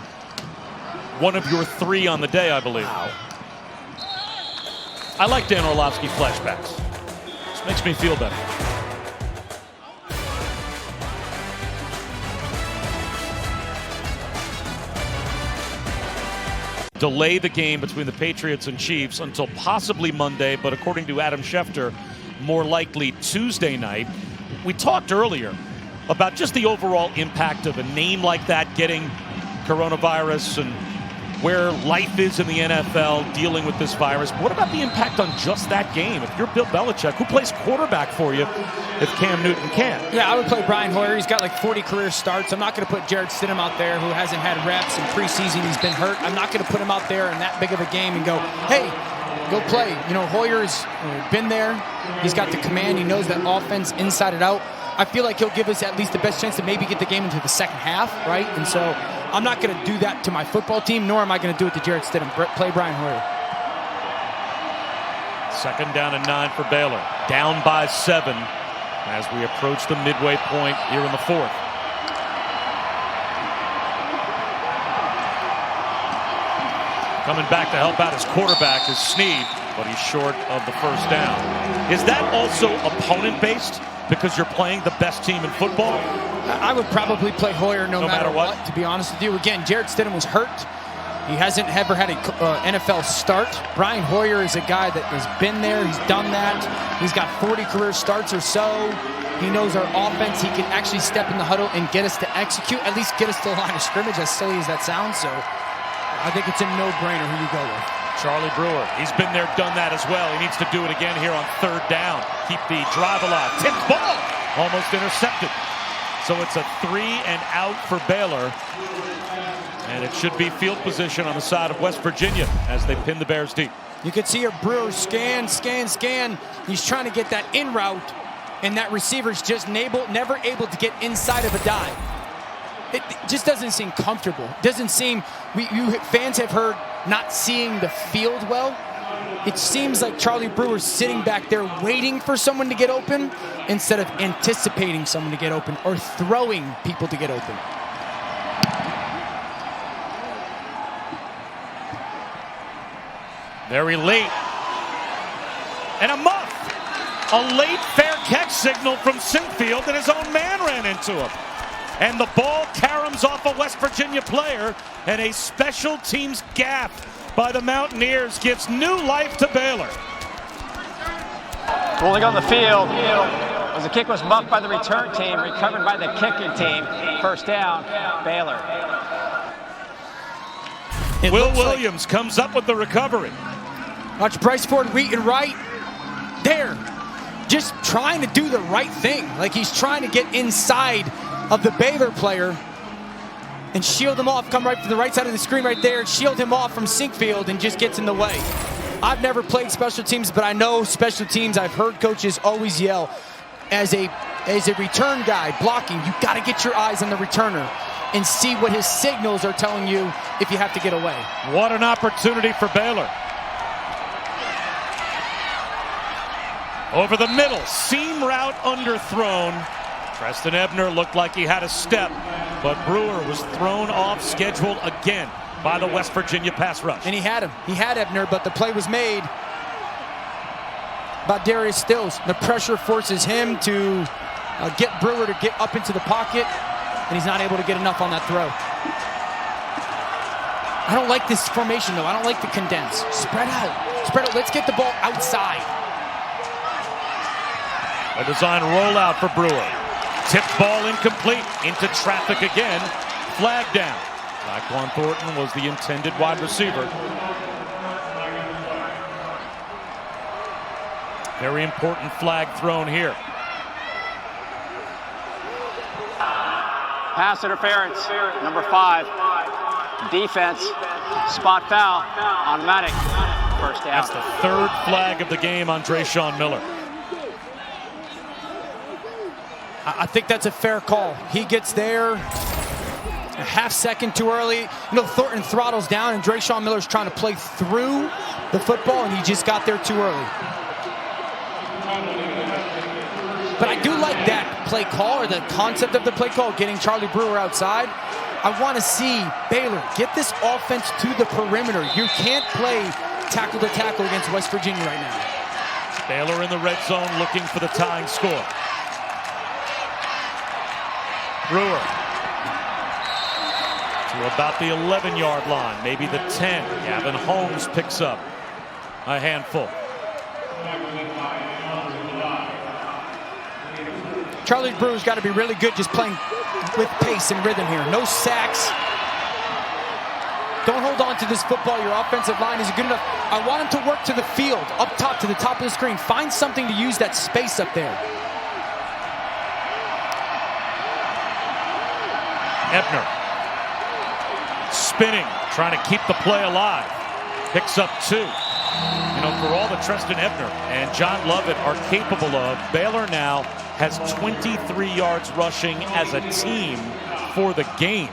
One of your 3 on the day, I believe. Wow. I like Dan Orlovsky flashbacks. This makes me feel better. Delay the game between the Patriots and Chiefs until possibly Monday, but according to Adam Schefter, more likely Tuesday night. We talked earlier about just the overall impact of a name like that getting coronavirus and where life is in the NFL dealing with this virus. What about the impact on just that game? If you're Bill Belichick, who plays quarterback for you if Cam Newton can't? Yeah, I would play Brian Hoyer. He's got like 40 career starts. I'm not going to put Jarrett Stidham out there, who hasn't had reps in preseason. He's been hurt. I'm not going to put him out there in that big of a game and go, hey, go play. You know, Hoyer's been there. He's got the command. He knows that offense inside and out. I feel like he'll give us at least the best chance to maybe get the game into the second half, right? And so I'm not going to do that to my football team, nor am I going to do it to Jarrett Stidham. Play Brian Hoyer. 2nd down and 9 for Baylor. Down by 7 as we approach the midway point here in the 4th. Coming back to help out his quarterback is Snead. but he's short of the first down. Is that also opponent-based because you're playing the best team in football? I would probably play Hoyer no matter what, to be honest with you. Again, Jarrett Stidham was hurt. He hasn't ever had an NFL start. Brian Hoyer is a guy that has been there. He's done that. He's got 40 career starts or so. He knows our offense. He can actually step in the huddle and get us to execute, at least get us to the line of scrimmage, as silly as that sounds. So I think it's a no-brainer who you go with. Charlie Brewer, he's been there, done that as well. He needs to do it again here on third down. Keep the drive alive. Tipped ball, almost intercepted. So it's a 3 and out for Baylor. And it should be field position on the side of West Virginia as they pin the Bears deep. You can see your Brewer scan. He's trying to get that in route, and that receiver's just never able to get inside of a dive. It just doesn't seem comfortable. It doesn't seem, you fans have heard not seeing the field well. It seems like Charlie Brewer's sitting back there waiting for someone to get open instead of anticipating someone to get open or throwing people to get open. Very late. And a muff. A late fair catch signal from Sinfield, and his own man ran into him. And the ball caroms off a West Virginia player, and a special teams gaffe by the Mountaineers gives new life to Baylor. Rolling on the field as the kick was muffed by the return team, recovered by the kicking team. First down, Baylor. Will Williams comes up with the recovery. Watch Bryce Ford Wheaton right there, just trying to do the right thing. Like he's trying to get inside of the Baylor player and shield him off, come right to the right side of the screen right there, shield him off from Sinkfield, and just gets in the way. I've never played special teams, but I know special teams, I've heard coaches always yell, as a return guy blocking, you got to get your eyes on the returner and see what his signals are telling you if you have to get away. What an opportunity for Baylor. Over the middle, seam route underthrown. Preston Ebner looked like he had a step, but Brewer was thrown off schedule again by the West Virginia pass rush. And he had him. He had Ebner, but the play was made by Darius Stills. The pressure forces him to get Brewer to get up into the pocket, and he's not able to get enough on that throw. I don't like this formation, though. I don't like the condense. Spread out. Spread out. Let's get the ball outside. A design rollout for Brewer. Tipped ball incomplete. Into traffic again. Flag down. Laquan Thornton was the intended wide receiver. Very important flag thrown here. Pass interference, number 5. Defense, spot foul, automatic. First down. That's the third flag of the game on Drayshawn Miller. I think that's a fair call. He gets there a half second too early. You know, Thornton throttles down, and Drayshawn Miller's trying to play through the football, and he just got there too early. But I do like that play call, or the concept of the play call, getting Charlie Brewer outside. I want to see Baylor get this offense to the perimeter. You can't play tackle to tackle against West Virginia right now. Baylor in the red zone looking for the tying score. Brewer to about the 11-yard line, maybe the 10. Gavin Holmes picks up a handful. Charlie Brewer's got to be really good just playing with pace and rhythm here. No sacks. Don't hold on to this football. Your offensive line isn't good enough. I want him to work to the field, up top, to the top of the screen. Find something to use that space up there. Ebner spinning, trying to keep the play alive. Picks up 2. You know, for all that Treston Ebner and John Lovett are capable of, Baylor now has 23 yards rushing as a team for the game.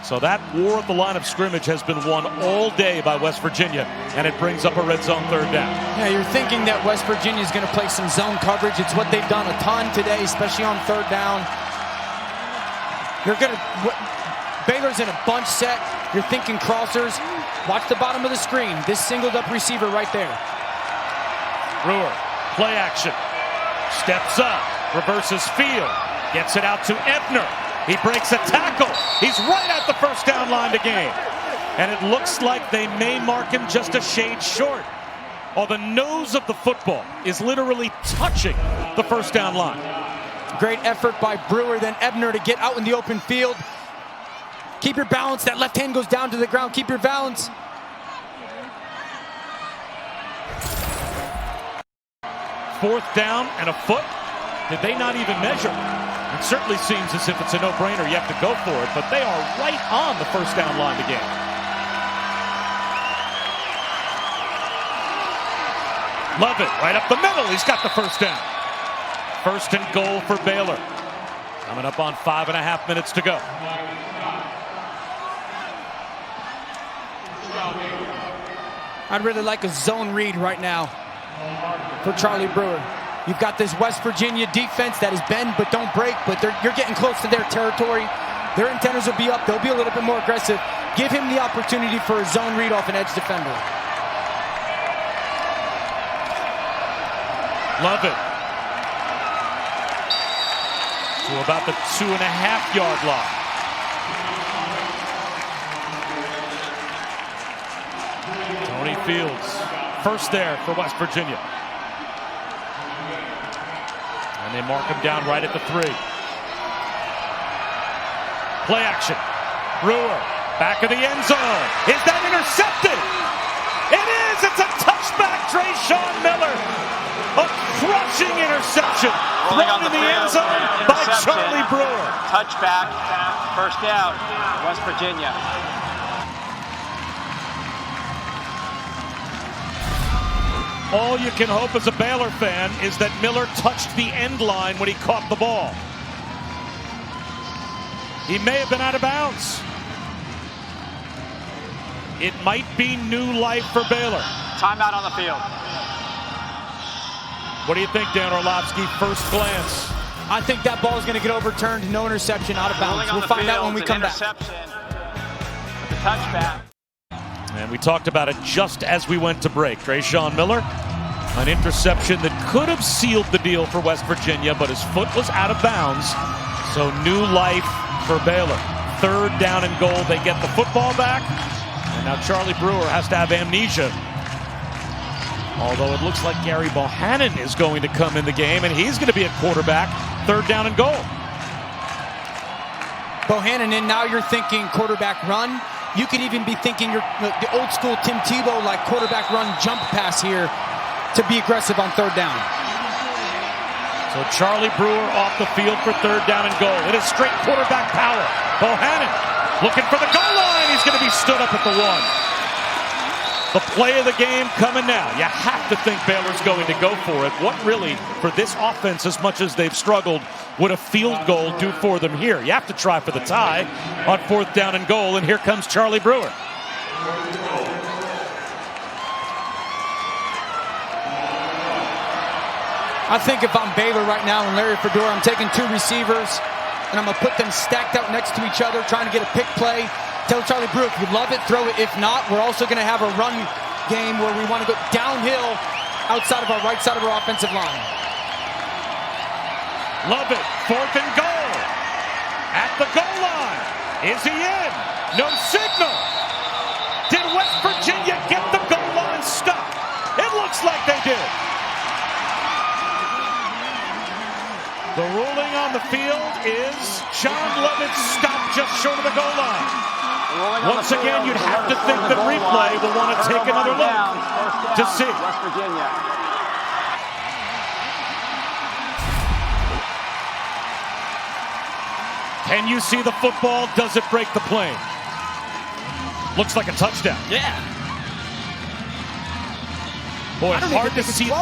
So that war at the line of scrimmage has been won all day by West Virginia, and it brings up a red zone third down. Yeah, you're thinking that West Virginia is going to play some zone coverage. It's what they've done a ton today, especially on third down. Baylor's in a bunch set. You're thinking crossers. Watch the bottom of the screen. This singled up receiver right there. Brewer, play action. Steps up, reverses field, gets it out to Ebner. He breaks a tackle. He's right at the first down line to gain. And it looks like they may mark him just a shade short. Oh, the nose of the football is literally touching the first down line. Great effort by Brewer, then Ebner to get out in the open field. Keep your balance. That left hand goes down to the ground. Keep your balance. Fourth down and a foot. Did they not even measure? It certainly seems as if it's a no-brainer. You have to go for it, but they are right on the first down line to gain. Love it, right up the middle. He's got the first down. First and goal for Baylor. Coming up on 5.5 minutes to go. I'd really like a zone read right now for Charlie Brewer. You've got this West Virginia defense that is bend but don't break, but you're getting close to their territory. Their antennas will be up. They'll be a little bit more aggressive. Give him the opportunity for a zone read off an edge defender. Love it. To about the 2.5-yard line. Tony Fields, first there for West Virginia. And they mark him down right at the 3. Play action. Brewer, back of the end zone. Is that intercepted? It is! It's a touchback, Trayshawn Miller. A crushing interception. Thrown in the end zone by Charlie Brewer. Touchback, first down, West Virginia. All you can hope as a Baylor fan is that Miller touched the end line when he caught the ball. He may have been out of bounds. It might be new life for Baylor. Timeout on the field. What do you think, Dan Orlovsky, first glance? I think that ball is going to get overturned. No interception, out of bounds. We'll find out when we come back. The touchback. And we talked about it just as we went to break. Trayshawn Miller, an interception that could have sealed the deal for West Virginia, but his foot was out of bounds. So new life for Baylor. Third down and goal. They get the football back. And now Charlie Brewer has to have amnesia. Although it looks like Gary Bohannon is going to come in the game, and he's going to be a quarterback. Third down and goal. Bohannon in, now you're thinking quarterback run. You could even be thinking the old school Tim Tebow like quarterback run jump pass here to be aggressive on third down. So Charlie Brewer off the field for third down and goal. It is straight quarterback power. Bohannon looking for the goal line. He's going to be stood up at the 1. The play of the game coming now. You have to think Baylor's going to go for it. What really, for this offense, as much as they've struggled, would a field goal do for them here? You have to try for the tie on fourth down and goal, and here comes Charlie Brewer. I think if I'm Baylor right now and Larry Fedora, I'm taking 2 receivers, and I'm going to put them stacked out next to each other, trying to get a pick play. Tell Charlie Brewer, if you love it, throw it. If not, we're also going to have a run game where we want to go downhill outside of our right side of our offensive line. Love it. Fourth and goal. At the goal line. Is he in? No signal. Did West Virginia get the goal line stuck? It looks like they did. The ruling on the field is John Lovett stopped just short of the goal line. Once again, you'd have to think that replay will want to take another look to see. West Virginia. Can you see the football? Does it break the plane? Looks like a touchdown. Yeah. Boy, hard to see the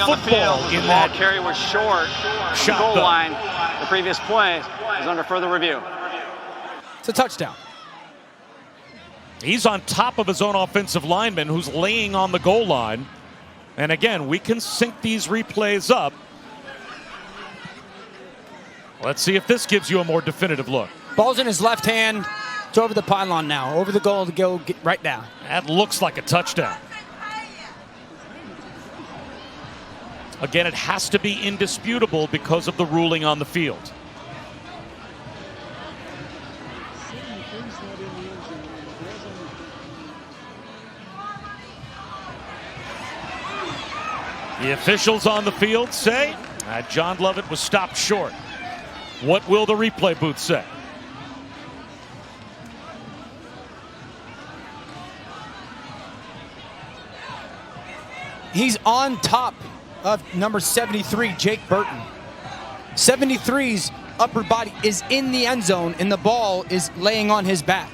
football in that. Carry was short. The goal line. The previous play is under further review. It's a touchdown. He's on top of his own offensive lineman who's laying on the goal line. And again, we can sync these replays up. Let's see if this gives you a more definitive look. Ball's in his left hand. It's over the pylon now. Over the goal to go right now. That looks like a touchdown. Again, it has to be indisputable because of the ruling on the field. The officials on the field say John Lovett was stopped short. What will the replay booth say? He's on top of number 73, Jake Burton. 73's upper body is in the end zone, and the ball is laying on his back.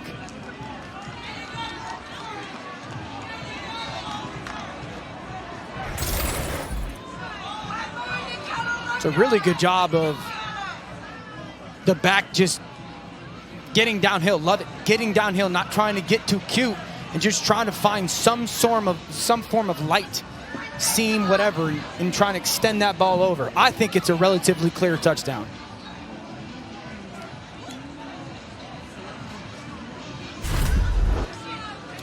It's a really good job of the back just getting downhill. Love it. Getting downhill, not trying to get too cute, and just trying to find some form of light, seam, whatever, and trying to extend that ball over. I think it's a relatively clear touchdown.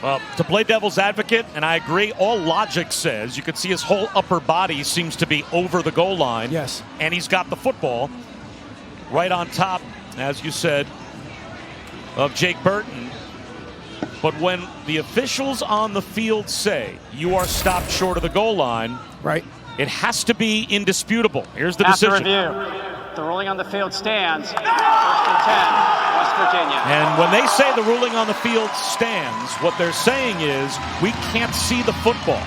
Well, to play devil's advocate, and I agree, all logic says you could see his whole upper body seems to be over the goal line. Yes. And he's got the football right on top, as you said, of Jake Burton. But when the officials on the field say you are stopped short of the goal line, right, it has to be indisputable. Here's the After decision. review, the ruling on the field stands. 1st and 10. West Virginia. And when they say the ruling on the field stands, what they're saying is we can't see the football.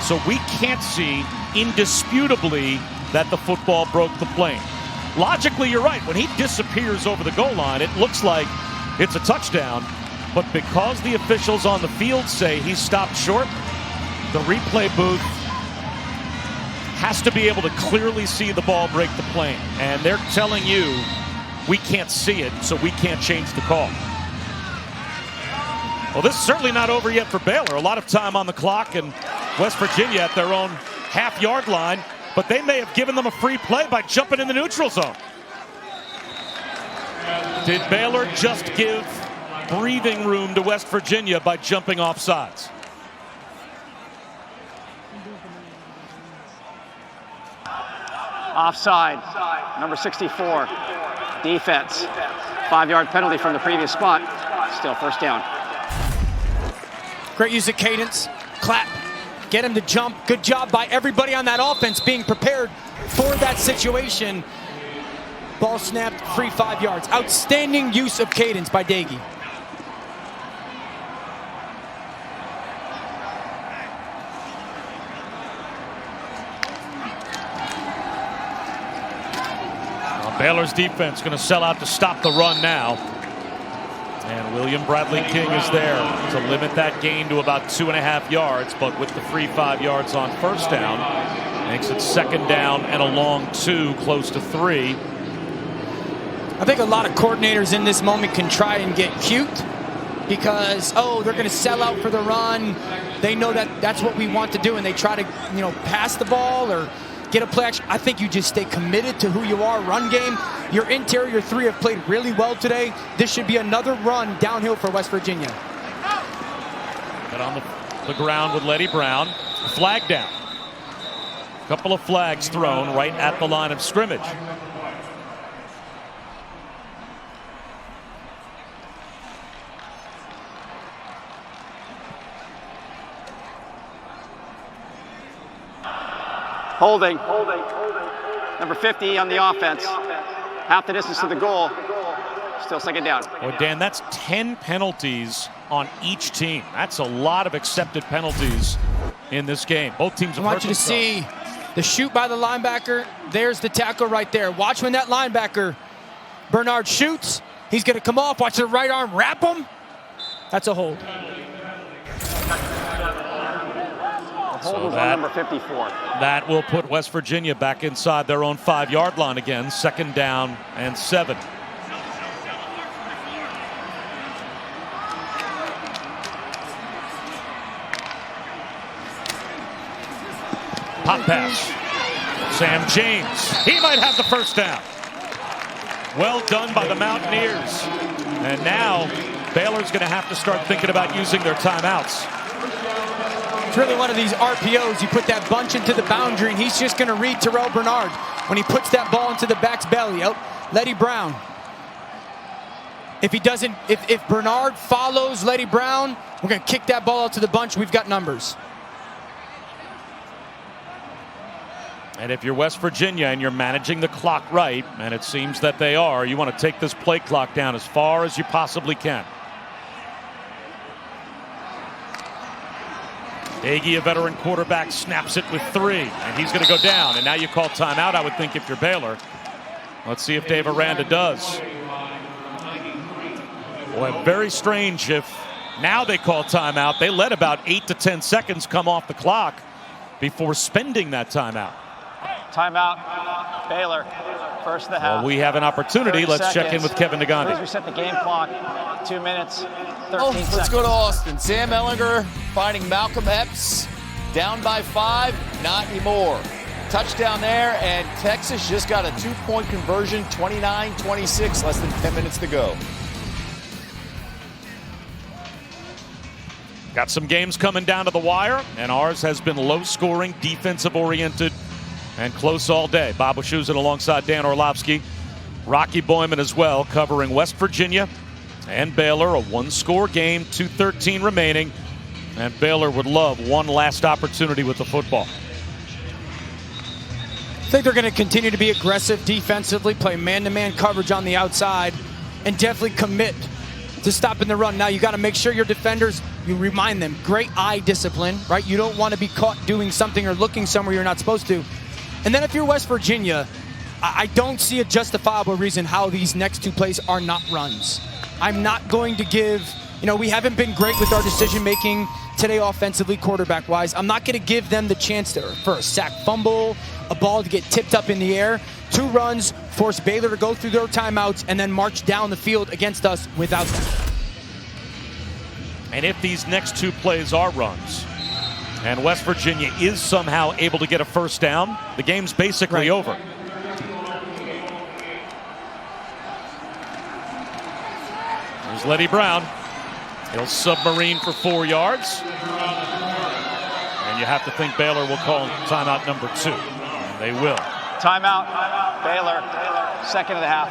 So we can't see indisputably that the football broke the plane. Logically, you're right. When he disappears over the goal line, it looks like it's a touchdown. But because the officials on the field say he's stopped short, the replay booth has to be able to clearly see the ball break the plane. And they're telling you we can't see it, so we can't change the call. Well, this is certainly not over yet for Baylor. A lot of time on the clock, and West Virginia at their own half-yard line, but they may have given them a free play by jumping in the neutral zone. Did Baylor just give breathing room to West Virginia by jumping off sides? Offside, number 64, defense. 5-yard penalty from the previous spot. Still 1st down. Great use of cadence. Clap. Get him to jump. Good job by everybody on that offense being prepared for that situation. Ball snapped, free 5 yards. Outstanding use of cadence by Dagey. Baylor's defense going to sell out to stop the run now. And William Bradley King is there to limit that gain to about 2.5 yards, but with the free 5 yards on 1st down, makes it 2nd down and a long 2, close to 3. I think a lot of coordinators in this moment can try and get cute because, oh, they're going to sell out for the run. They know that that's what we want to do, and they try to, pass the ball or get a play action. I think you just stay committed to who you are. Run game. Your interior 3 have played really well today. This should be another run downhill for West Virginia. But on the ground with Letty Brown. Flag down. A couple of flags thrown right at the line of scrimmage. Holding. Number 50 on the offense. Half the distance to the goal. Still 2nd down. Well, Dan, that's 10 penalties on each team. That's a lot of accepted penalties in this game. Both teams have I want you to see the shoot by the linebacker. There's the tackle right there. Watch when that linebacker, Bernard, shoots. He's going to come off. Watch the right arm wrap him. That's a hold. Hold was on number 54. That will put West Virginia back inside their own 5-yard line again. 2nd down and 7. Pop pass. Sam James. He might have the 1st down. Well done by the Mountaineers. And now Baylor's going to have to start thinking about using their timeouts. It's really one of these RPOs. You put that bunch into the boundary, and he's just going to read Terrell Bernard when he puts that ball into the back's belly. Oh, Letty Brown. If he doesn't, if Bernard follows Letty Brown, we're going to kick that ball out to the bunch. We've got numbers. And if you're West Virginia and you're managing the clock right, and it seems that they are, you want to take this play clock down as far as you possibly can. Nagy, a veteran quarterback, snaps it with 3, and he's going to go down. And now you call timeout, I would think, if you're Baylor. Let's see if Dave Aranda does. Boy, very strange if now they call timeout. They let about 8 to 10 seconds come off the clock before spending that timeout. Timeout, Baylor, first of the half. Well, we have an opportunity. Let's check in with Kevin Nagandi. Please reset the game clock, 2 minutes, 13 seconds. Let's go to Austin. Sam Ehlinger finding Malcolm Epps, down by 5, not anymore. Touchdown there, and Texas just got a 2-point conversion, 29-26, less than 10 minutes to go. Got some games coming down to the wire, and ours has been low-scoring, defensive-oriented, and close all day. Bob Wischusen alongside Dan Orlovsky. Rocky Boyman as well, covering West Virginia and Baylor. A 1-score game, 2:13 remaining. And Baylor would love one last opportunity with the football. I think they're going to continue to be aggressive defensively, play man-to-man coverage on the outside, and definitely commit to stopping the run. Now, you got to make sure your defenders, you remind them, great eye discipline, right? You don't want to be caught doing something or looking somewhere you're not supposed to. And then if you're West Virginia, I don't see a justifiable reason how these next 2 plays are not runs. I'm not going to give, we haven't been great with our decision-making today offensively, quarterback-wise. I'm not going to give them the chance for a sack fumble, a ball to get tipped up in the air. 2 runs, force Baylor to go through their timeouts, and then march down the field against us without that. And if these next 2 plays are runs, and West Virginia is somehow able to get a first down, the game's basically over. There's Letty Brown. He'll submarine for 4 yards. And you have to think Baylor will call timeout number 2. And they will. Timeout, Baylor, second of the half,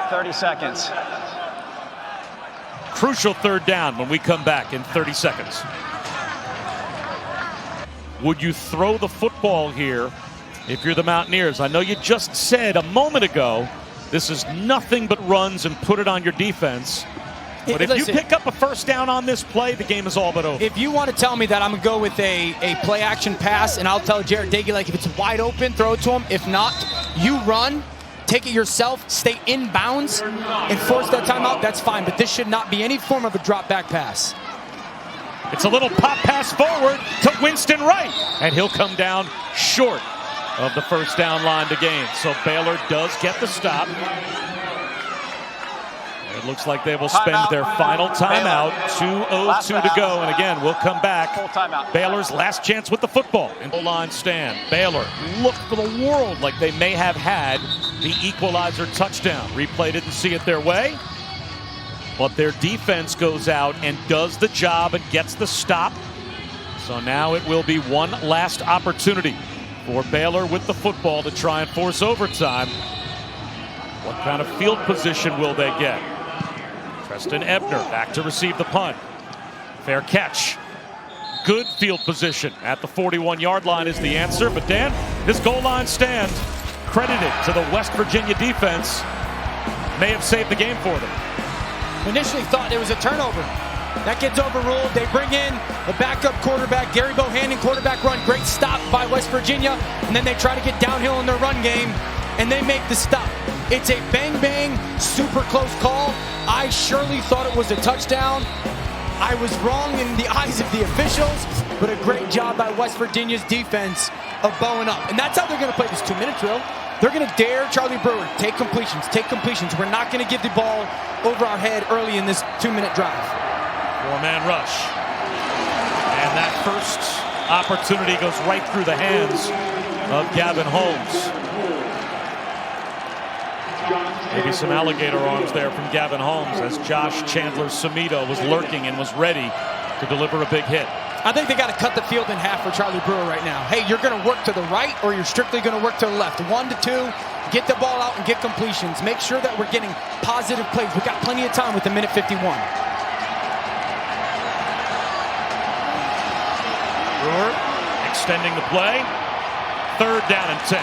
30 seconds. Crucial 3rd down when we come back in 30 seconds. Would you throw the football here if you're the Mountaineers? I know you just said a moment ago this is nothing but runs and put it on your defense. But if you pick up a first down on this play, the game is all but over. If you want to tell me that I'm going to go with a play-action pass, and I'll tell Jared Daigle, like, if it's wide open, throw it to him. If not, you run, take it yourself, stay in bounds, and force that timeout, that's fine. But this should not be any form of a drop-back pass. It's a little pop pass forward to Winston Wright, and he'll come down short of the first down line to gain. So Baylor does get the stop. It looks like they will spend their final timeout. 2:02 to go, and again, we'll come back. Baylor's last chance with the football. And goal line stand. Baylor looked for the world like they may have had the equalizer touchdown. Replay didn't see it their way. But their defense goes out and does the job and gets the stop. So now it will be one last opportunity for Baylor with the football to try and force overtime. What kind of field position will they get? Preston Ebner back to receive the punt. Fair catch. Good field position at the 41-yard line is the answer. But Dan, this goal line stand, credited to the West Virginia defense, may have saved the game for them. Initially thought it was a turnover. That gets overruled. They bring in the backup quarterback, Gary Bohannon, quarterback run. Great stop by West Virginia. And then they try to get downhill in their run game, and they make the stop. It's a bang-bang, super close call. I surely thought it was a touchdown. I was wrong in the eyes of the officials, but a great job by West Virginia's defense of bowing up. And that's how they're going to play this 2-minute drill. They're going to dare Charlie Brewer, take completions, take completions. We're not going to give the ball over our head early in this 2-minute drive. 4-man rush. And that first opportunity goes right through the hands of Gavin Holmes. Maybe some alligator arms there from Gavin Holmes as Josh Chandler-Samito was lurking and was ready to deliver a big hit. I think they got to cut the field in half for Charlie Brewer right now. Hey, you're going to work to the right or you're strictly going to work to the left. 1 to 2, get the ball out and get completions. Make sure that we're getting positive plays. We've got plenty of time with the minute 51. Brewer extending the play. 3rd down and 10.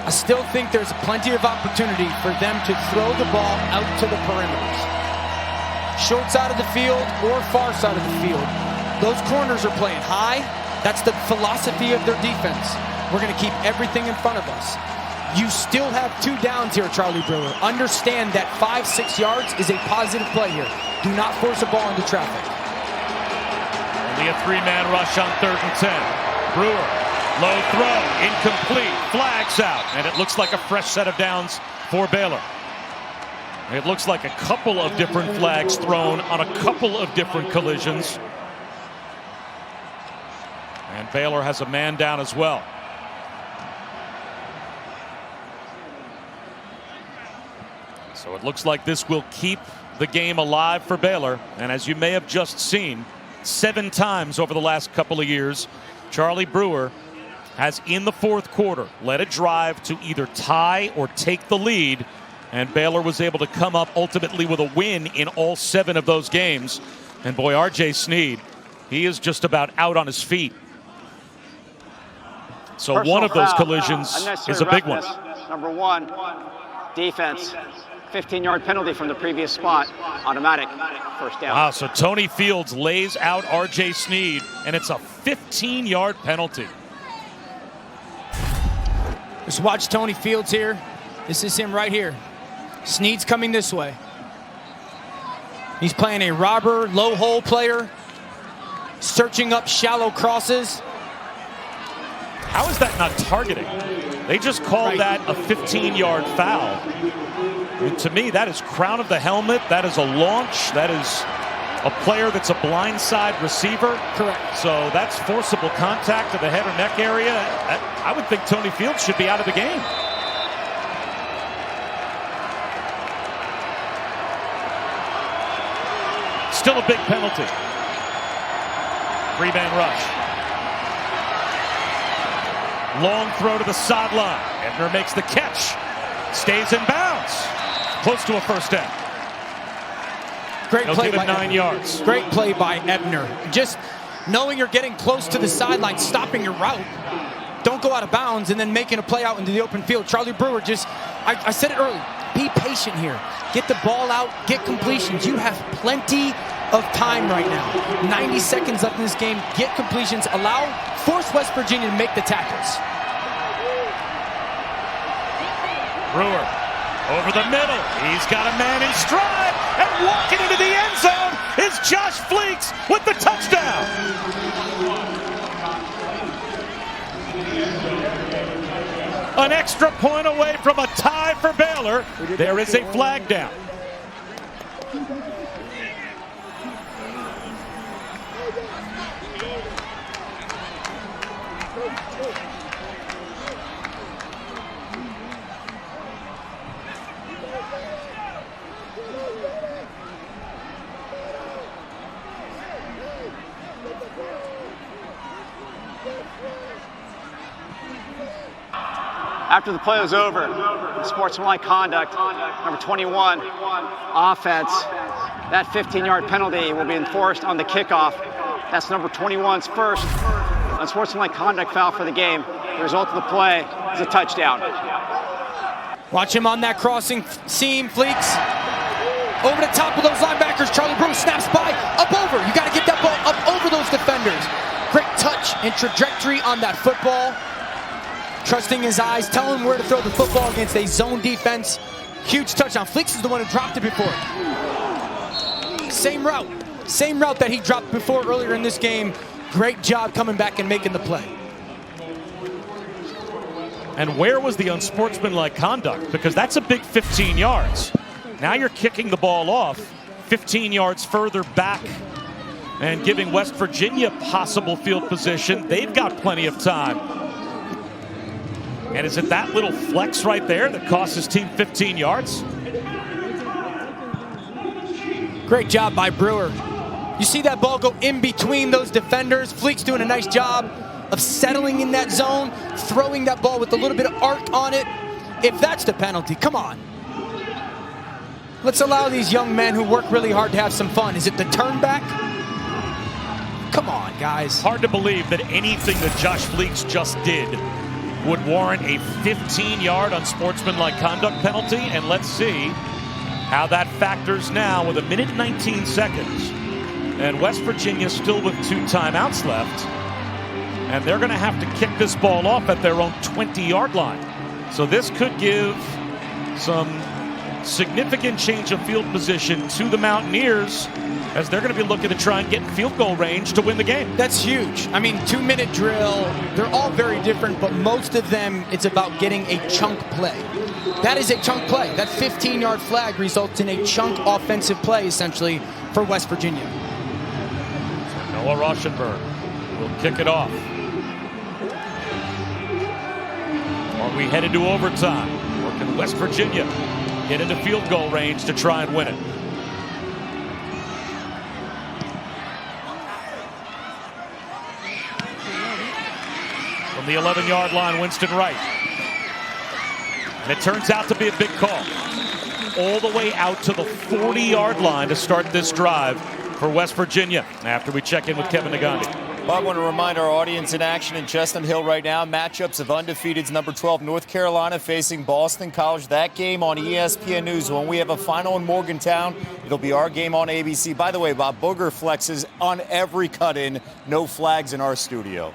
I still think there's plenty of opportunity for them to throw the ball out to the perimeters. Short side of the field or far side of the field. Those corners are playing high. That's the philosophy of their defense. We're going to keep everything in front of us. You still have 2 downs here, Charlie Brewer. Understand that 5-6 yards is a positive play here. Do not force a ball into traffic. Only a 3-man rush on 3rd and 10. Brewer. Low throw, incomplete, flags out, and it looks like a fresh set of downs for Baylor. It looks like a couple of different flags thrown on a couple of different collisions. And Baylor has a man down as well. So it looks like this will keep the game alive for Baylor. And as you may have just seen, 7 times over the last couple of years, Charlie Brewer has in the 4th quarter led a drive to either tie or take the lead, and Baylor was able to come up ultimately with a win in all 7 of those games. And boy, R.J. Sneed, he is just about out on his feet. So Personal one of those foul, collisions is a big one. Number 1, defense. 15-yard penalty from the previous spot. Automatic 1st down. Wow, so Tony Fields lays out R.J. Sneed, and it's a 15-yard penalty. Just watch Tony Fields here. This is him right here. Sneed's coming this way. He's playing a robber, low hole player, searching up shallow crosses. How is that not targeting? They just called that a 15-yard foul. And to me, that is crown of the helmet. That is a launch. That is a player that's a blindside receiver. Correct. So that's forcible contact to the head or neck area. I would think Tony Fields should be out of the game. Still a big penalty. 3-man rush. Long throw to the sideline. Ebner makes the catch. Stays in bounds. Close to a 1st down. Great They'll play give it by 9 yards. Great play by Ebner. Just knowing you're getting close to the sideline, stopping your route. Don't go out of bounds and then making a play out into the open field. Charlie Brewer just, I said it early, be patient here. Get the ball out, get completions. You have plenty of time right now. 90 seconds left in this game. Get completions. Force West Virginia to make the tackles. Brewer over the middle. He's got a man in stride, and walking into the end zone is Josh Fleeks with the touchdown. An extra point away from a tie for Baylor. There is a flag down. After the play was over, sportsmanlike conduct, number 21, offense. That 15-yard penalty will be enforced on the kickoff. That's number 21's first unsportsmanlike conduct foul for the game. The result of the play is a touchdown. Watch him on that crossing seam, Fleeks. Over the top of those linebackers, Charlie Brewer snaps by, up over. You got to get that ball up over those defenders. Great touch and trajectory on that football. Trusting his eyes, telling him where to throw the football against a zone defense. Huge touchdown. Fleeks is the one who dropped it before. Same route that he dropped before earlier in this game. Great job coming back and making the play. And where was the unsportsmanlike conduct? Because that's a big 15 yards. Now you're kicking the ball off 15 yards further back and giving West Virginia possible field position. They've got plenty of time. And is it that little flex right there that costs his team 15 yards? Great job by Brewer. You see that ball go in between those defenders. Fleek's doing a nice job of settling in that zone, throwing that ball with a little bit of arc on it. If that's the penalty, come on. Let's allow these young men who work really hard to have some fun. Is it the turn back? Come on, guys. Hard to believe that anything that Josh Fleeks just did would warrant a 15-yard unsportsmanlike conduct penalty. And let's see how that factors now with 1:19 seconds. And West Virginia still with 2 timeouts left. And they're going to have to kick this ball off at their own 20-yard line. So this could give some significant change of field position to the Mountaineers, as they're going to be looking to try and get in field goal range to win the game. That's huge. I mean, 2-minute drill, they're all very different, but most of them, it's about getting a chunk play. That is a chunk play. That 15-yard flag results in a chunk offensive play, essentially, for West Virginia. Noah Rauschenberg will kick it off. Are we headed to overtime? Or can West Virginia get into field goal range to try and win it? From the 11-yard line, Winston Wright. And it turns out to be a big call. All the way out to the 40-yard line to start this drive for West Virginia after we check in with Kevin Nagandi. Well, I want to remind our audience in action in Chestnut Hill right now, matchups of undefeateds number 12 North Carolina facing Boston College. That game on ESPN News. When we have a final in Morgantown, it'll be our game on ABC. By the way, Bob, Booger flexes on every cut-in. No flags in our studio.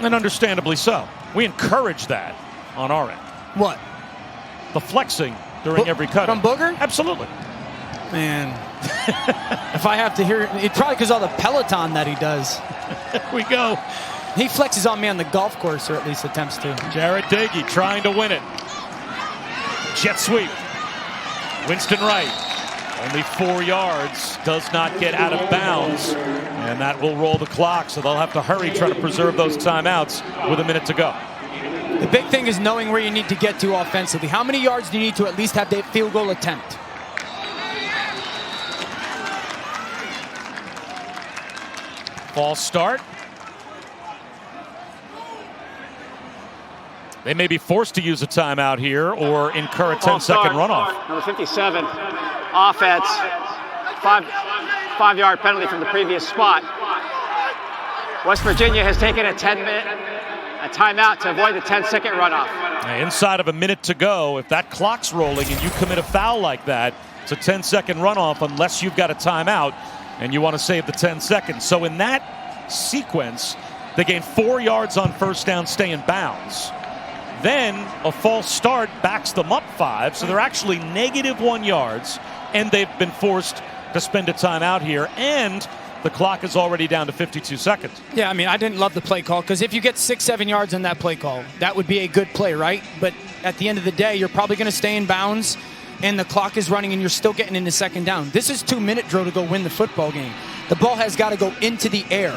And understandably so. We encourage that on our end. What? The flexing during every cut. From Booger? Absolutely. Man. If I have to hear it, it's probably because all the Peloton that he does. There we go. He flexes on me on the golf course, or at least attempts to. Jared Dagey trying to win it. Jet sweep. Winston Wright. Only 4 yards. Does not get out of bounds. And that will roll the clock, so they'll have to hurry, try to preserve those timeouts with a minute to go. The big thing is knowing where you need to get to offensively. How many yards do you need to at least have that field goal attempt? False start. They may be forced to use a timeout here or incur a 10-second runoff. Number 57, offense, 5-yard penalty from the previous spot. West Virginia has taken a timeout to avoid the 10-second runoff. Inside of a minute to go, if that clock's rolling and you commit a foul like that, it's a 10-second runoff unless you've got a timeout and you want to save the 10 seconds. So in that sequence, they gain 4 yards on first down, stay in bounds. Then a false start backs them up 5, so they're actually -1 yards, and they've been forced to spend a timeout here, and the clock is already down to 52 seconds. Yeah, I mean, I didn't love the play call, because if you get 6-7 yards on that play call, that would be a good play, right? But at the end of the day, you're probably going to stay in bounds, and the clock is running, and you're still getting into second down. This is 2-minute drill to go win the football game. The ball has got to go into the air.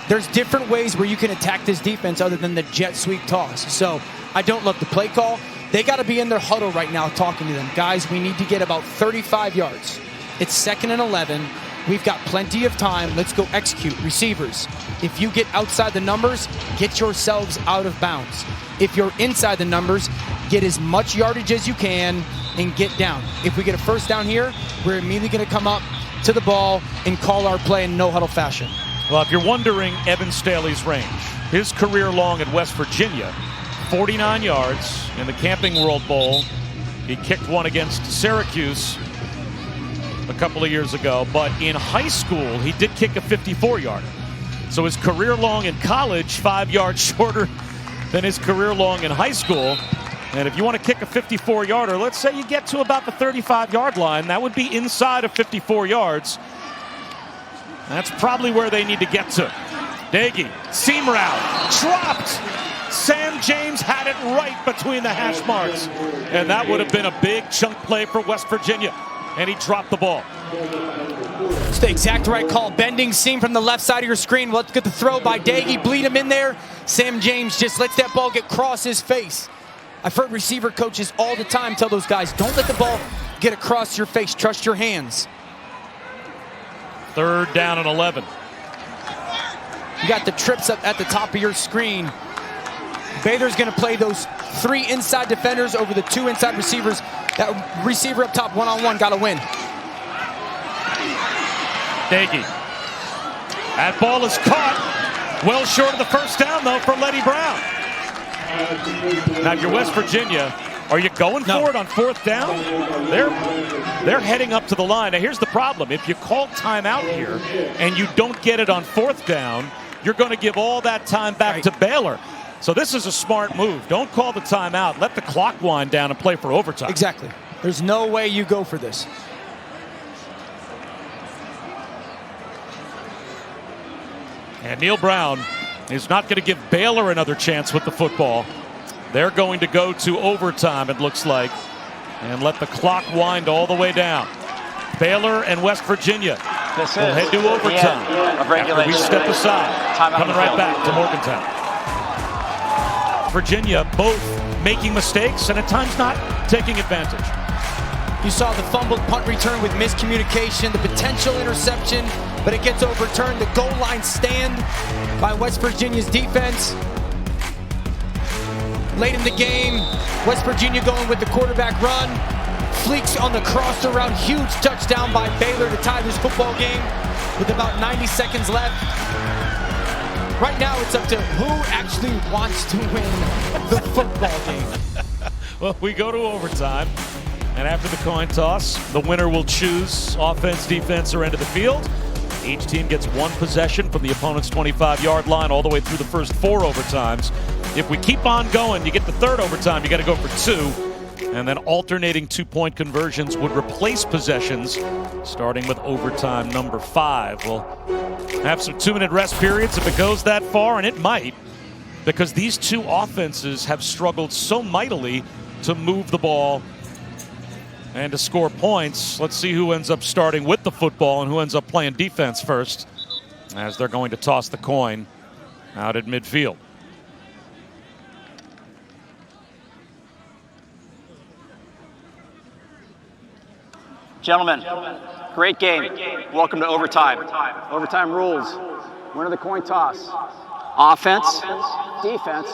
There's different ways where you can attack this defense other than the jet sweep toss. So I don't love the play call. They got to be in their huddle right now talking to them. Guys, we need to get about 35 yards. It's 2nd and 11. We've got plenty of time. Let's go execute. Receivers, if you get outside the numbers, get yourselves out of bounds. If you're inside the numbers, get as much yardage as you can and get down. If we get a first down here, we're immediately going to come up to the ball and call our play in no huddle fashion. Well, if you're wondering Evan Staley's range, his career long at West Virginia, 49 yards in the Camping World Bowl. He kicked one against Syracuse a couple of years ago, but in high school, he did kick a 54-yarder. So his career long in college, 5 yards shorter than his career long in high school. And if you want to kick a 54-yarder, let's say you get to about the 35-yard line, that would be inside of 54 yards. That's probably where they need to get to. Dagey, seam route, dropped. Sam James had it right between the hash marks. And that would have been a big chunk play for West Virginia. And he dropped the ball. It's the exact right call. Bending seam from the left side of your screen. Let's get the throw by Dagey. Bleed him in there. Sam James just lets that ball get across his face. I've heard receiver coaches all the time tell those guys, don't let the ball get across your face. Trust your hands. 3rd down and 11. You got the trips up at the top of your screen. Baylor's going to play those 3 inside defenders over the 2 inside receivers. That receiver up top one-on-one got to win. Dagey. That ball is caught. Well short of the first down, though, for Letty Brown. Now, if you're West Virginia, are you going for it on 4th down? They're heading up to the line. Now, here's the problem. If you call timeout here and you don't get it on 4th down, you're going to give all that time back to Baylor. So this is a smart move. Don't call the timeout. Let the clock wind down and play for overtime. Exactly. There's no way you go for this. And Neil Brown is not going to give Baylor another chance with the football. They're going to go to overtime, it looks like, and let the clock wind all the way down. Baylor and West Virginia will head to overtime. After we step aside, coming right back to Morgantown. Virginia both making mistakes and at times not taking advantage. You saw the fumbled punt return with miscommunication, the potential interception, but it gets overturned. The goal line stand by West Virginia's defense. Late in the game, West Virginia going with the quarterback run. Fleeks on the crosser route, huge touchdown by Baylor to tie this football game with about 90 seconds left. Right now, it's up to who actually wants to win the football game. Well, we go to overtime, and after the coin toss, the winner will choose offense, defense, or end of the field. Each team gets 1 possession from the opponent's 25-yard line all the way through the first 4 overtimes. If we keep on going, you get the 3rd overtime, you got to go for 2. And then alternating 2-point conversions would replace possessions, starting with overtime number 5. We'll have some 2-minute rest periods if it goes that far, and it might, because these 2 offenses have struggled so mightily to move the ball and to score points. Let's see who ends up starting with the football and who ends up playing defense first, as they're going to toss the coin out at midfield. Gentlemen, great game. Welcome to overtime. Overtime rules. Winner of the coin toss. Offense, defense,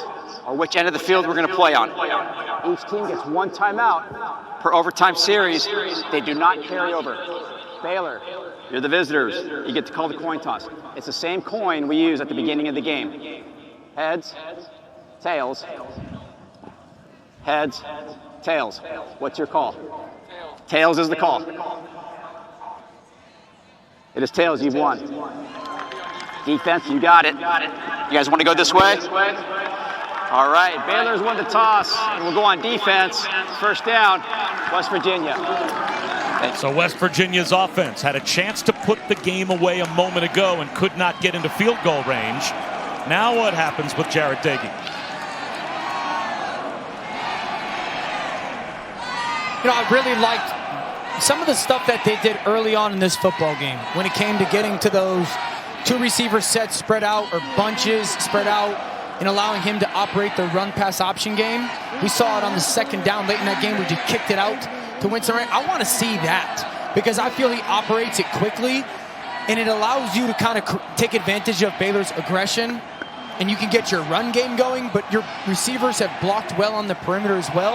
or which end of the field we're going to play on. Each team gets 1 timeout per overtime series. They do not carry over. Baylor, you're the visitors. You get to call the coin toss. It's the same coin we use at the beginning of the game. Heads, tails, heads, tails. What's your call? Tails is the call. It is tails, you've won. Defense, you got it. You guys want to go this way? All right, Baylor's won the toss, and we'll go on defense. 1st down, West Virginia. So West Virginia's offense had a chance to put the game away a moment ago and could not get into field goal range. Now what happens with Jarrett Dagey? You know, I really liked some of the stuff that they did early on in this football game when it came to getting to those 2 receiver sets spread out or bunches spread out and allowing him to operate the run-pass option game. We saw it on the 2nd down late in that game where he kicked it out to Winston Wright. I want to see that because I feel he operates it quickly and it allows you to kind of take advantage of Baylor's aggression and you can get your run game going, but your receivers have blocked well on the perimeter as well.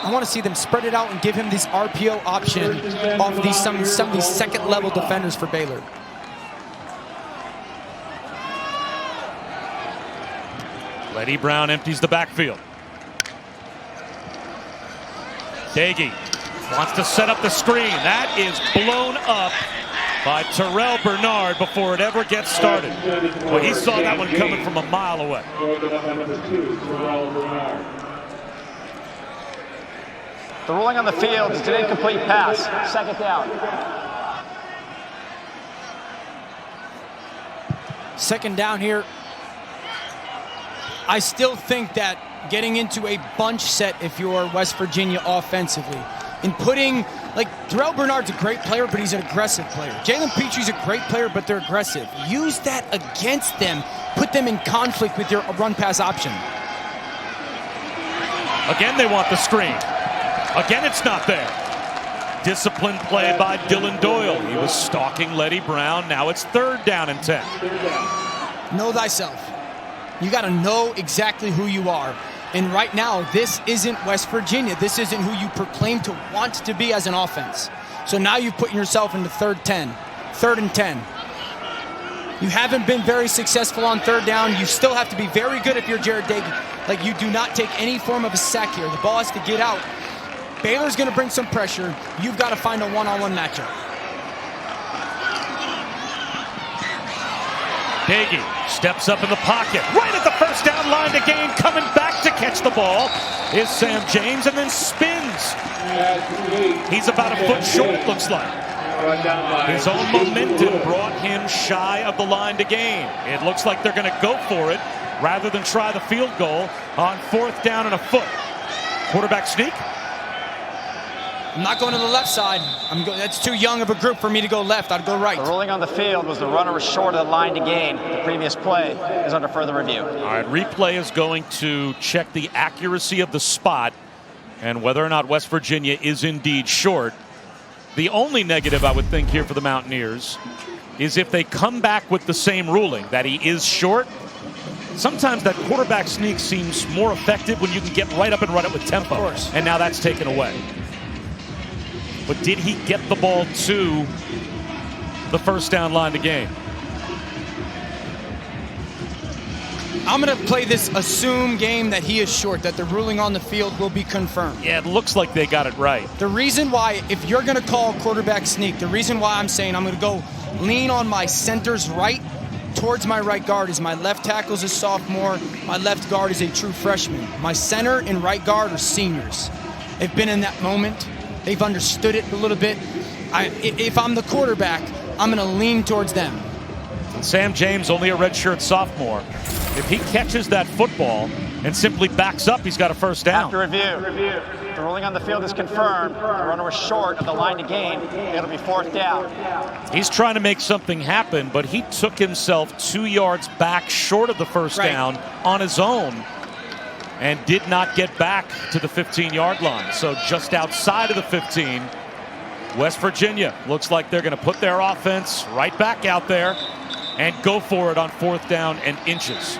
I want to see them spread it out and give him this RPO option off of some of these 2nd-level defenders for Baylor. Letty Brown empties the backfield. Dagey wants to set up the screen. That is blown up by Terrell Bernard before it ever gets started. Well, he saw that one coming from a mile away. The ruling on the field is an incomplete pass. 2nd down. 2nd down here. I still think that getting into a bunch set if you're West Virginia offensively and putting Like, Terrell Bernard's a great player, but he's an aggressive player. Jalen Petre's a great player, but they're aggressive. Use that against them. Put them in conflict with your run-pass option. Again, they want the screen. Again, it's not there. Disciplined play by Dylan Doyle. He was stalking Letty Brown. Now it's 3rd down and 10. Know thyself. You got to know exactly who you are. And right now, this isn't West Virginia. This isn't who you proclaim to want to be as an offense. So now you're putting yourself into 3rd and 10. You haven't been very successful on 3rd down. You still have to be very good if you're Jared Dagan. Like, you do not take any form of a sack here. The ball has to get out. Baylor's going to bring some pressure. You've got to find a one-on-one matchup. Daggy steps up in the pocket, right at the 1st down line to gain. Coming back to catch the ball is Sam James, and then spins. He's about a foot short, it looks like. His own momentum brought him shy of the line to gain. It looks like they're going to go for it rather than try the field goal on 4th down and a foot. Quarterback sneak. I'm not going to the left side. That's too young of a group for me to go left. I'd go right. The ruling on the field was the runner was short of the line to gain. The previous play is under further review. All right, replay is going to check the accuracy of the spot and whether or not West Virginia is indeed short. The only negative I would think here for the Mountaineers is if they come back with the same ruling that he is short. Sometimes that quarterback sneak seems more effective when you can get right up and run it with tempo. Of course. And now that's taken away. But did he get the ball to the 1st down line to gain? I'm going to play this assume game that he is short, that the ruling on the field will be confirmed. Yeah, it looks like they got it right. The reason why, if you're going to call quarterback sneak, the reason why I'm saying I'm going to go lean on my center's right towards my right guard is my left tackle is a sophomore, my left guard is a true freshman. My center and right guard are seniors. They've been in that moment. They've understood it a little bit. If I'm the quarterback, I'm going to lean towards them. Sam James, only a redshirt sophomore. If he catches that football and simply backs up, he's got a 1st down. After review, the ruling on the field is confirmed. The runner was short of the line to gain. It'll be 4th down. He's trying to make something happen, but he took himself 2 yards back short of the 1st down on his own and did not get back to the 15-yard line. So just outside of the 15, West Virginia looks like they're going to put their offense right back out there and go for it on 4th down and inches.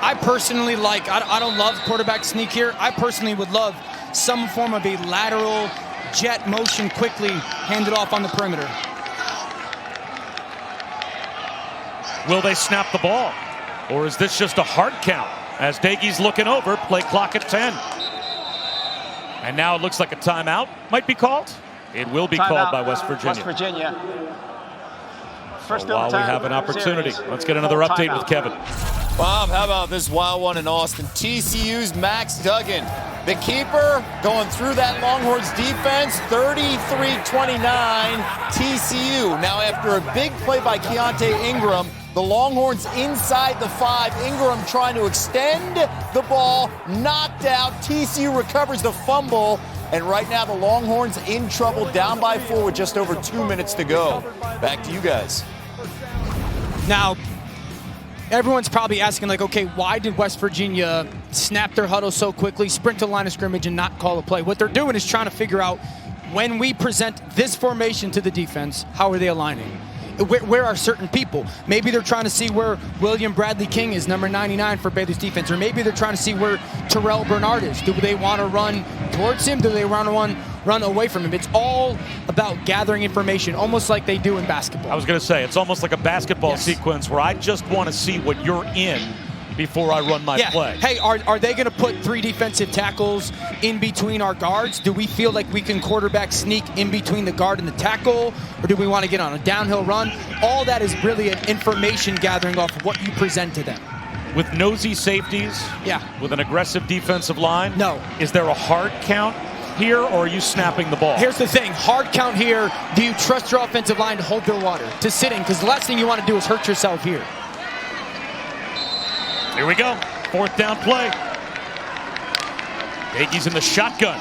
I personally I don't love quarterback sneak here. I personally would love some form of a lateral jet motion, quickly hand it off on the perimeter. Will they snap the ball? Or is this just a hard count as Dagy's looking over, play clock at 10. And now it looks like a timeout might be called. It will be called by West Virginia. West Virginia. First while we have an opportunity, let's get another update with Kevin. Bob, how about this wild one in Austin? TCU's Max Duggan, the keeper, going through that Longhorns defense, 33-29 TCU. Now after a big play by Keontae Ingram, the Longhorns inside the 5. Ingram trying to extend the ball, knocked out. TCU recovers the fumble. And right now the Longhorns in trouble, down by 4 with just over 2 minutes to go. Back to you guys. Now, everyone's probably asking, like, okay, why did West Virginia snap their huddle so quickly, sprint to the line of scrimmage, and not call a play? What they're doing is trying to figure out, when we present this formation to the defense, how are they aligning? Where are certain people? Maybe they're trying to see where William Bradley King is, number 99 for Baylor's defense, or maybe they're trying to see where Terrell Bernard is. Do they want to run towards him? Do they want to run away from him? It's all about gathering information, almost like they do in basketball. I was going to say, it's almost like a basketball sequence where I just want to see what you're in before I run my play. Hey, are they going to put 3 defensive tackles in between our guards? Do we feel like we can quarterback sneak in between the guard and the tackle? Or do we want to get on a downhill run? All that is really an information gathering off of what you present to them. With nosy safeties? Yeah. With an aggressive defensive line? No. Is there a hard count here, or are you snapping the ball? Here's the thing. Hard count here. Do you trust your offensive line to hold their water, to sit in? Because the last thing you want to do is hurt yourself here. Here we go. 4th down play. Aggies in the shotgun.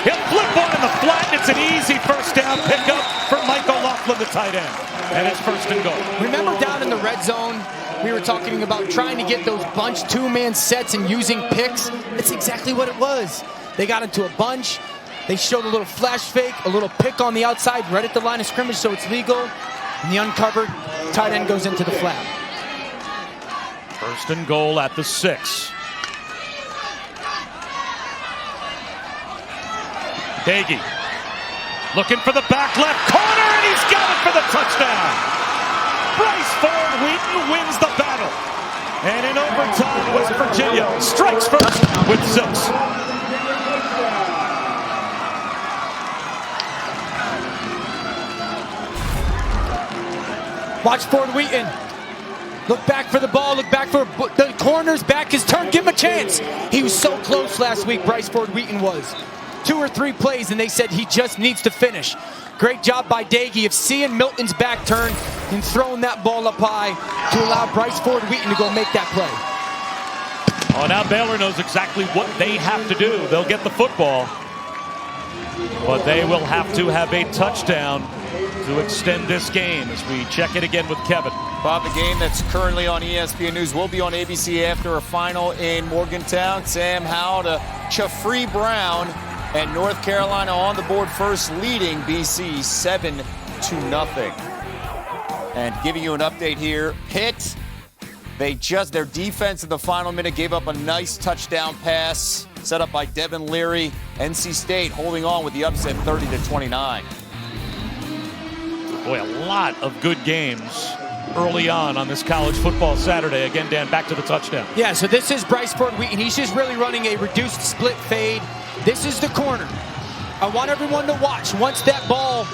He'll flip one in the flat, and it's an easy first down pickup for Mike O'Loughlin, the tight end. And it's 1st and goal. Remember down in the red zone, we were talking about trying to get those bunch two-man sets and using picks. It's exactly what it was. They got into a bunch. They showed a little flash fake, a little pick on the outside, right at the line of scrimmage, so it's legal. And the uncovered tight end goes into the flat. 1st and goal at the 6. Daggy looking for the back left corner, and he's got it for the touchdown. Bryce Ford Wheaton wins the battle. And in overtime, West Virginia strikes first with 6. Watch Ford Wheaton. Look back for the ball, look back for the corner's back, his turn, give him a chance. He was so close last week, Bryce Ford Wheaton was. 2 or 3 plays, and they said he just needs to finish. Great job by Daggy of seeing Milton's back turn and throwing that ball up high to allow Bryce Ford Wheaton to go make that play. Oh, now Baylor knows exactly what they have to do. They'll get the football, but they will have to have a touchdown to extend this game as we check it again with Kevin. Bob, the game that's currently on ESPN News will be on ABC after a final in Morgantown. Sam Howell to Chafree Brown, and North Carolina on the board first, leading BC 7-0. And giving you an update here, Pitt, their defense in the final minute gave up a nice touchdown pass set up by Devin Leary. NC State holding on with the upset 30-29. Boy, a lot of good games early on this college football Saturday. Again, Dan, back to the touchdown. Yeah, so this is Bryce Ford Wheaton. He's just really running a reduced split fade. This is the corner. I want everyone to watch. Once that ball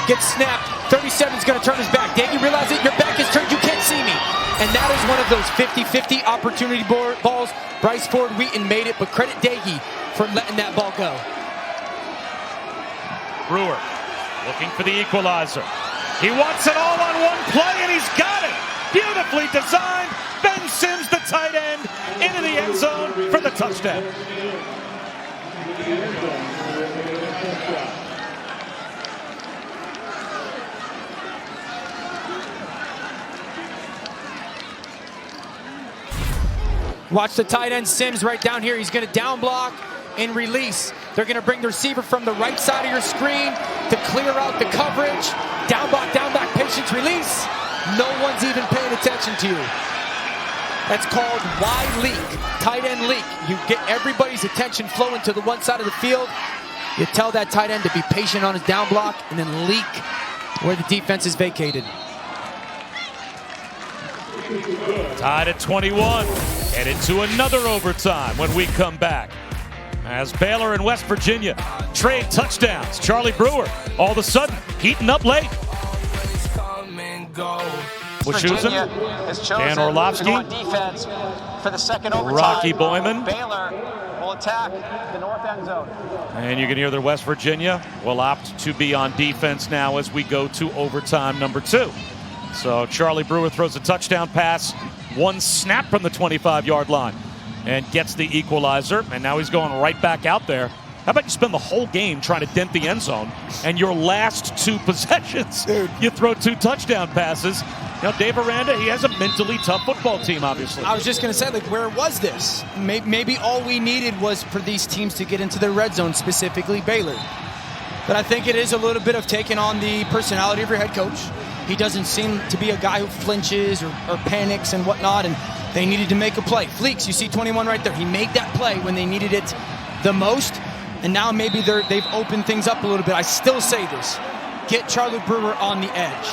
gets snapped, 37's going to turn his back. Daggy, realize it, your back is turned, you can't see me. And that is one of those 50-50 opportunity balls. Bryce Ford Wheaton made it, but credit Daggy for letting that ball go. Brewer looking for the equalizer. He wants it all on one play, and he's got it. Beautifully designed. Ben Sims, the tight end, into the end zone for the touchdown. Watch the tight end Sims right down here. He's going to down block and release. They're going to bring the receiver from the right side of your screen to clear out the coverage. Down block, patience, release. No one's even paying attention to you. That's called wide leak, tight end leak. You get everybody's attention flowing to the one side of the field. You tell that tight end to be patient on his down block and then leak where the defense is vacated. Tied at 21, headed to another overtime when we come back. As Baylor and West Virginia trade touchdowns. Charlie Brewer, all of a sudden, heating up late. Was choosing Dan Orlovsky, defense for the second overtime. Rocky Boyman. Baylor will attack the north end zone. And you can hear that West Virginia will opt to be on defense now as we go to overtime number 2. So Charlie Brewer throws a touchdown pass, one snap from the 25-yard line, and gets the equalizer. And now he's going right back out there. How about you spend the whole game trying to dent the end zone, and your last 2 possessions, you throw 2 touchdown passes. You know, Dave Aranda, he has a mentally tough football team, obviously. I was just going to say, like, where was this? Maybe all we needed was for these teams to get into the red zone, specifically Baylor. But I think it is a little bit of taking on the personality of your head coach. He doesn't seem to be a guy who flinches or panics and whatnot, and they needed to make a play. Fleeks, you see 21 right there. He made that play when they needed it the most, and now maybe they've opened things up a little bit. I still say this. Get Charlie Brewer on the edge.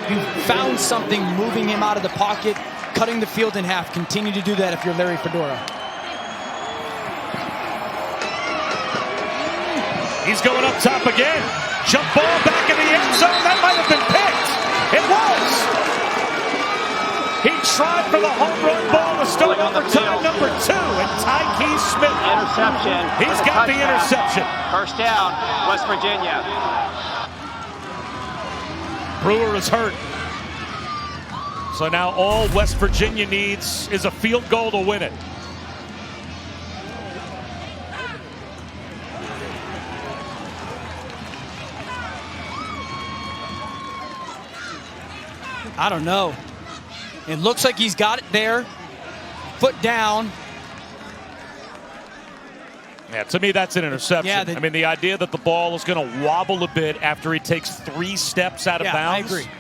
You found something moving him out of the pocket, cutting the field in half. Continue to do that if you're Larry Fedora. He's going up top again. Jump ball back in the end zone. That might have been picked. It was. He tried for the home run ball to start overtime number 2, and Tyke Smith. Interception. He's got the interception. First down, West Virginia. Brewer is hurt. So now all West Virginia needs is a field goal to win it. I don't know. It looks like he's got it there. Foot down. Yeah, to me, that's an interception. Yeah, I mean, the idea that the ball is going to wobble a bit after he takes 3 steps out of bounds. I agree.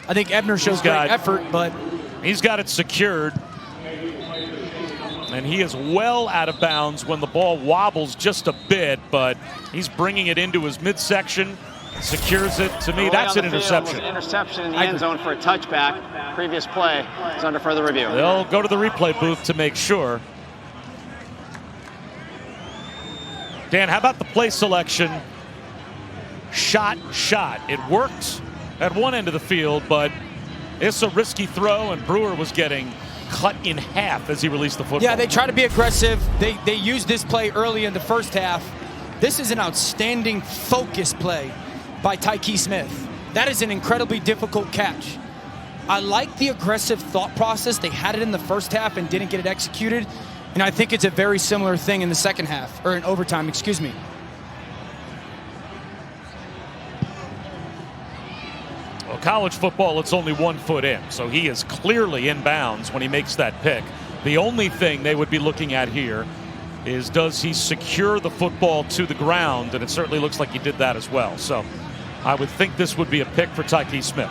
I think Ebner shows great effort, but he's got it secured. And he is well out of bounds when the ball wobbles just a bit, but he's bringing it into his midsection, secures it. To me, that's an interception. Interception in the end zone for a touchback. Previous play is under further review. They'll go to the replay booth to make sure. Dan, how about the play selection? Shot. It worked at one end of the field, but it's a risky throw, and Brewer was getting cut in half as he released the football. Yeah, they try to be aggressive. They used this play early in the first half. This is an outstanding focus play by Tyke Smith. That is an incredibly difficult catch. I like the aggressive thought process. They had it in the first half and didn't get it executed. And I think it's a very similar thing in the second half, or in overtime, excuse me. Well, college football, it's only 1 foot in, so he is clearly in bounds when he makes that pick. The only thing they would be looking at here is, does he secure the football to the ground? And it certainly looks like he did that as well. So I would think this would be a pick for Tyke Smith.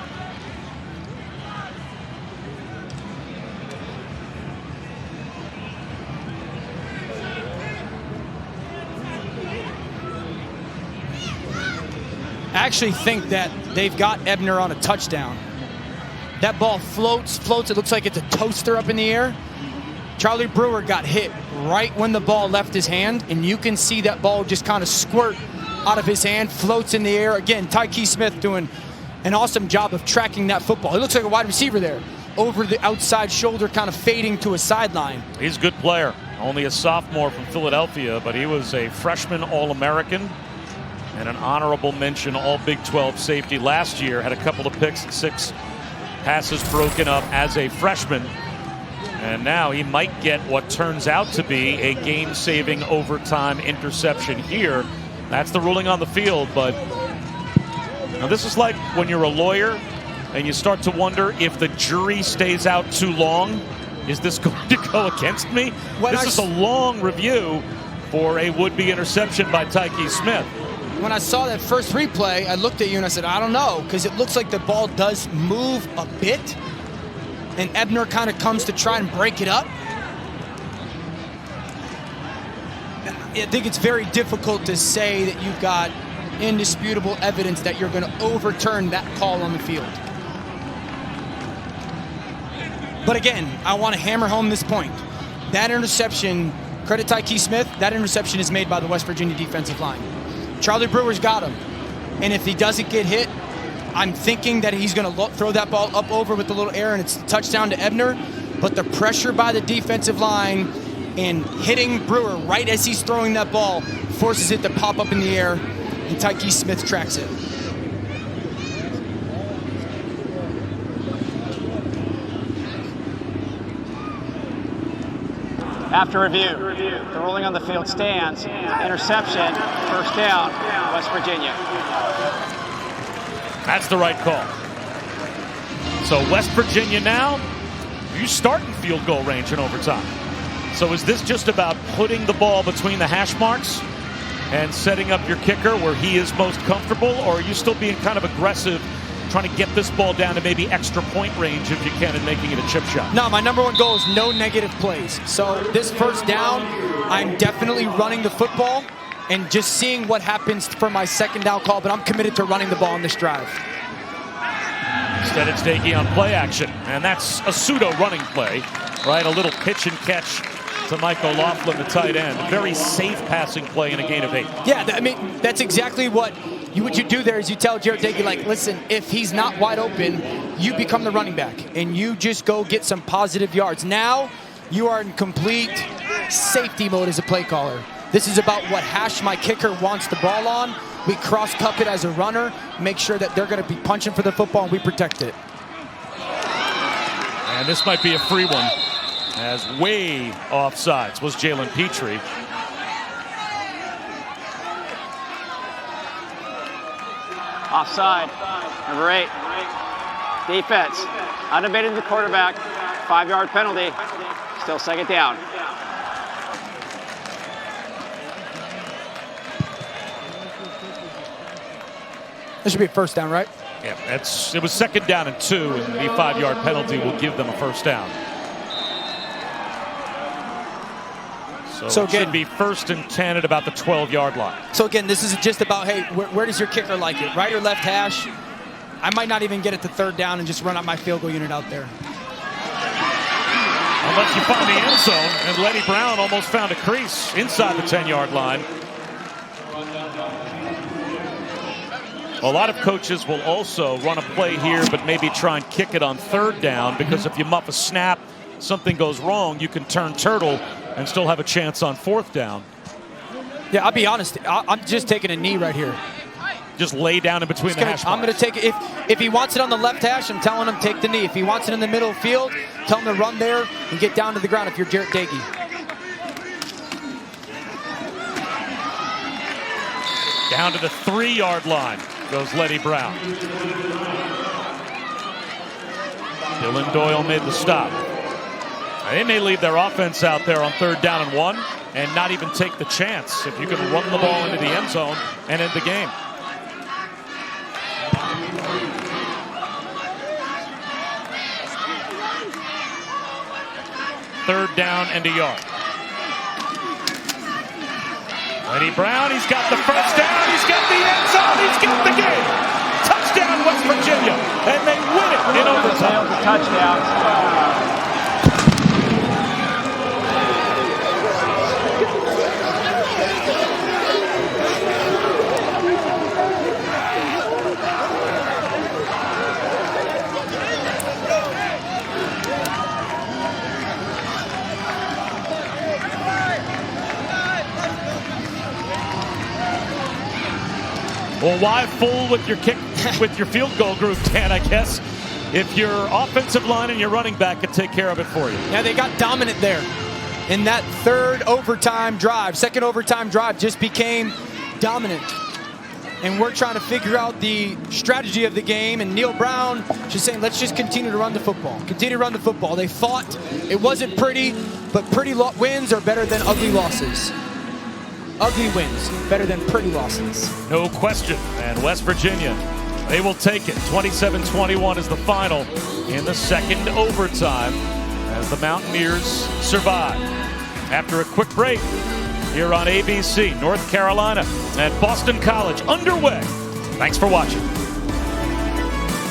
I actually think that they've got Ebner on a touchdown. That ball floats. It looks like it's a toaster up in the air. Charlie Brewer got hit right when the ball left his hand, and you can see that ball just kind of squirt out of his hand, floats in the air. Again, Tyke Smith doing an awesome job of tracking that football. It looks like a wide receiver there, over the outside shoulder, kind of fading to a sideline. He's a good player. Only a sophomore from Philadelphia, but he was a freshman All-American and an honorable mention All Big 12 safety last year. Had a couple of picks and 6 passes broken up as a freshman. And now he might get what turns out to be a game-saving overtime interception here. That's the ruling on the field, but now this is like when you're a lawyer and you start to wonder if the jury stays out too long. Is this going to go against me? This is a long review for a would-be interception by Tyke Smith. When I saw that first replay, I looked at you and I said, I don't know, because it looks like the ball does move a bit, and Ebner kind of comes to try and break it up. I think it's very difficult to say that you've got indisputable evidence that you're going to overturn that call on the field. But again, I want to hammer home this point. That interception, credit Tyke Smith, that interception is made by the West Virginia defensive line. Charlie Brewer's got him. And if he doesn't get hit, I'm thinking that he's going to throw that ball up over with a little air and it's a touchdown to Ebner. But the pressure by the defensive line and hitting Brewer right as he's throwing that ball forces it to pop up in the air, and Tyke Smith tracks it. After review, the ruling on the field stands. Interception, first down, West Virginia. That's the right call. So West Virginia now, you start in field goal range in overtime. So is this just about putting the ball between the hash marks and setting up your kicker where he is most comfortable, or are you still being kind of aggressive, trying to get this ball down to maybe extra point range if you can and making it a chip shot? No, my number one goal is no negative plays. So this first down, I'm definitely running the football and just seeing what happens for my second down call, but I'm committed to running the ball on this drive. Instead it's Daikie on play action, and that's a pseudo running play, right? A little pitch and catch to Mike O'Loughlin, the tight end. Very safe passing play in a gain of 8. Yeah, I mean, that's exactly what you do there is you tell Jarrett Daikie, like, listen, if he's not wide open, you become the running back, and you just go get some positive yards. Now, you are in complete safety mode as a play caller. This is about what hash my kicker wants the ball on. We cross-cup it as a runner, make sure that they're going to be punching for the football, and we protect it. And this might be a free one, as way offsides was Jalen Petrie. Offside, number 8. Defense, unabated to the quarterback, 5-yard penalty, still second down. This should be a first down, right? Yeah, it was second down and 2, and the 5-yard penalty will give them a first down. So it should be 1st and 10 at about the 12-yard line. So again, this is just about, hey, where does your kicker like it? Right or left hash? I might not even get it to third down and just run out my field goal unit out there. Unless you find the end zone, and Lenny Brown almost found a crease inside the 10-yard line. A lot of coaches will also run a play here, but maybe try and kick it on third down, because if you muff a snap, something goes wrong, you can turn turtle and still have a chance on 4th down. Yeah, I'll be honest. I'm just taking a knee right here. Just lay down in between the hash marks. I'm going to take it. If he wants it on the left hash, I'm telling him take the knee. If he wants it in the middle of the field, tell him to run there and get down to the ground if you're Jarrett Dagey. Down to the 3-yard line goes Lenny Brown. Dylan Doyle made the stop. They may leave their offense out there on 3rd down and 1 and not even take the chance if you can run the ball into the end zone and end the game. Third down and a yard. Lenny Brown, he's got the first down, he's got the end zone, he's got the game. Touchdown, West Virginia, and they win it in overtime. Touchdown. Well, why fool with your kick, with your field goal group, Dan, I guess, if your offensive line and your running back could take care of it for you. Yeah, they got dominant there. In that second overtime drive just became dominant. And we're trying to figure out the strategy of the game, and Neil Brown just saying, let's just continue to run the football. Continue to run the football. They fought. It wasn't pretty, but pretty wins are better than ugly losses. Ugly wins better than pretty losses. No question. And West Virginia, they will take it. 27-21 is the final in the second overtime as the Mountaineers survive. After a quick break here on ABC, North Carolina and Boston College underway. Thanks for watching.